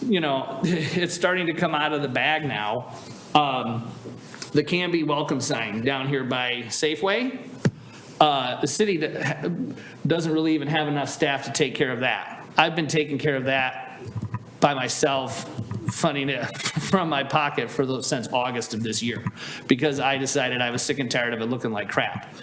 it's starting to come out of the bag now. The Canby welcome sign down here by Safeway, the city doesn't really even have enough staff to take care of that. I've been taking care of that by myself, funding it from my pocket since August of this year, because I decided I was sick and tired of it looking like crap.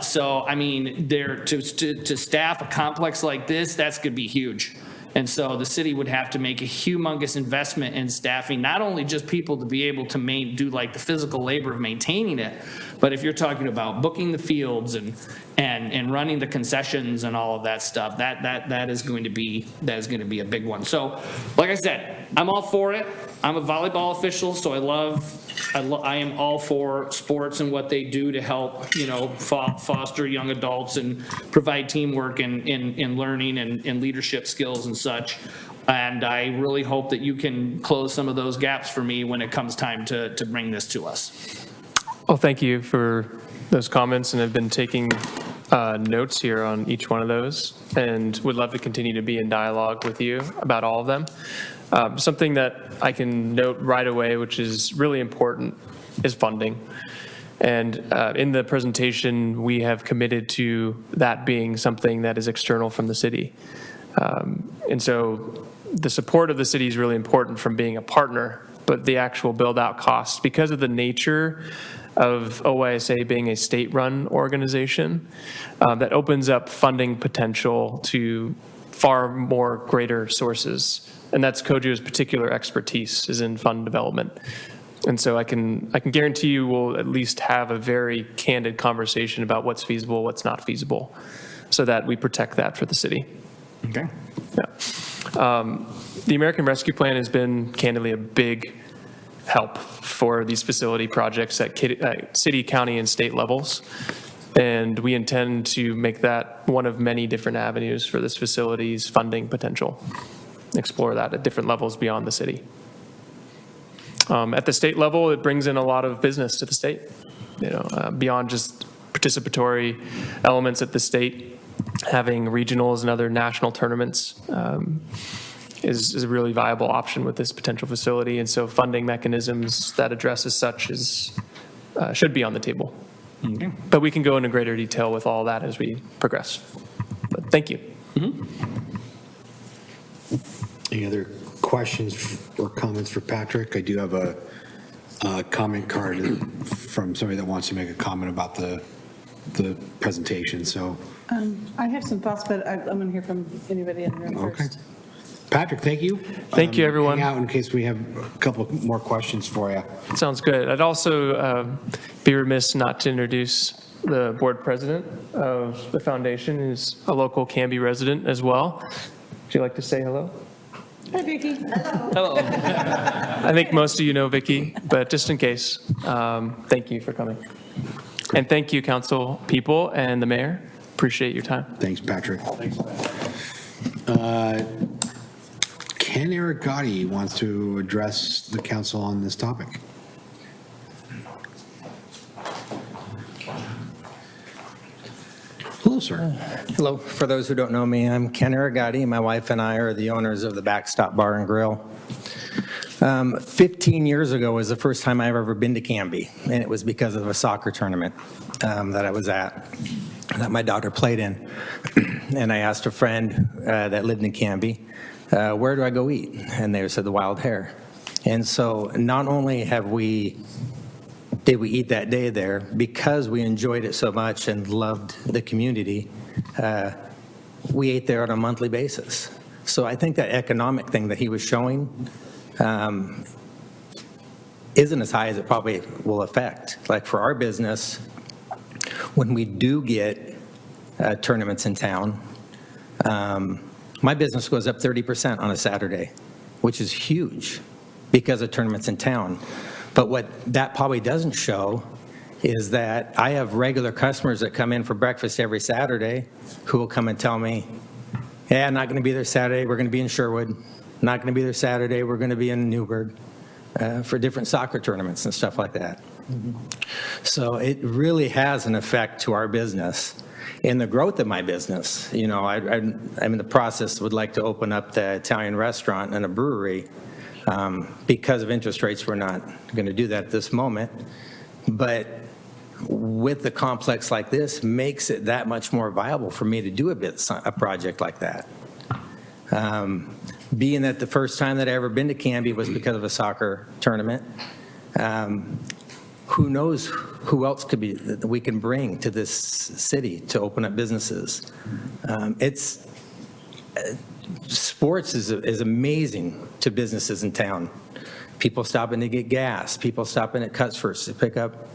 So, I mean, to staff a complex like this, that's going to be huge. And so the city would have to make a humongous investment in staffing, not only just people to be able to do like the physical labor of maintaining it, but if you're talking about booking the fields and running the concessions and all of that stuff, that is going to be a big one. So, like I said, I'm all for it. I'm a volleyball official, so I am all for sports and what they do to help, foster young adults and provide teamwork and learning and leadership skills and such. And I really hope that you can close some of those gaps for me when it comes time to bring this to us. Well, thank you for those comments, and I've been taking notes here on each one of those, and would love to continue to be in dialogue with you about all of them. Something that I can note right away, which is really important, is funding. And in the presentation, we have committed to that being something that is external from the city. And so the support of the city is really important from being a partner, but the actual build-out costs, because of the nature of OYSA being a state-run organization, that opens up funding potential to far more greater sources. And that's COJU's particular expertise, is in fund development. And so I can guarantee you we'll at least have a very candid conversation about what's feasible, what's not feasible, so that we protect that for the city. Okay. Yeah. The American Rescue Plan has been candidly a big help for these facility projects at city, county, and state levels. And we intend to make that one of many different avenues for this facility's funding potential. Explore that at different levels beyond the city. At the state level, it brings in a lot of business to the state, beyond just participatory elements at the state. Having regionals and other national tournaments is a really viable option with this potential facility. And so funding mechanisms that addresses such should be on the table. Okay. But we can go into greater detail with all that as we progress. But thank you. Any other questions or comments for Patrick? I do have a comment card from somebody that wants to make a comment about the presentation, so. I have some thoughts, but I'm going to hear from anybody in the room Okay. first. Patrick, thank you. Thank you, everyone. Hang out in case we have a couple more questions for you. Sounds good. I'd also be remiss not to introduce the board president of the foundation, who's a local Canby resident as well. Would you like to say hello? Hi, Vicki. Hello. I think most of you know Vicki, but just in case, thank you for coming. And thank you, council people and the mayor. Appreciate your time. Thanks, Patrick. Ken Arigati wants to address the council on this topic. Hello, sir. Hello. For those who don't know me, I'm Ken Arigati. My wife and I are the owners of the Backstop Bar and Grill. 15 years ago was the first time I've ever been to Canby, and it was because of a soccer tournament that I was at, that my daughter played in. And I asked a friend that lived in Canby, where do I go eat? And they said the Wild Hare. And so not only did we eat that day there, because we enjoyed it so much and loved the community, we ate there on a monthly basis. So I think that economic thing that he was showing isn't as high as it probably will affect. Like for our business, when we do get tournaments in town, my business goes up 30% on a Saturday, which is huge because of tournaments in town. But what that probably doesn't show is that I have regular customers that come in for breakfast every Saturday who will come and tell me, hey, I'm not going to be there Saturday, we're going to be in Sherwood. Not going to be there Saturday, we're going to be in Newburgh for different soccer tournaments and stuff like that. So it really has an effect to our business and the growth of my business. I'm in the process, would like to open up the Italian restaurant and a brewery. Because of interest rates, we're not going to do that at this moment. But with the complex like this, makes it that much more viable for me to do a project like that. Being that the first time that I ever been to Canby was because of a soccer tournament, who knows who else we can bring to this city to open up businesses. Sports is amazing to businesses in town. People stopping to get gas, people stopping at Cutsford's to pick up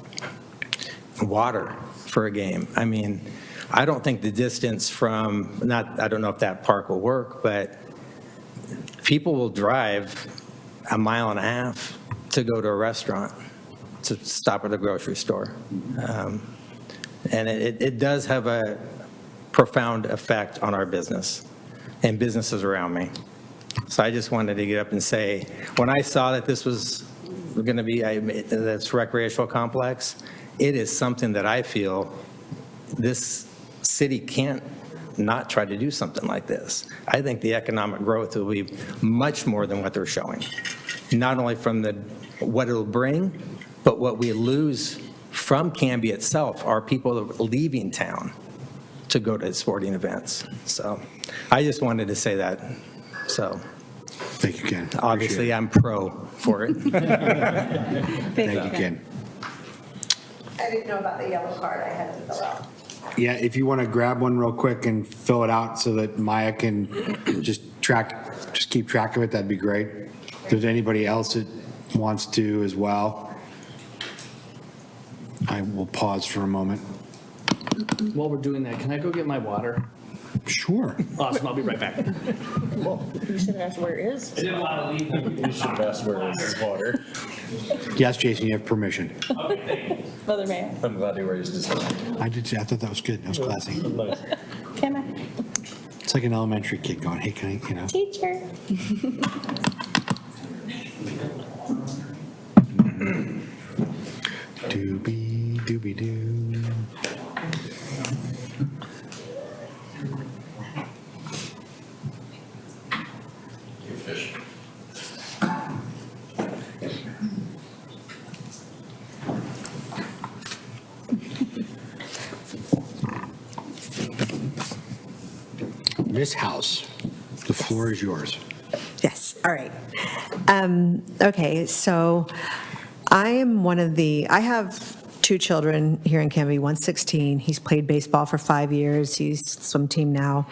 water for a game. I mean, I don't think the distance I don't know if that park will work, but people will drive a mile and a half to go to a restaurant, to stop at a grocery store. And it does have a profound effect on our business and businesses around me. So I just wanted to get up and say, when I saw that this was going to be this recreational complex, it is something that I feel this city can't not try to do something like this. I think the economic growth will be much more than what they're showing, not only from what it'll bring, but what we lose from Canby itself are people leaving town to go to sporting events. So I just wanted to say that. So thank you, Ken. Obviously, I'm pro for it. Thank you, Ken. I didn't know about the yellow card I had to fill out. Yeah, if you want to grab one real quick and fill it out so that Maya can just keep track of it, that'd be great. If there's anybody else that wants to as well. I will pause for a moment. While we're doing that, can I go get my water? Sure. Awesome, I'll be right back. You should ask where it is. I didn't want to leave. You should have asked where is his water. Yes, Jason, you have permission. Mother man. I'm glad he raised his hand. I thought that was good. That was classy. Can I? It's like an elementary kid going, hey, can I, you know? Teacher. Doobie-doo. Miss House, the floor is yours. Yes, all right. Okay, so I have 2 children here in Canby, one's 16. He's played baseball for 5 years. He's swim team now.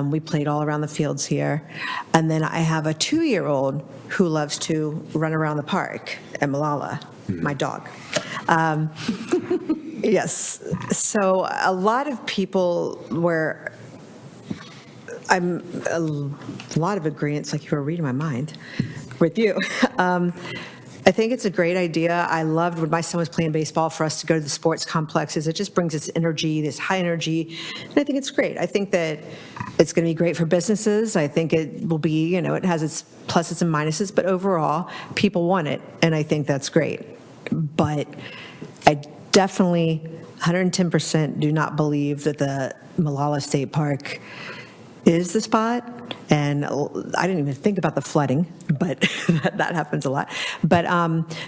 We played all around the fields here. And then I have a 2-year-old who loves to run around the park at Malala, my dog. Yes, so a lot of people were, I'm a lot of agreeance, like you were reading my mind, with you. I think it's a great idea. I loved when my son was playing baseball for us to go to the sports complexes. It just brings this energy, this high energy, and I think it's great. I think that it's going to be great for businesses. I think it will be, it has its pluses and minuses, but overall, people want it, and I think that's great. But I definitely 110% do not believe that the Malala State Park is the spot. And I didn't even think about the flooding, but that happens a lot. But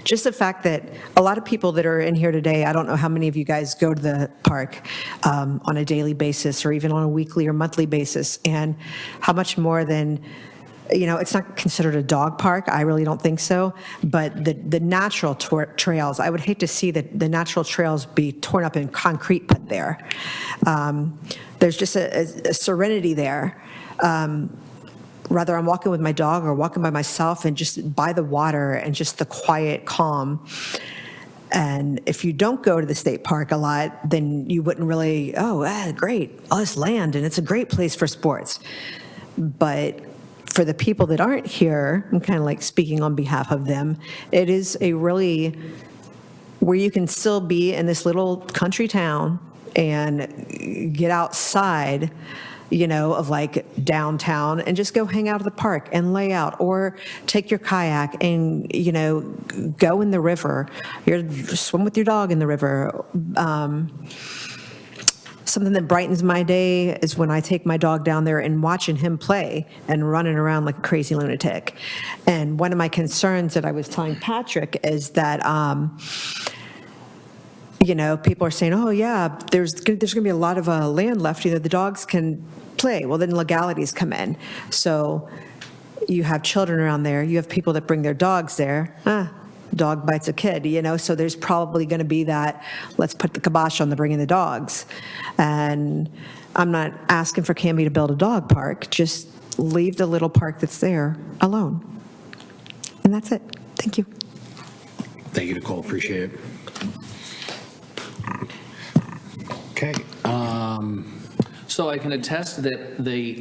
just the fact that a lot of people that are in here today, I don't know how many of you guys go to the park on a daily basis or even on a weekly or monthly basis, and how much more than, it's not considered a dog park. I really don't think so. But the natural trails, I would hate to see the natural trails be torn up and concrete put there. There's just a serenity there. Whether I'm walking with my dog or walking by myself and just by the water and just the quiet calm. And if you don't go to the state park a lot, then you wouldn't really, great, all this land, and it's a great place for sports. But for the people that aren't here, I'm kind of like speaking on behalf of them, it is a really, where you can still be in this little country town and get outside, of like downtown and just go hang out at the park and lay out, or take your kayak and, go in the river. Swim with your dog in the river. Something that brightens my day is when I take my dog down there and watching him play and running around like a crazy lunatic. And one of my concerns that I was telling Patrick is that, people are saying, oh, yeah, there's going to be a lot of land left, the dogs can play. Well, then legalities come in. So you have children around there. You have people that bring their dogs there. Dog bites a kid, so there's probably going to be that, let's put the kibosh on the bringing the dogs. And I'm not asking for Canby to build a dog park. Just leave the little park that's there alone. And that's it. Thank you. Thank you, Nicole. Appreciate it. Okay. So I can attest that the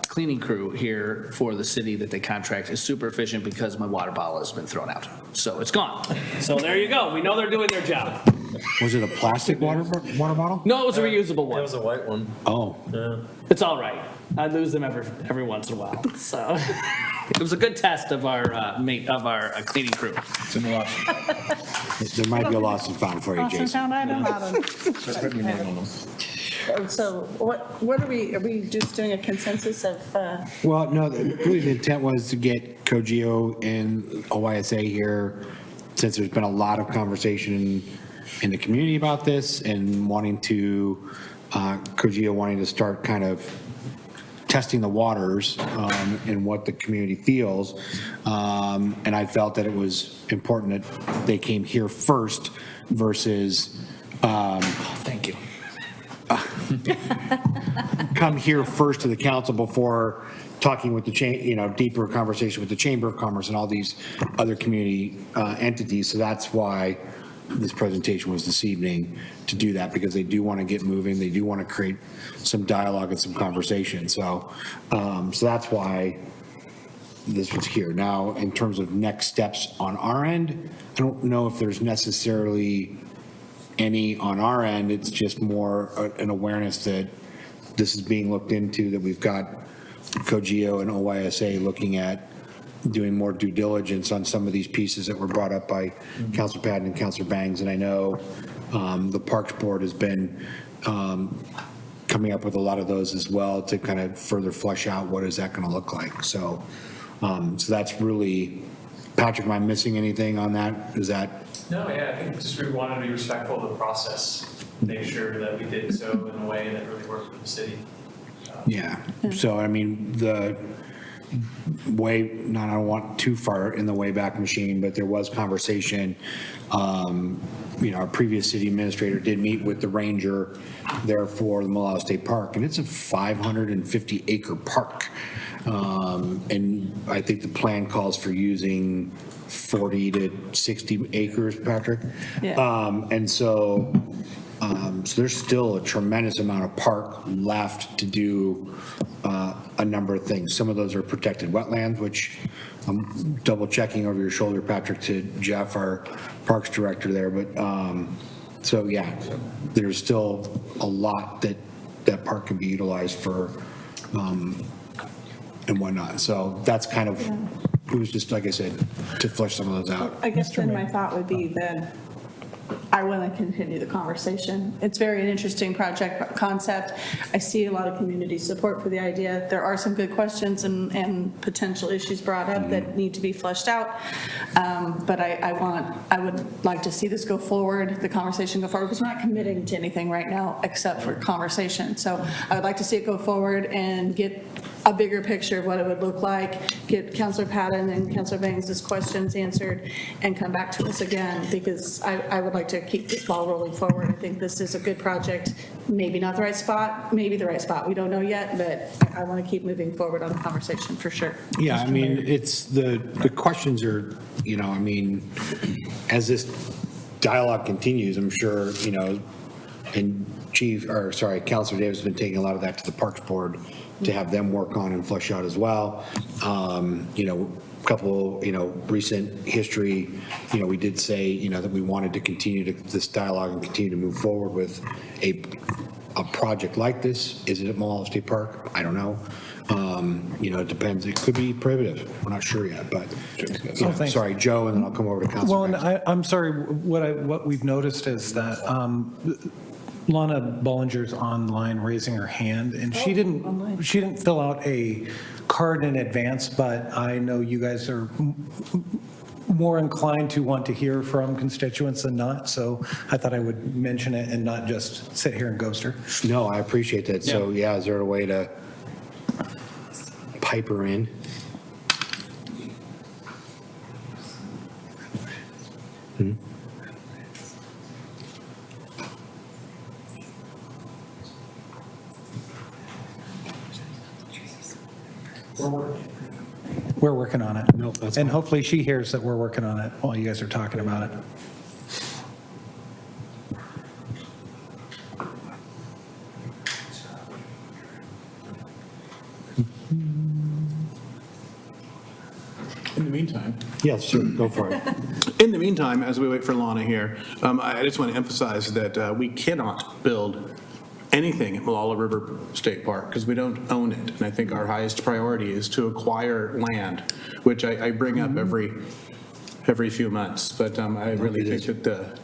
cleaning crew here for the city that they contract is super efficient because my water bottle has been thrown out. So it's gone. So there you go. We know they're doing their job. Was it a plastic water bottle? No, it was a reusable one. It was a white one. Oh. Yeah. It's all right. I lose them every once in a while. So it was a good test of our cleaning crew. It's in the loss. There might be a lost and found for you, Lost and Jason. found item, Adam. Start putting your name on them. So what are we just doing a consensus of, Well, no, really the intent was to get Cogio and OYSA here, since there's been a lot of conversation in the community about this and wanting to, Cogio wanting to start kind of testing the waters and what the community feels. And I felt that it was important that they came here first versus Thank you. come here first to the council before talking with the deeper conversation with the Chamber of Commerce and all these other community entities. So that's why this presentation was this evening, to do that, because they do want to get moving. They do want to create some dialogue and some conversation. So, so that's why this was here. Now, in terms of next steps on our end, I don't know if there's necessarily any on our end. It's just more an awareness that this is being looked into, that we've got COGIO and OYSA looking at doing more due diligence on some of these pieces that were brought up by Councilor Patton and Councilor Bangs. And I know the Parks Board has been coming up with a lot of those as well to kind of further flesh out what is that going to look like. So, so that's really, Patrick, am I missing anything on that? Is that? No, yeah, I think just we wanted to be respectful of the process, make sure that we did so in a way that really worked for the city. Yeah. So, I mean, the way, I don't want too far in the Wayback Machine, but there was conversation. Our previous city administrator did meet with the ranger there for the Malala State Park, and it's a 550 acre park. And I think the plan calls for using 40 to 60 acres, Patrick. Yeah. And so, so there's still a tremendous amount of park left to do a number of things. Some of those are protected wetlands, which I'm double checking over your shoulder, Patrick, to Jeff, our parks director there. But so yeah, there's still a lot that park can be utilized for and whatnot. So that's kind of, it was just, like I said, to flesh some of those out. I guess then my thought would be that I want to continue the conversation. It's very an interesting project concept. I see a lot of community support for the idea. There are some good questions and potential issues brought up that need to be fleshed out. But I would like to see this go forward, the conversation go forward, because we're not committing to anything right now except for conversation. So I would like to see it go forward and get a bigger picture of what it would look like, get Councilor Patton and Councilor Bangs' questions answered, and come back to us again, because I would like to keep this ball rolling forward. I think this is a good project, maybe not the right spot, maybe the right spot, we don't know yet, but I want to keep moving forward on the conversation for sure. Yeah, I mean, it's the questions are, I mean, as this dialogue continues, I'm sure, and Councilor Davis has been taking a lot of that to the Parks Board to have them work on and flesh out as well. Couple, recent history, we did say, that we wanted to continue this dialogue and continue to move forward with a project like this. Is it at Malala State Park? I don't know. It depends. It could be prohibitive. We're not sure yet, but sorry, Joe, and then I'll come over to Councilor. Well, and I'm sorry, what we've noticed is that Lana Bollinger's online raising her hand, and she didn't fill out a card in advance, but I know you guys are more inclined to want to hear from constituents than not, so I thought I would mention it and not just sit here and ghost her. No, I appreciate that. So yeah, is there a way to pipe her in? We're working on it. Nope, that's And fine. hopefully she hears that we're working on it while you guys are talking about it. In the meantime. Yes, sure, go for it. In the meantime, as we wait for Lana here, I just want to emphasize that we cannot build anything at Malala River State Park because we don't own it. And I think our highest priority is to acquire land, which I bring up every few months. But I really think that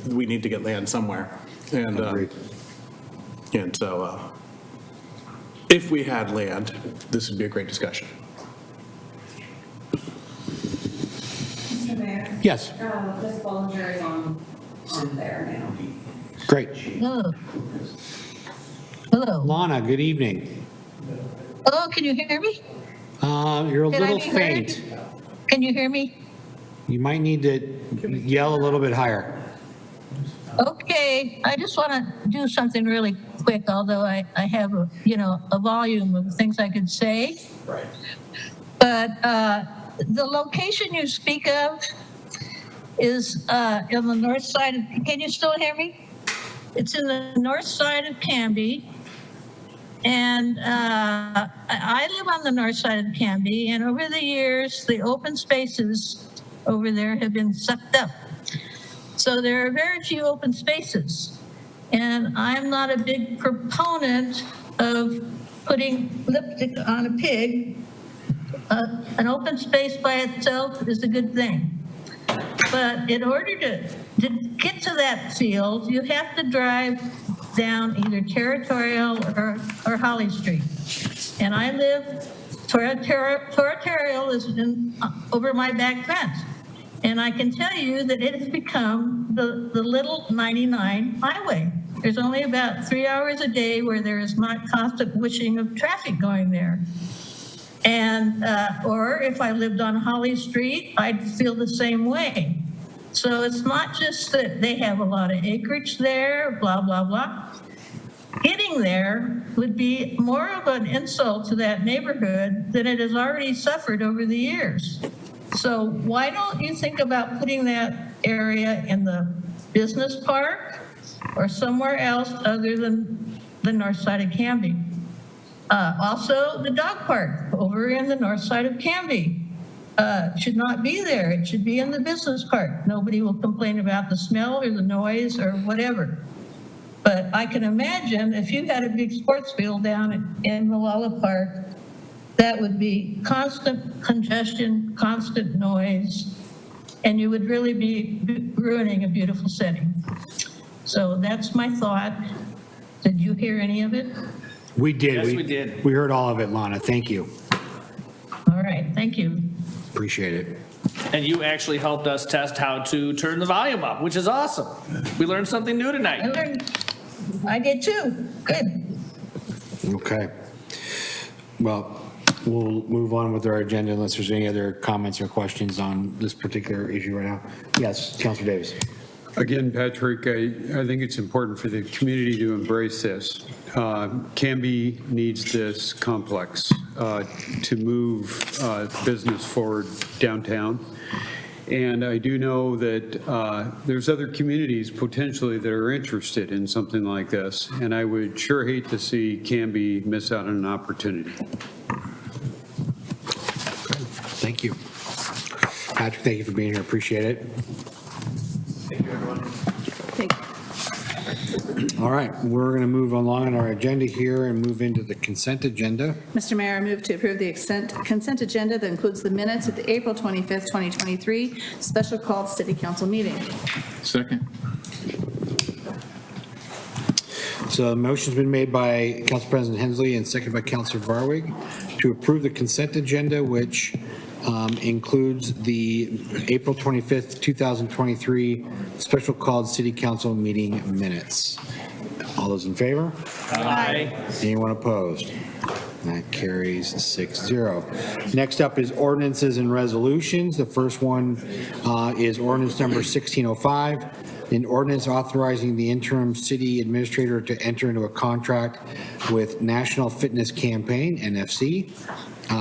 we need to get land somewhere. And so if we had land, this would be a great discussion. Mr. Mayor? Yes. Ms. Bollinger is on there now. Great. Hello. Hello. Lana, good evening. Hello, can you hear me? You're a Can I little be faint. heard? Can you hear me? You might need to yell a little bit higher. Okay, I just want to do something really quick, although I have a volume of things I could say. Right. But the location you speak of is on the north side of, can you still hear me? It's in the north side of Canby. And I live on the north side of Canby, and over the years, the open spaces over there have been sucked up. So there are very few open spaces. And I'm not a big proponent of putting lipstick on a pig. An open space by itself is a good thing. But in order to get to that field, you have to drive down either Territorial or Holly Street. And I live, Territorial is over my back fence. And I can tell you that it has become the little 99 highway. There's only about 3 hours a day where there is not constant whooshing of traffic going there. And, or if I lived on Holly Street, I'd feel the same way. So it's not just that they have a lot of acreage there, blah, blah, blah. Getting there would be more of an insult to that neighborhood than it has already suffered over the years. So why don't you think about putting that area in the business park or somewhere else other than the north side of Canby? Also, the dog park over in the north side of Canby should not be there. It should be in the business park. Nobody will complain about the smell or the noise or whatever. But I can imagine if you had a big sports field down in Malala Park, that would be constant congestion, constant noise, and you would really be ruining a beautiful setting. So that's my thought. Did you hear any of it? We did. Yes, we did. We heard all of it, Lana. Thank you. All right, thank you. Appreciate it. And you actually helped us test how to turn the volume up, which is awesome. We learned something new tonight. I did too. Good. Okay. Well, we'll move on with our agenda unless there's any other comments or questions on this particular issue right now. Yes, Councilor Davis. Again, Patrick, I think it's important for the community to embrace this. Canby needs this complex to move business forward downtown. And I do know that there's other communities potentially that are interested in something like this. And I would sure hate to see Canby miss out on an opportunity. Thank you. Patrick, thank you for being here. Appreciate it. Thank you, everyone. Thank you. All right, we're going to move along on our agenda here and move into the consent agenda. Mr. Mayor, I move to approve the consent agenda that includes the minutes of the April 25th, 2023 special called city council meeting. Second. So a motion's been made by Council President Hensley and seconded by Councilor Varwig to approve the consent agenda, which includes the April 25th, 2023 special called city council meeting minutes. All those in favor? Aye. Anyone opposed? That carries 6-0. Next up is ordinances and resolutions. The first one is ordinance number 1605, an ordinance authorizing the interim city administrator to enter into a contract with National Fitness Campaign, NFC,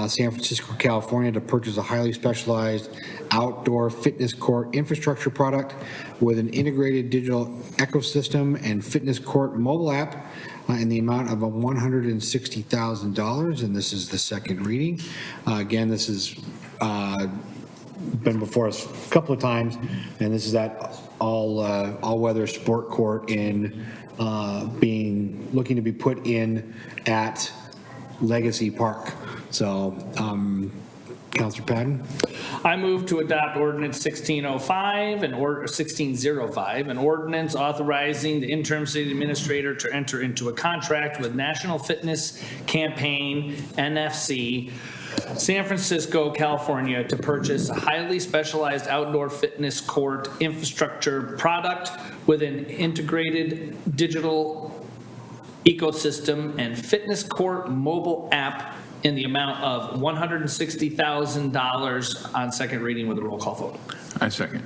San Francisco, California, to purchase a highly specialized outdoor fitness court infrastructure product with an integrated digital ecosystem and fitness court mobile app in the amount of $160,000, and this is the second reading. Again, this has been before us a couple of times, and this is that all-weather sport court in looking to be put in at Legacy Park. So, Councilor Patton? I move to adopt ordinance 1605 and 1605, an ordinance authorizing the interim city administrator to enter into a contract with National Fitness Campaign, NFC, San Francisco, California, to purchase a highly specialized outdoor fitness court infrastructure product with an integrated digital ecosystem and fitness court mobile app in the amount of $160,000 on second reading with a roll call vote. I second.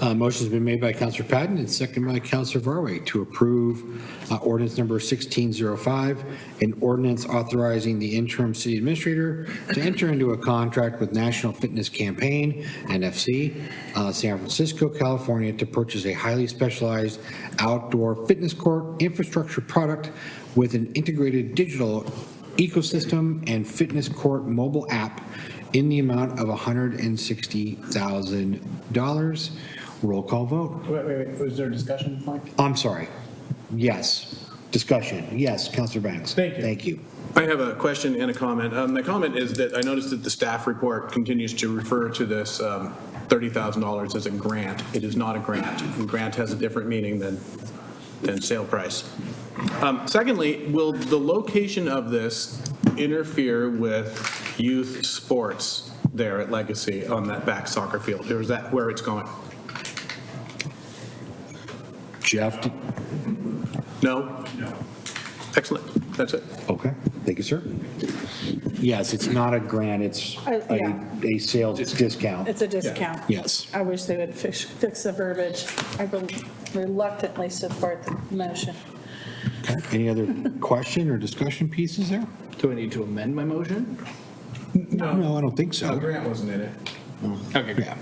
Motion's been made by Counselor Patton and seconded by Counselor Varway to approve ordinance number 1605, an ordinance authorizing the interim city administrator to enter into a contract with National Fitness Campaign, NFC, San Francisco, California, to purchase a highly specialized outdoor fitness court infrastructure product with an integrated digital ecosystem and fitness court mobile app in the amount of $160,000. Roll call vote. Wait, was there a discussion, Mike? I'm sorry. Yes. Discussion. Yes, Counselor Banks. Thank you. Thank you. I have a question and a comment. My comment is that I noticed that the staff report continues to refer to this $30,000 as a grant. It is not a grant. And grant has a different meaning than sale price. Secondly, will the location of this interfere with youth sports there at Legacy on that back soccer field? Or is that where it's going? Jeff? No? No. Excellent. That's it. Okay. Thank you, sir. Yes, it's not a grant. It's Yeah. a sales discount. It's a discount. Yes. I wish they would fix the verbiage. I will reluctantly support the motion. Okay. Any other question or discussion pieces there? Do I need to amend my motion? No, I don't think so. No, grant wasn't in it. Okay, great. Yeah.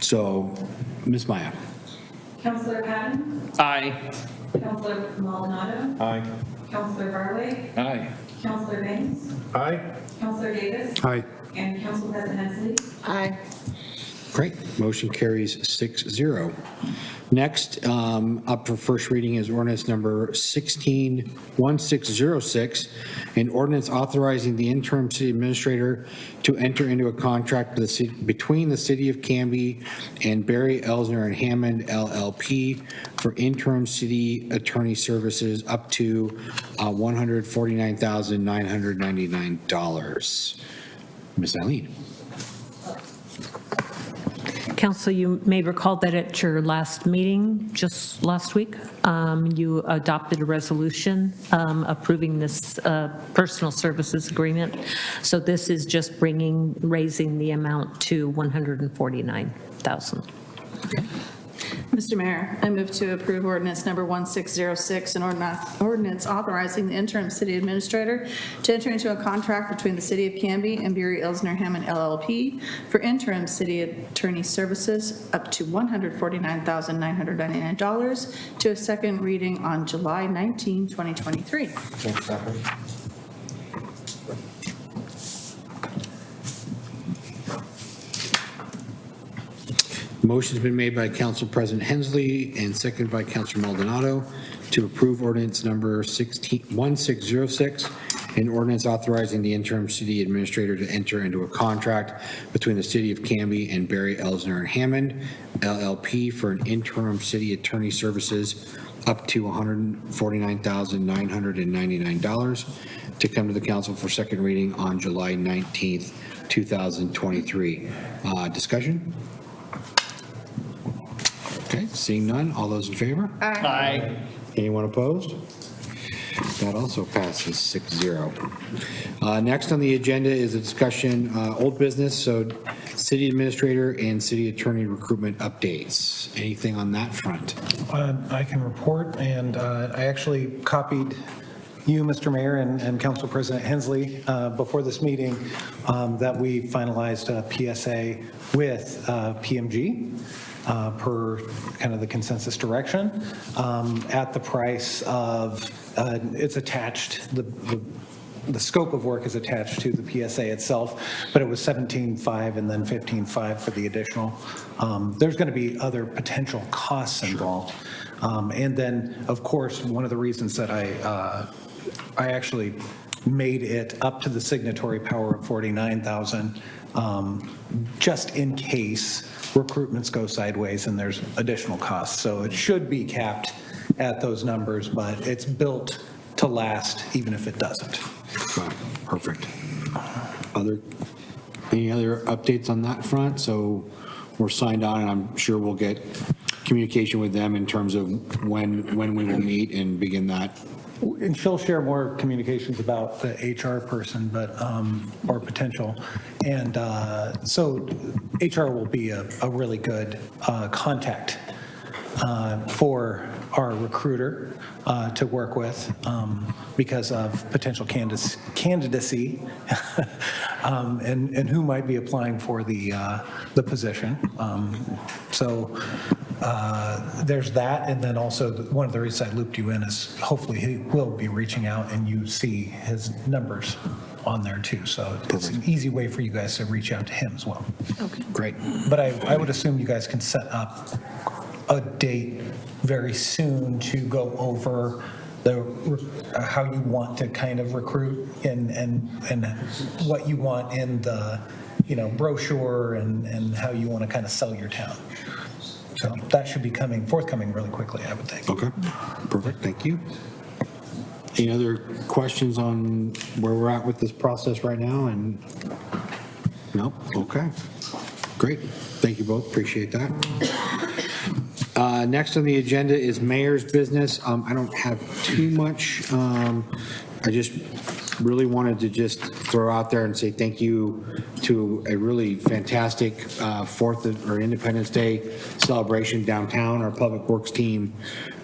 So, Ms. Maya. Counselor Patton? Aye. Counselor Maldonado? Aye. Counselor Barway? Aye. Counselor Banks? Aye. Counselor Davis? Aye. And Council President Hensley? Aye. Great. Motion carries 6-0. Next, up for first reading is ordinance number 1606, an ordinance authorizing the interim city administrator to enter into a contract with the city, between the City of Canby and Barry, Elsner, and Hammond LLP for interim city attorney services up to $149,999. Ms. Eileen. Council, you may recall that at your last meeting, just last week, you adopted a resolution approving this personal services agreement. So this is just raising the amount to $149,000. Mr. Mayor, I move to approve ordinance number 1606, an ordinance authorizing the interim city administrator to enter into a contract between the City of Canby and Bury Elsner Hammond LLP for interim city attorney services up to $149,999 to a second reading on July 19, 2023. Motion's been made by Council President Hensley and seconded by Councilor Maldonado to approve ordinance number 1606, an ordinance authorizing the interim city administrator to enter into a contract between the City of Canby and Barry, Elsner, and Hammond LLP for an interim city attorney services up to $149,999 to come to the council for second reading on July 19th, 2023. Discussion? Okay, seeing none, all those in favor? Aye. Anyone opposed? That also passes 6-0. Next on the agenda is a discussion, old business, so city administrator and city attorney recruitment updates. Anything on that front? I can report, and I actually copied you, Mr. Mayor, and Council President Hensley before this meeting that we finalized a PSA with PMG. Per kind of the consensus direction, at the price of, it's attached, the scope of work is attached to the PSA itself, but it was 17.5 and then 15.5 for the additional. There's going to be other potential costs involved. And then, of course, one of the reasons that I actually made it up to the signatory power of 49,000, just in case recruitments go sideways and there's additional costs. So it should be capped at those numbers, but it's built to last even if it doesn't. Perfect. Any other updates on that front? So we're signed on, and I'm sure we'll get communication with them in terms of when we will meet and begin that And she'll share more communications about the HR person, but, or potential. And so HR will be a really good contact for our recruiter to work with because of potential candidacy and who might be applying for the position. So there's that, and then also one of the reasons I looped you in is hopefully he will be reaching out and you see his numbers on there too. So it's an easy way for you guys to reach out to him as well. Okay. Great. But I would assume you guys can set up a date very soon to go over how you want to kind of recruit and what you want in the brochure and how you want to kind of sell your town. So that should be forthcoming really quickly, I would think. Okay, perfect, thank you. Any other questions on where we're at with this process right now? And no, okay, great. Thank you both, appreciate that. Next on the agenda is mayor's business. I don't have too much. I just really wanted to just throw out there and say thank you to a really fantastic 4th or Independence Day celebration downtown, our public works team,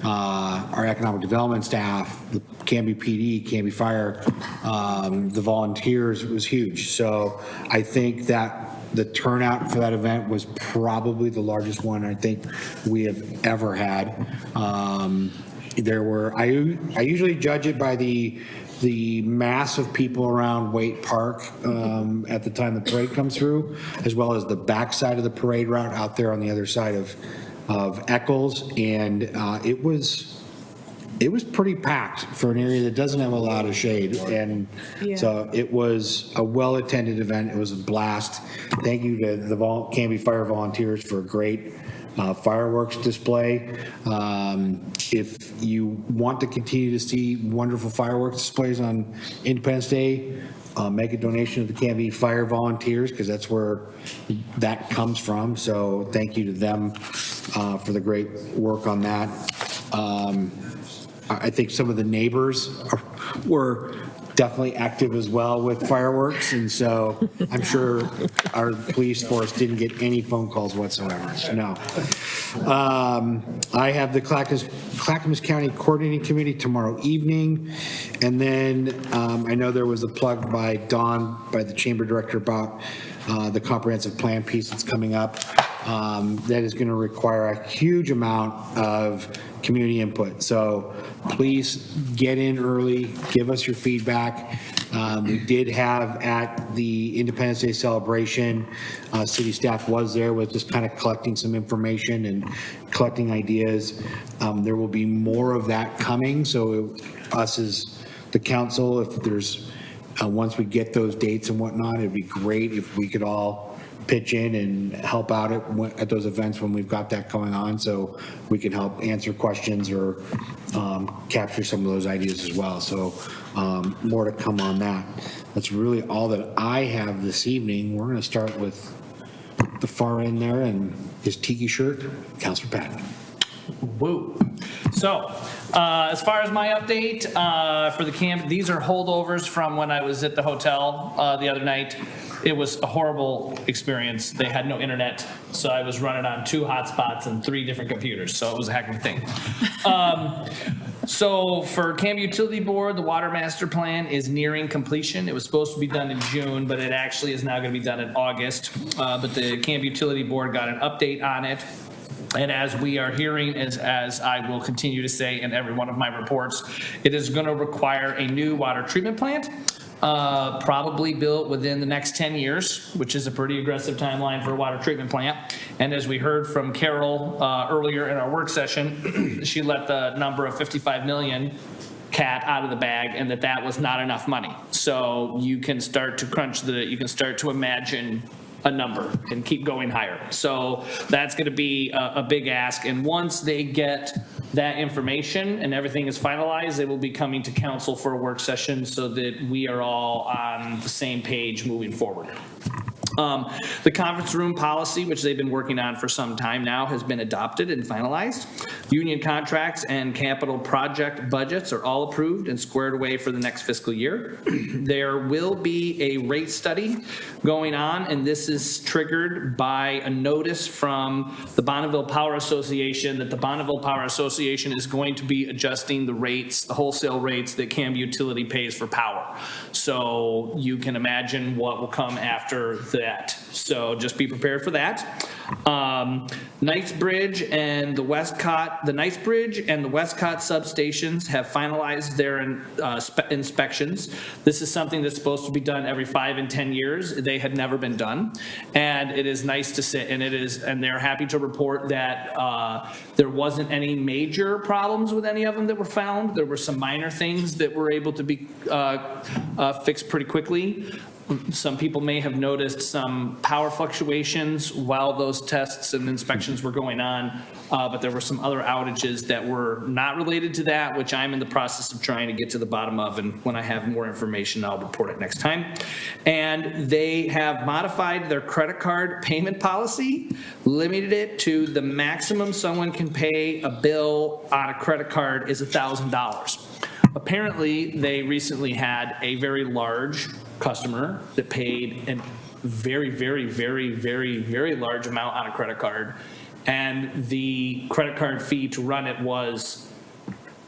our economic development staff, the Canby PD, Canby Fire, the volunteers. It was huge. So I think that the turnout for that event was probably the largest one I think we have ever had. There were, I usually judge it by the mass of people around Waite Park at the time the parade comes through, as well as the backside of the parade route out there on the other side of Eccles. And it was pretty packed for an area that doesn't have a lot of shade. And so it was a well-attended event. It was a blast. Thank you to the Canby Fire volunteers for a great fireworks display. If you want to continue to see wonderful fireworks displays on Independence Day, make a donation to the Canby Fire volunteers because that's where that comes from. So thank you to them for the great work on that. I think some of the neighbors were definitely active as well with fireworks, and so I'm sure our police force didn't get any phone calls whatsoever. No. I have the Clackamas County Coordinating Committee tomorrow evening, and then I know there was a plug by Dawn, by the Chamber Director, about the comprehensive plan piece that's coming up. That is going to require a huge amount of community input. So please get in early, give us your feedback. We did have at the Independence Day celebration, city staff was there with just kind of collecting some information and collecting ideas. There will be more of that coming. So us as the council, if there's, once we get those dates and whatnot, it'd be great if we could all pitch in and help out at those events when we've got that going on, so we can help answer questions or capture some of those ideas as well. So more to come on that. That's really all that I have this evening. We're going to start with the far end there and his tiki shirt, Councilor Patton. Woo. So, as far as my update for the camp, these are holdovers from when I was at the hotel the other night. It was a horrible experience. They had no internet, so I was running on 2 hotspots and 3 different computers, so it was a heck of a thing. So for Canby Utility Board, the water master plan is nearing completion. It was supposed to be done in June, but it actually is now going to be done in August. But the Canby Utility Board got an update on it. And as we are hearing, as I will continue to say in every one of my reports, it is going to require a new water treatment plant, probably built within the next 10 years, which is a pretty aggressive timeline for a water treatment plant. And as we heard from Carol earlier in our work session, she let the number of 55 million cat out of the bag, and that was not enough money. So you can start to you can start to imagine a number and keep going higher. So that's going to be a big ask. And once they get that information and everything is finalized, they will be coming to council for a work session so that we are all on the same page moving forward. The conference room policy, which they've been working on for some time now, has been adopted and finalized. Union contracts and capital project budgets are all approved and squared away for the next fiscal year. There will be a rate study going on, and this is triggered by a notice from the Bonneville Power Association that the Bonneville Power Association is going to be adjusting the rates, the wholesale rates that Canby Utility pays for power. So you can imagine what will come after that. So just be prepared for that. Knightsbridge and the Westcott substations have finalized their inspections. This is something that's supposed to be done every 5 and 10 years. They had never been done, and it is nice to sit. And they're happy to report that there wasn't any major problems with any of them that were found. There were some minor things that were able to be fixed pretty quickly. Some people may have noticed some power fluctuations while those tests and inspections were going on, but there were some other outages that were not related to that, which I'm in the process of trying to get to the bottom of, and when I have more information, I'll report it next time. And they have modified their credit card payment policy, limited it to the maximum someone can pay a bill on a credit card is $1,000. Apparently, they recently had a very large customer that paid a very, very, very, very, very large amount on a credit card, and the credit card fee to run it was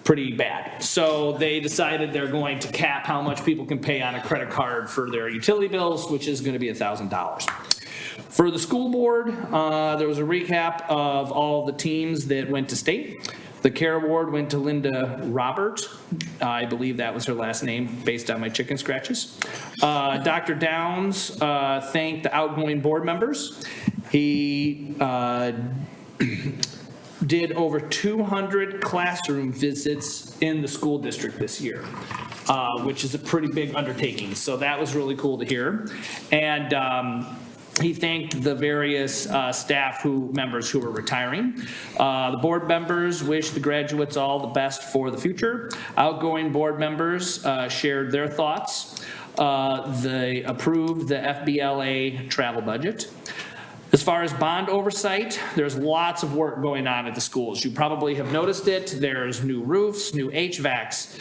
pretty bad. So they decided they're going to cap how much people can pay on a credit card for their utility bills, which is going to be $1,000. For the school board, there was a recap of all the teams that went to state. The CARE Award went to Linda Robert. I believe that was her last name based on my chicken scratches. Dr. Downs thanked the outgoing board members. He did over 200 classroom visits in the school district this year, which is a pretty big undertaking. So that was really cool to hear. And he thanked the various staff members who were retiring. The board members wished the graduates all the best for the future. Outgoing board members shared their thoughts. They approved the FBLA travel budget. As far as bond oversight, there's lots of work going on at the schools. You probably have noticed it. There's new roofs, new HVACs,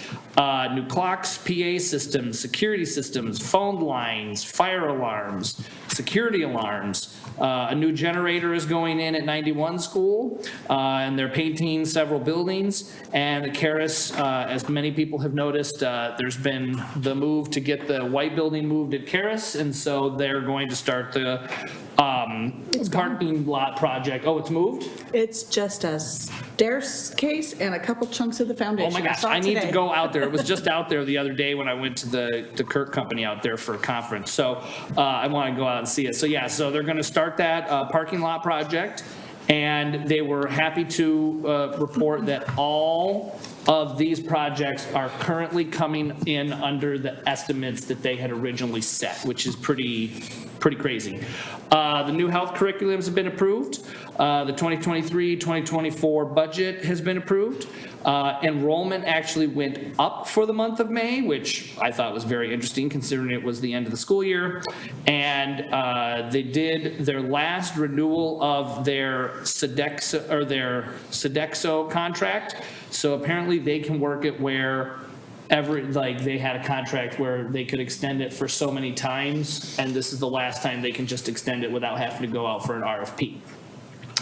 new clocks, PA systems, security systems, phone lines, fire alarms, security alarms. A new generator is going in at 91 school, and they're painting several buildings. And the Caris, as many people have noticed, there's been the move to get the white building moved at Caris, and so they're going to start the parking lot project. Oh, it's moved? It's just a staircase and a couple chunks of the foundation. Oh my gosh, I need to go out there. It was just out there the other day when I went to the Kirk Company out there for a conference. So I want to go out and see it. So yeah, so they're going to start that parking lot project, and they were happy to report that all of these projects are currently coming in under the estimates that they had originally set, which is pretty crazy. The new health curriculums have been approved. The 2023-2024 budget has been approved. Enrollment actually went up for the month of May, which I thought was very interesting considering it was the end of the school year. And they did their last renewal of their Sodexo contract. So apparently they can work it where they had a contract where they could extend it for so many times, and this is the last time they can just extend it without having to go out for an RFP.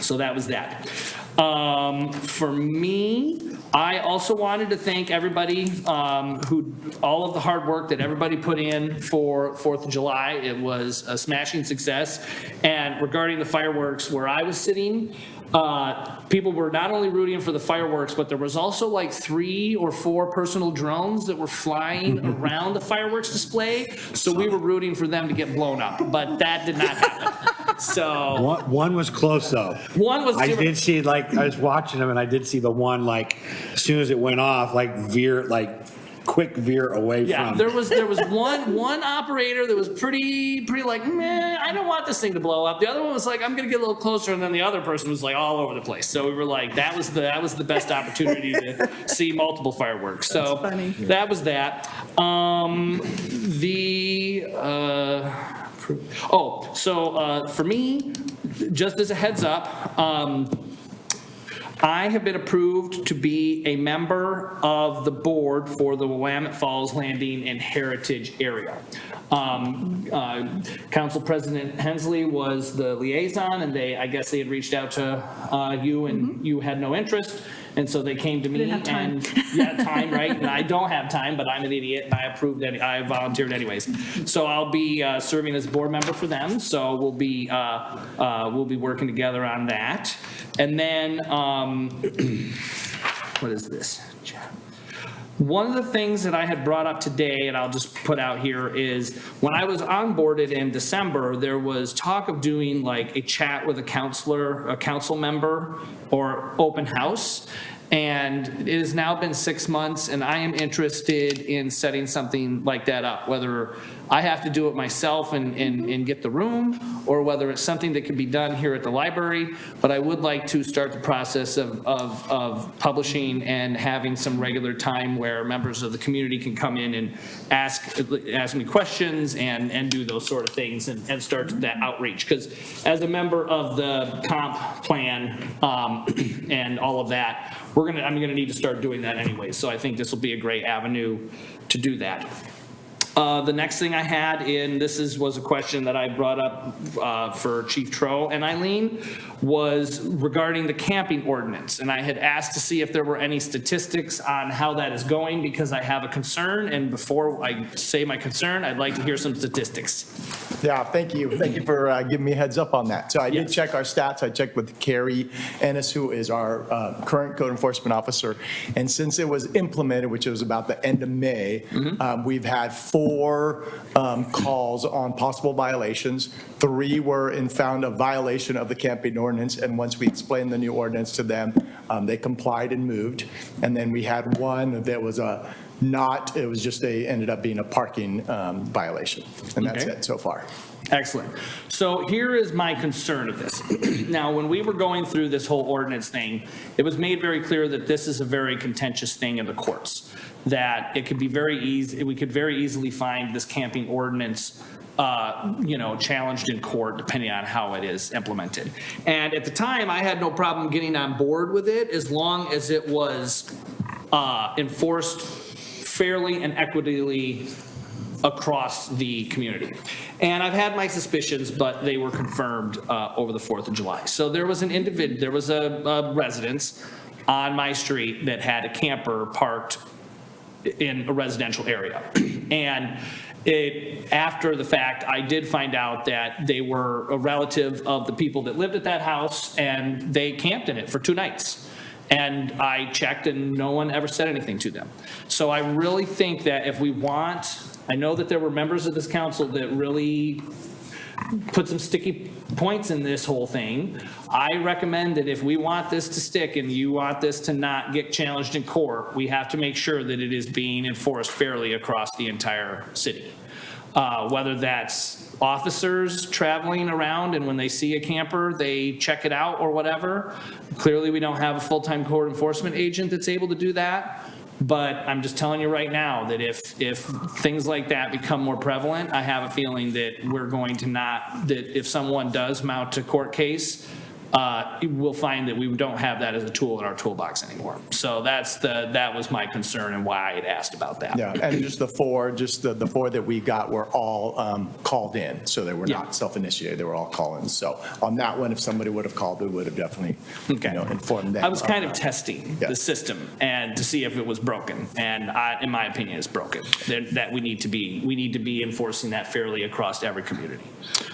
So that was that. For me, I also wanted to thank everybody all of the hard work that everybody put in for 4th of July. It was a smashing success. And regarding the fireworks, where I was sitting, people were not only rooting for the fireworks, but there was also like 3 or 4 personal drones that were flying around the fireworks display. So we were rooting for them to get blown up, but that did not happen. So one was close though. One was. I did see, like, I was watching them and I did see the one, like, as soon as it went off, quick veer away from. There was one operator that was pretty like, meh, I don't want this thing to blow up. The other one was like, I'm gonna get a little closer, and then the other person was like all over the place. So we were like, that was the best opportunity to see multiple fireworks. So that was that. Oh, so for me, just as a heads up, I have been approved to be a member of the board for the Willamette Falls Landing and Heritage Area. Council President Hensley was the liaison, and I guess they had reached out to you, and you had no interest, and so they came to me. Didn't have time. And yeah, time, right? And I don't have time, but I'm an idiot, and I volunteered anyways. So I'll be serving as board member for them. So we'll be working together on that. And then, what is this? One of the things that I had brought up today, and I'll just put out here, is when I was onboarded in December, there was talk of doing like a chat with a council member, or open house. And it has now been 6 months, and I am interested in setting something like that up, whether I have to do it myself and get the room, or whether it's something that can be done here at the library. But I would like to start the process of publishing and having some regular time where members of the community can come in and ask me questions and do those sort of things and start that outreach. Because as a member of the comp plan and all of that, I'm gonna need to start doing that anyway. So I think this will be a great avenue to do that. The next thing I had was a question that I brought up for Chief Tro and Eileen, was regarding the camping ordinance. And I had asked to see if there were any statistics on how that is going, because I have a concern. And before I say my concern, I'd like to hear some statistics. Yeah, thank you. Thank you for giving me a heads up on that. So I did check our stats. I checked with Carrie Ennis, who is our current code enforcement officer. And since it was implemented, which was about the end of May, we've had 4 calls on possible violations. 3 were found a violation of the camping ordinance. And once we explained the new ordinance to them, they complied and moved. And then we had 1 that was ended up being a parking violation. And that's it so far. Excellent. So here is my concern of this. Now, when we were going through this whole ordinance thing, it was made very clear that this is a very contentious thing in the courts, that it could be very easy, we could very easily find this camping ordinance challenged in court, depending on how it is implemented. And at the time, I had no problem getting on board with it, as long as it was enforced fairly and equitably across the community. And I've had my suspicions, but they were confirmed over the 4th of July. So there was a residence on my street that had a camper parked in a residential area. And after the fact, I did find out that they were a relative of the people that lived at that house, and they camped in it for 2 nights. And I checked, and no one ever said anything to them. So I really think that if we I know that there were members of this council that really put some sticky points in this whole thing. I recommend that if we want this to stick and you want this to not get challenged in court, we have to make sure that it is being enforced fairly across the entire city. Whether that's officers traveling around and when they see a camper, they check it out or whatever. Clearly, we don't have a full-time code enforcement agent that's able to do that. But I'm just telling you right now that if things like that become more prevalent, I have a feeling that we're going to that if someone does mount a court case, we'll find that we don't have that as a tool in our toolbox anymore. So that was my concern and why I had asked about that. Yeah, and just the 4 that we got were all called in, so they were not self-initiated, they were all call-ins. So on that one, if somebody would have called, we would have definitely informed them. I was kind of testing the system and to see if it was broken, and in my opinion, it's broken. That we need to be enforcing that fairly across every community.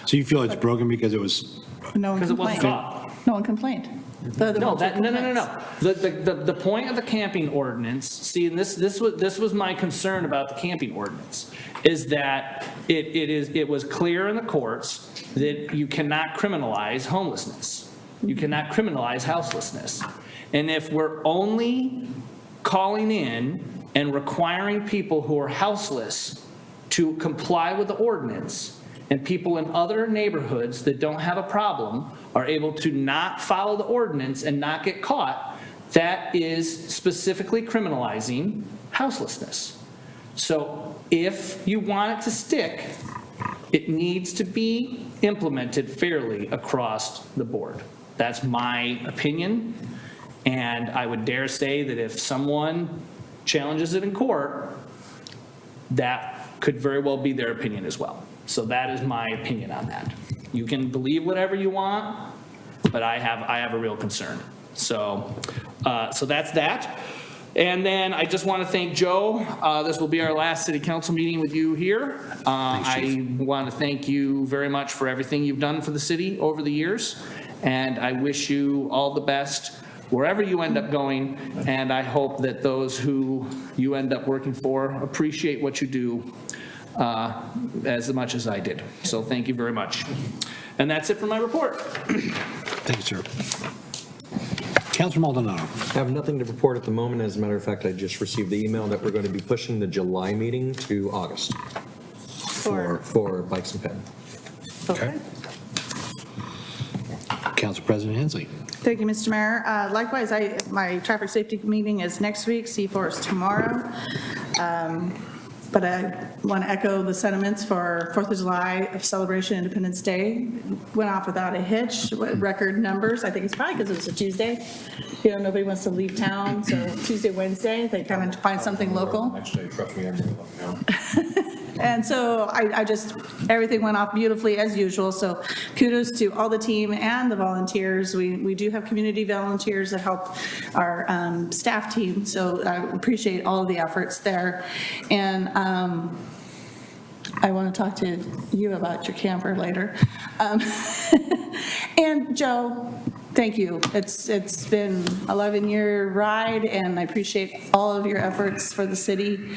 So you feel it's broken because it was? No one Because it wasn't complained. caught. No one complained. No. The point of the camping ordinance, see, and this was my concern about the camping ordinance, is that it was clear in the courts that you cannot criminalize homelessness. You cannot criminalize houselessness. And if we're only calling in and requiring people who are houseless to comply with the ordinance, and people in other neighborhoods that don't have a problem are able to not follow the ordinance and not get caught, that is specifically criminalizing houselessness. So if you want it to stick, it needs to be implemented fairly across the board. That's my opinion, and I would dare say that if someone challenges it in court, that could very well be their opinion as well. So that is my opinion on that. You can believe whatever you want, but I have a real concern. So that's that. And then I just want to thank Joe. This will be our last city council meeting with you here. I want to thank you very much for everything you've done for the city over the years. And I wish you all the best wherever you end up going. And I hope that those who you end up working for appreciate what you do as much as I did. So thank you very much. And that's it for my report. Thank you, sir. Councilor Maldonado. I have nothing to report at the moment. As a matter of fact, I just received the email that we're going to be pushing the July meeting to August for Bikes and Pen. Okay. Council President Hensley. Thank you, Mr. Mayor. Likewise, my traffic safety meeting is next week, C4 is tomorrow. But I want to echo the sentiments for 4th of July of celebration, Independence Day. Went off without a hitch, record numbers. I think it's probably because it was a Tuesday. You know, nobody wants to leave town, so Tuesday, Wednesday, they kind of find something local. Actually, trust me, I'm going to let you know. And so I just, everything went off beautifully as usual. So kudos to all the team and the volunteers. We do have community volunteers that help our staff team. So I appreciate all of the efforts there. And I want to talk to you about your camper later. And Joe, thank you. It's been an 11-year ride, and I appreciate all of your efforts for the city.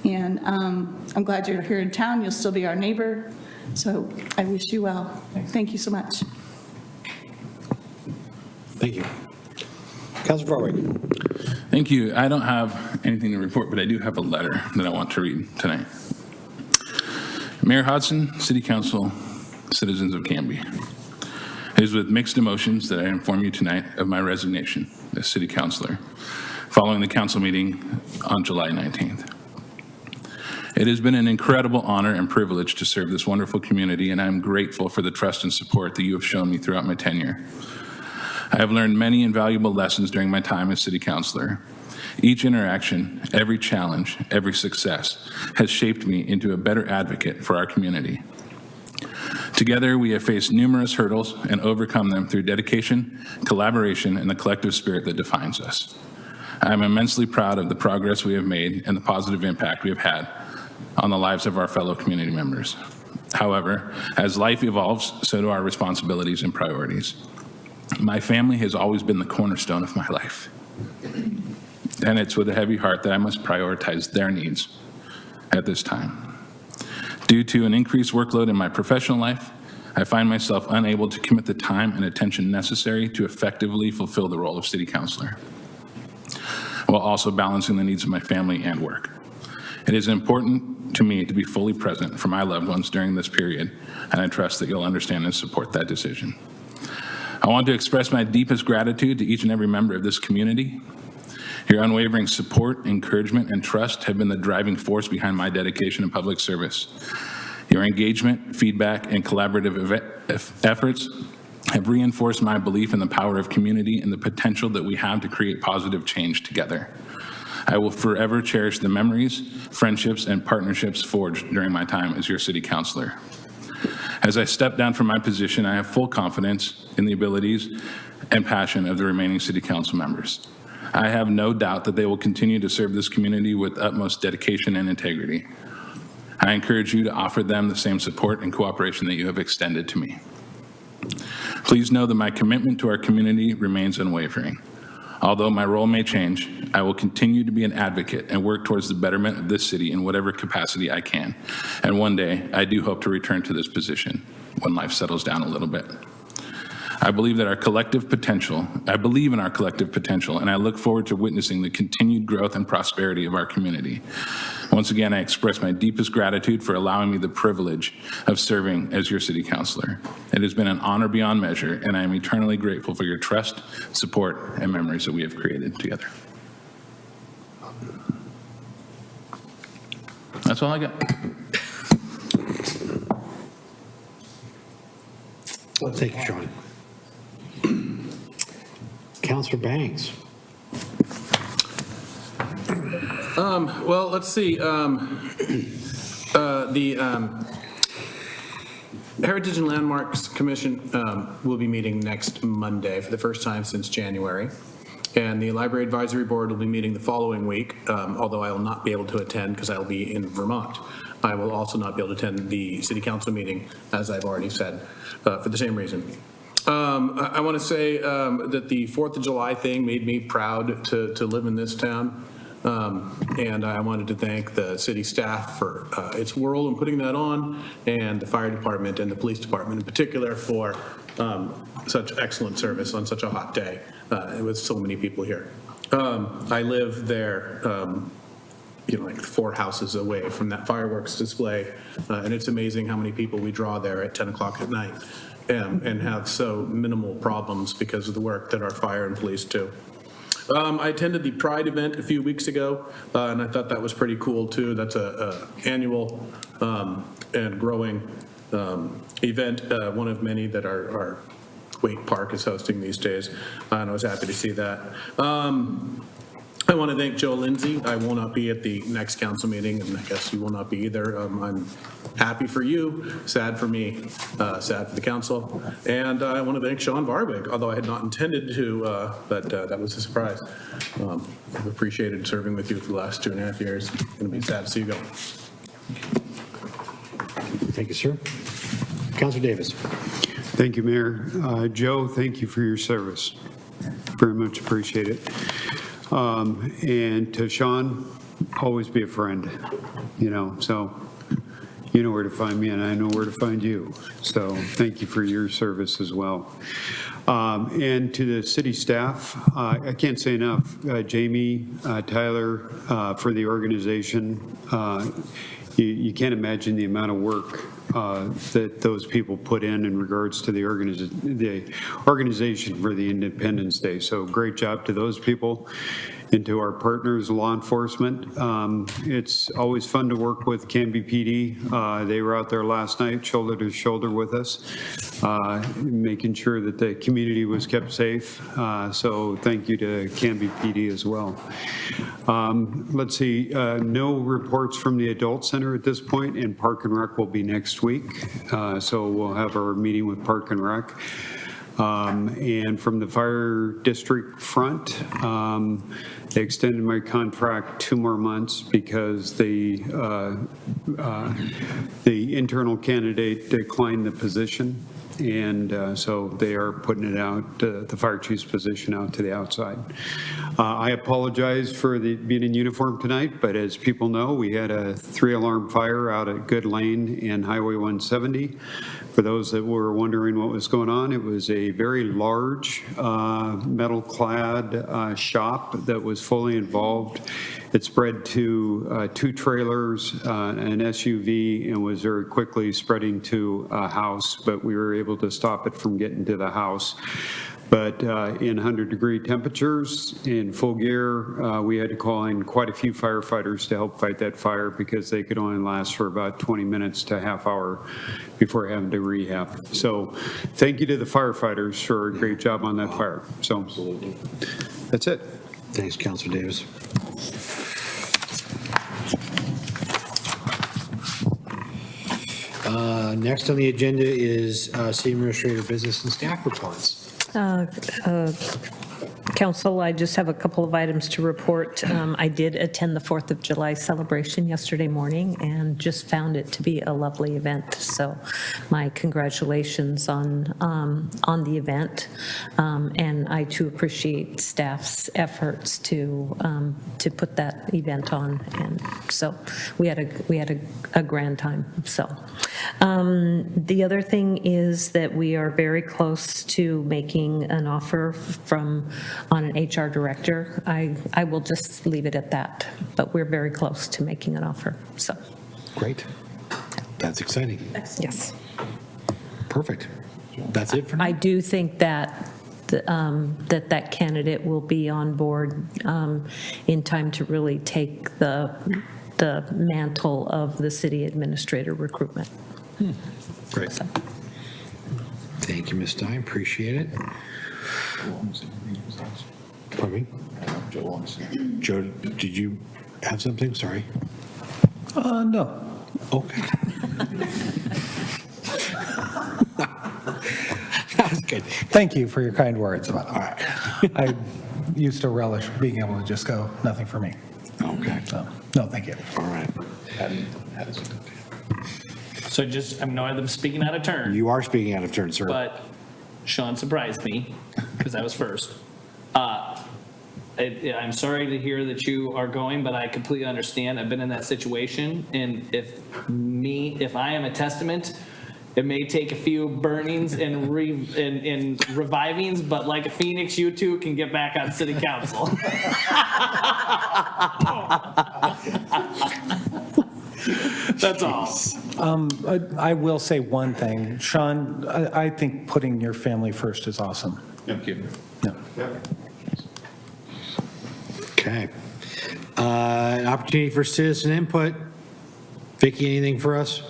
And I'm glad you're here in town. You'll still be our neighbor. So I wish you well. Thank you so much. Thank you. Councilor Farway. Thank you. I don't have anything to report, but I do have a letter that I want to read tonight. Mayor Hodson, City Council, citizens of Canby. It is with mixed emotions that I inform you tonight of my resignation as City Councilor following the council meeting on July 19th. It has been an incredible honor and privilege to serve this wonderful community, and I am grateful for the trust and support that you have shown me throughout my tenure. I have learned many invaluable lessons during my time as City Councilor. Each interaction, every challenge, every success has shaped me into a better advocate for our community. Together, we have faced numerous hurdles and overcome them through dedication, collaboration, and the collective spirit that defines us. I am immensely proud of the progress we have made and the positive impact we have had on the lives of our fellow community members. However, as life evolves, so do our responsibilities and priorities. My family has always been the cornerstone of my life, and it's with a heavy heart that I must prioritize their needs at this time. Due to an increased workload in my professional life, I find myself unable to commit the time and attention necessary to effectively fulfill the role of City Councilor, while also balancing the needs of my family and work. It is important to me to be fully present for my loved ones during this period, and I trust that you'll understand and support that decision. I want to express my deepest gratitude to each and every member of this community. Your unwavering support, encouragement, and trust have been the driving force behind my dedication in public service. Your engagement, feedback, and collaborative efforts have reinforced my belief in the power of community and the potential that we have to create positive change together. I will forever cherish the memories, friendships, and partnerships forged during my time as your City Councilor. As I step down from my position, I have full confidence in the abilities and passion of the remaining City Council members. I have no doubt that they will continue to serve this community with utmost dedication and integrity. I encourage you to offer them the same support and cooperation that you have extended to me. Please know that my commitment to our community remains unwavering. Although my role may change, I will continue to be an advocate and work towards the betterment of this city in whatever capacity I can. And one day, I do hope to return to this position when life settles down a little bit. I believe in our collective potential, and I look forward to witnessing the continued growth and prosperity of our community. Once again, I express my deepest gratitude for allowing me the privilege of serving as your City Councilor. It has been an honor beyond measure, and I am eternally grateful for your trust, support, and memories that we have created together. That's all I got. Thank you, Sean. Counselor Banks. Well, let's see. The Heritage and Landmarks Commission will be meeting next Monday for the first time since January. And the Library Advisory Board will be meeting the following week, although I will not be able to attend because I will be in Vermont. I will also not be able to attend the City Council meeting, as I've already said, for the same reason. I want to say that the 4th of July thing made me proud to live in this town. And I wanted to thank the city staff for its role in putting that on, and the fire department and the police department in particular for such excellent service on such a hot day with so many people here. I live there, like 4 houses away from that fireworks display, and it's amazing how many people we draw there at 10 o'clock at night and have so minimal problems because of the work that our fire and police do. I attended the Pride event a few weeks ago, and I thought that was pretty cool too. That's a annual and growing event, one of many that our Wake Park is hosting these days, and I was happy to see that. I want to thank Joe Lindsay. I will not be at the next council meeting, and I guess you will not be either. I'm happy for you, sad for me, sad for the council. And I want to thank Sean Varwig, although I had not intended to, but that was a surprise. I've appreciated serving with you for the last 2.5 years. It's going to be sad to see you go. Thank you, sir. Councilor Davis. Thank you, Mayor. Joe, thank you for your service. Very much appreciate it. And to Sean, always be a friend, so you know where to find me and I know where to find you. So thank you for your service as well. And to the city staff, I can't say enough, Jamie, Tyler, for the organization. You can't imagine the amount of work that those people put in regards to the organization for the Independence Day. So great job to those people and to our partners, law enforcement. It's always fun to work with Canby PD. They were out there last night, shoulder to shoulder with us, making sure that the community was kept safe. So thank you to Canby PD as well. Let's see, no reports from the Adult Center at this point, and Park and Rec will be next week. So we'll have our meeting with Park and Rec. And from the fire district front, they extended my contract 2 more months because the internal candidate declined the position. And so they are putting it out, the fire chief's position out to the outside. I apologize for being in uniform tonight, but as people know, we had a 3-alarm fire out at Good Lane and Highway 170. For those that were wondering what was going on, it was a very large metal-clad shop that was fully involved. It spread to 2 trailers, an SUV, and was very quickly spreading to a house, but we were able to stop it from getting to the house. But in 100-degree temperatures, in full gear, we had to call in quite a few firefighters to help fight that fire because they could only last for about 20 minutes to a half hour before having to rehab. So thank you to the firefighters for a great job on that fire. So absolutely, that's it. Thanks, Councilor Davis. Next on the agenda is City Administrator Business and Staff Reports. Council, I just have a couple of items to report. I did attend the 4th of July celebration yesterday morning and just found it to be a lovely event. So my congratulations on the event. And I too appreciate staff's efforts to put that event on. And so we had a grand time. So the other thing is that we are very close to making an offer on an HR director. I will just leave it at that, but we're very close to making an offer, so. Great. That's exciting. Yes. Perfect. That's it for now. I do think that that candidate will be on board in time to really take the mantle of the city administrator recruitment. Great. So. Thank you, Ms. Stein, appreciate it. Pardon me? Joe, did you have something? Sorry. No. Okay. That was good. Thank you for your kind words about it. I used to relish being able to just go, nothing for me. Okay. So, no, thank you. All right. So I know I'm speaking out of turn, You are speaking out of turn, sir. but Sean surprised me because I was first. I'm sorry to hear that you are going, but I completely understand. I've been in that situation, and if I am a testament, it may take a few burnings and revivings, but like a phoenix, you two can get back on city council. That's all. I will say one thing. Sean, I think putting your family first is awesome. Thank you. Okay. An opportunity for citizen input. Vicki, anything for us?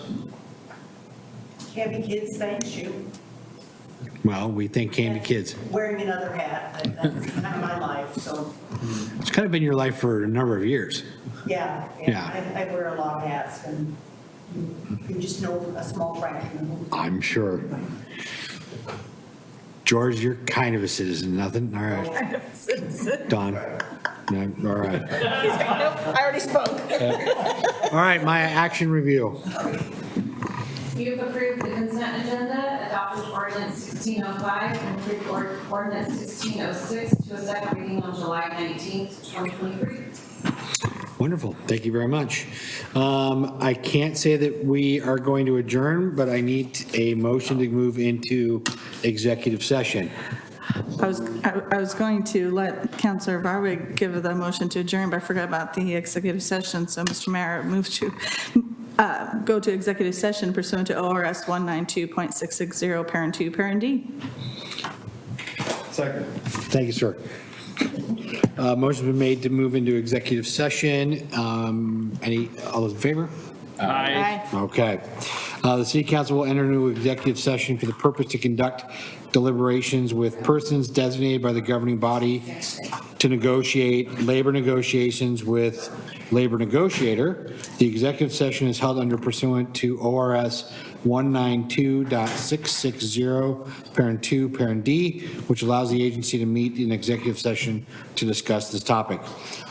Canby Kids, thanks you. Well, we thank Canby Kids. Wearing another hat, that's kind of my life, so, It's kind of been your life for a number of years. yeah. I wear a lot of hats, and you just know a small fraction of them. I'm sure. George, you're kind of a citizen, nothing? All right. Kind of citizen. Don? No, all right. He's like, nope, I already spoke. All right, my action review. You've approved the consent agenda, adopted ordinance 1605, and approved ordinance 1606 to a second reading on July 19th, 2023. Wonderful. Thank you very much. I can't say that we are going to adjourn, but I need a motion to move into executive session. I was going to let Councilor Barwick give the motion to adjourn, but I forgot about the executive session. So, Mr. Mayor, move to go to executive session pursuant to ORS 192.660, parent 2, parent D. Second. Thank you, sir. Motion's been made to move into executive session. All those in favor? Aye. Okay. The city council will enter into executive session for the purpose to conduct deliberations with persons designated by the governing body to negotiate labor negotiations with labor negotiator. The executive session is held under pursuant to ORS 192.660, parent 2, parent D, which allows the agency to meet in executive session to discuss this topic.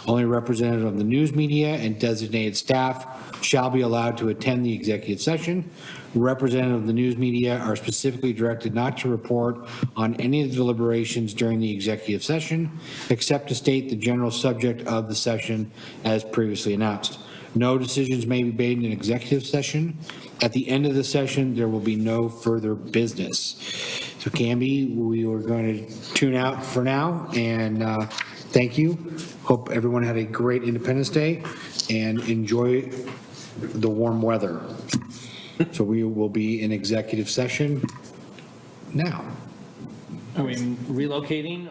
Only representative of the news media and designated staff shall be allowed to attend the executive session. Representative of the news media are specifically directed not to report on any of the deliberations during the executive session, except to state the general subject of the session as previously announced. No decisions may be made in an executive session. At the end of the session, there will be no further business. So Canby, we are going to tune out for now, and thank you. Hope everyone had a great Independence Day and enjoy the warm weather. So we will be in executive session now. Are we relocating?